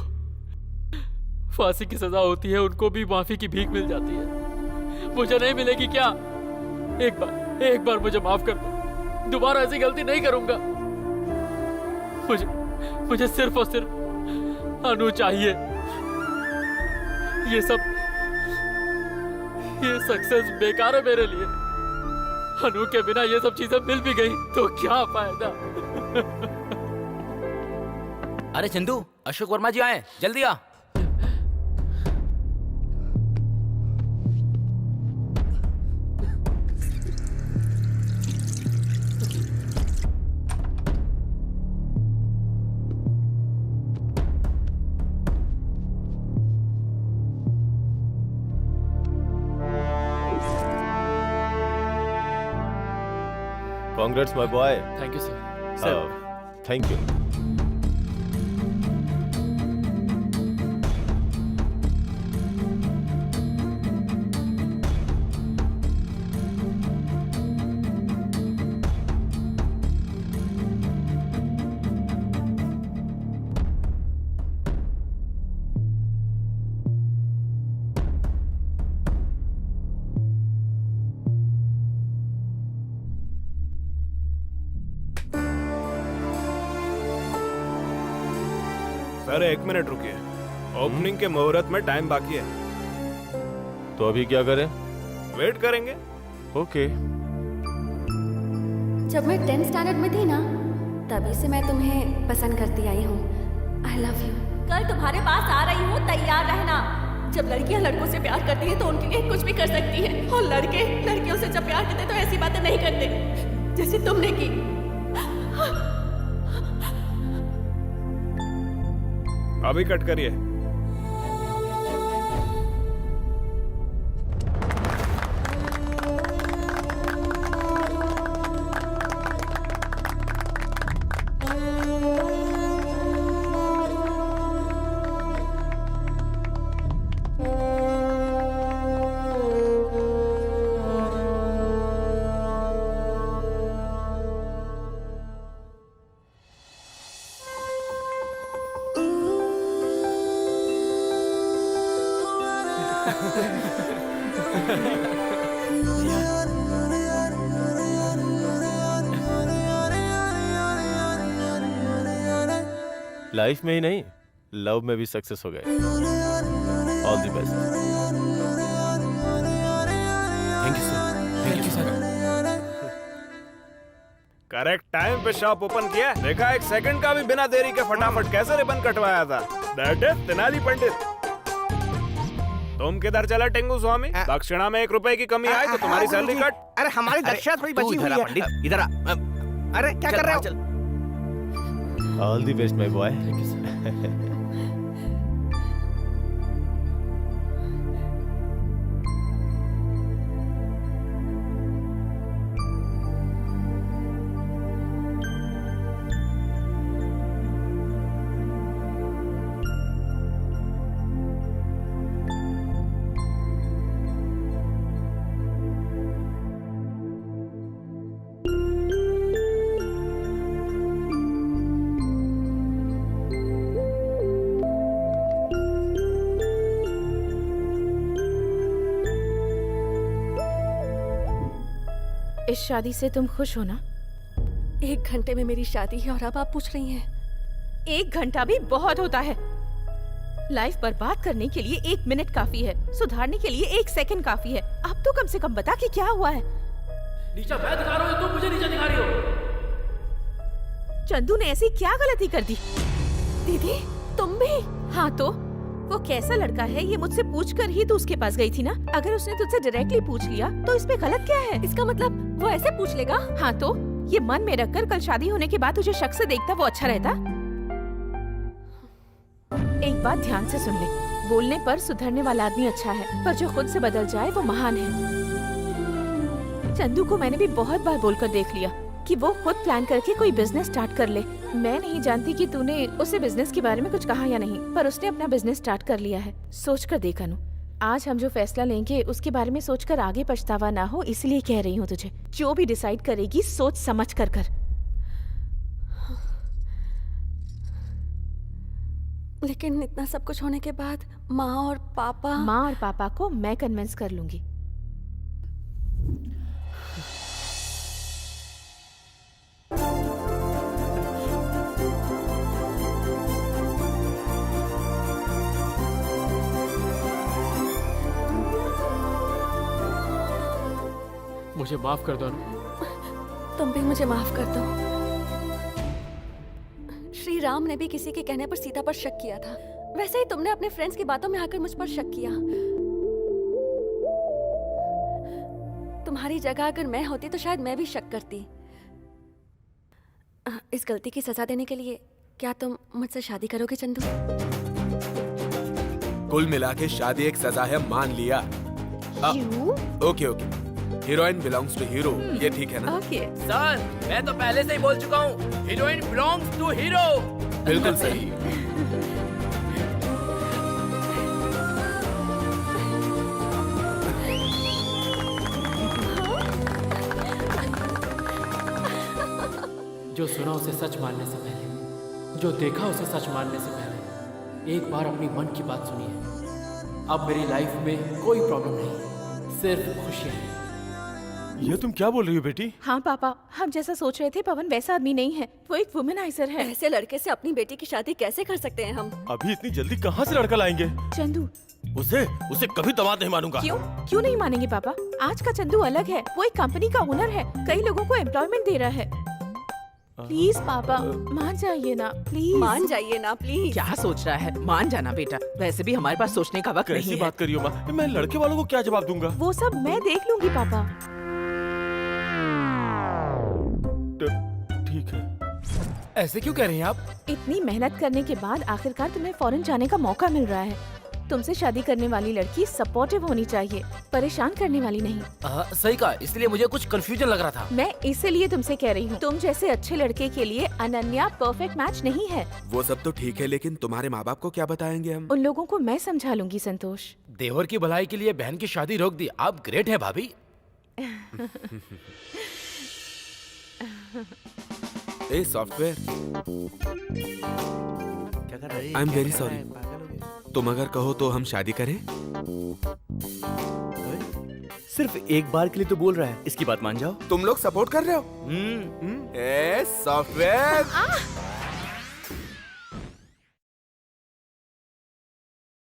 Speaker 5: फांसी की सजा होती है उनको भी माफी की भीख मिल जाती है, मुझे नहीं मिलेगी क्या? एक बार मुझे माफ कर दो, दोबारा ऐसी गलती नहीं करूंगा। मुझे सिर्फ और सिर्फ अनु चाहिए। ये सक्सेस बेकार है मेरे लिए। अनु के बिना ये सब चीजें मिल भी गई तो क्या फायदा?
Speaker 3: अरे चंदू, अशोक वर्मा जी आए, जल्दी आ।
Speaker 1: Congrats, my boy.
Speaker 5: Thank you sir.
Speaker 1: Thank you.
Speaker 10: Sir 1 minute रुकिए, ओपनिंग के मुहूर्त में टाइम बाकी है।
Speaker 1: तो अभी क्या करें?
Speaker 10: वेट करेंगे।
Speaker 1: ओके।
Speaker 8: जब मैं 10th स्टैंडर्ड में थी ना, तभी से मैं तुम्हें पसंद करती आई हूँ। I love you.
Speaker 7: कल तुम्हारे पास आ रही हूँ, तैयार रहना। जब लड़कियां लड़कों से प्यार करती हैं तो उनके लिए कुछ भी कर सकती है, और लड़के लड़कियों से जब प्यार करते हैं तो ऐसी बातें नहीं करते जैसे तुमने की।
Speaker 10: अभी कट करिए।
Speaker 1: लाइफ में ही नहीं, लव में भी सक्सेस हो गए। All the best.
Speaker 4: Thank you sir. Thank you sir.
Speaker 10: Correct time पे शॉप ओपन किया, देखा 1 सेकंड का भी बिना देरी के फटाफट कैसे रिबन कटवाया था। दैट इज तेनाली पंडित। तुम किधर चला टेंगू स्वामी? दक्षिणा में 1 रुपए की कमी आई तो तुम्हारी सैलरी कट।
Speaker 1: अरे हमारी दक्षिणा थोड़ी बची हुई है। पंडित इधर आ। अरे क्या कर रहे हो?
Speaker 14: All the best my boy.
Speaker 7: इस शादी से तुम खुश हो ना?
Speaker 8: 1 घंटे में मेरी शादी है और अब आप पूछ रही हैं?
Speaker 7: 1 घंटा भी बहुत होता है। लाइफ बर्बाद करने के लिए 1 मिनट काफी है, सुधारने के लिए 1 सेकंड काफी है। अब तो कम से कम बता कि क्या हुआ है।
Speaker 5: नीचा मैं दिखा रहा हूँ, तुम मुझे नीचा दिखा रही हो।
Speaker 7: चंदू ने ऐसी क्या गलती कर दी?
Speaker 8: दीदी तुम भी?
Speaker 7: हाँ तो वो कैसा लड़का है ये मुझसे पूछकर ही तो उसके पास गई थी ना। अगर उसने तुझसे डायरेक्टली पूछ लिया तो इसमें गलत क्या है?
Speaker 8: इसका मतलब वो ऐसे पूछ लेगा?
Speaker 7: हाँ तो ये मन में रखकर कल शादी होने के बाद तुझे शक से देखता वो अच्छा रहता? एक बात ध्यान से सुन ले, बोलने पर सुधरने वाला आदमी अच्छा है, पर जो खुद से बदल जाए वो महान है। चंदू को मैंने भी बहुत बार बोलकर देख लिया कि वो खुद प्लान करके कोई बिजनेस स्टार्ट कर ले। मैं नहीं जानती कि तूने उसे बिजनेस के बारे में कुछ कहा या नहीं, पर उसने अपना बिजनेस स्टार्ट कर लिया है। सोच कर देख अनु, आज हम जो फैसला लेंगे उसके बारे में सोचकर आगे पछतावा ना हो, इसलिए कह रही हूँ तुझे। जो भी डिसाइड करेगी सोच समझ कर कर।
Speaker 8: लेकिन इतना सब कुछ होने के बाद माँ और पापा
Speaker 7: को मैं कन्विंस कर लूंगी।
Speaker 5: मुझे माफ कर दो अनु।
Speaker 8: तुम भी मुझे माफ कर दो। श्री राम ने भी किसी के कहने पर सीता पर शक किया था, वैसे ही तुमने अपने फ्रेंड्स की बातों में आकर मुझ पर शक किया। तुम्हारी जगह अगर मैं होती तो शायद मैं भी शक करती। इस गलती की सजा देने के लिए क्या तुम मुझसे शादी करोगे चंदू?
Speaker 2: कुल मिला के शादी एक सजा है, मान लिया। Okay okay, heroine belongs to hero, ये ठीक है ना?
Speaker 7: ओके
Speaker 3: सर, मैं तो पहले से ही बोल चुका हूँ, हीरोइन बिलोंग्स टू हीरो।
Speaker 2: बिल्कुल सही।
Speaker 5: जो सुना उसे सच मानने से पहले, जो देखा उसे सच मानने से पहले एक बार अपनी मन की बात सुनिए। अब मेरी लाइफ में कोई प्रॉब्लम नहीं, सिर्फ खुशियाँ हैं।
Speaker 14: ये तुम क्या बोल रही हो बेटी?
Speaker 7: हाँ पापा, हम जैसा सोच रहे थे पवन वैसा आदमी नहीं है, वो एक वुमेनाइजर है।
Speaker 8: ऐसे लड़के से अपनी बेटी की शादी कैसे कर सकते हैं हम?
Speaker 14: अभी इतनी जल्दी कहाँ से लड़का लाएंगे?
Speaker 7: चंदू,
Speaker 14: उसे कभी दामाद नहीं मानूंगा।
Speaker 7: क्यों नहीं मानेंगे पापा? आज का चंदू अलग है, वो एक कंपनी का ओनर है, कई लोगों को एम्प्लॉयमेंट दे रहा है। प्लीज पापा मान जाइए ना, प्लीज
Speaker 8: मान जाइए ना प्लीज।
Speaker 12: क्या सोच रहा है? मान जाना बेटा, वैसे भी हमारे पास सोचने का वक्त नहीं
Speaker 14: कैसी
Speaker 12: है।
Speaker 14: बात करियो माँ, मैं लड़के वालों को क्या जवाब दूंगा?
Speaker 7: वो सब मैं देख लूंगी पापा।
Speaker 14: ठीक है।
Speaker 3: ऐसे क्यों कह रही हैं आप?
Speaker 7: इतनी मेहनत करने के बाद आखिरकार तुम्हें फॉरेन जाने का मौका मिल रहा है। तुमसे शादी करने वाली लड़की सपोर्टिव होनी चाहिए, परेशान करने वाली नहीं।
Speaker 3: सही कहा, इसलिए मुझे कुछ कंफ्यूजन लग रहा था।
Speaker 7: मैं इसीलिए तुमसे कह रही हूँ, तुम जैसे अच्छे लड़के के लिए अनन्या परफेक्ट मैच नहीं है।
Speaker 2: वो सब तो ठीक है, लेकिन तुम्हारे माँ बाप को क्या बताएंगे हम?
Speaker 7: उन लोगों को मैं समझा लूंगी संतोष।
Speaker 3: देवर की भलाई के लिए बहन की शादी रोक दी, आप ग्रेट है भाभी।
Speaker 2: A software, I am very sorry. तुम अगर कहो तो हम शादी करें?
Speaker 6: सिर्फ एक बार के लिए तो बोल रहा है, इसकी बात मान जाओ।
Speaker 2: तुम लोग सपोर्ट कर रहे हो? A software,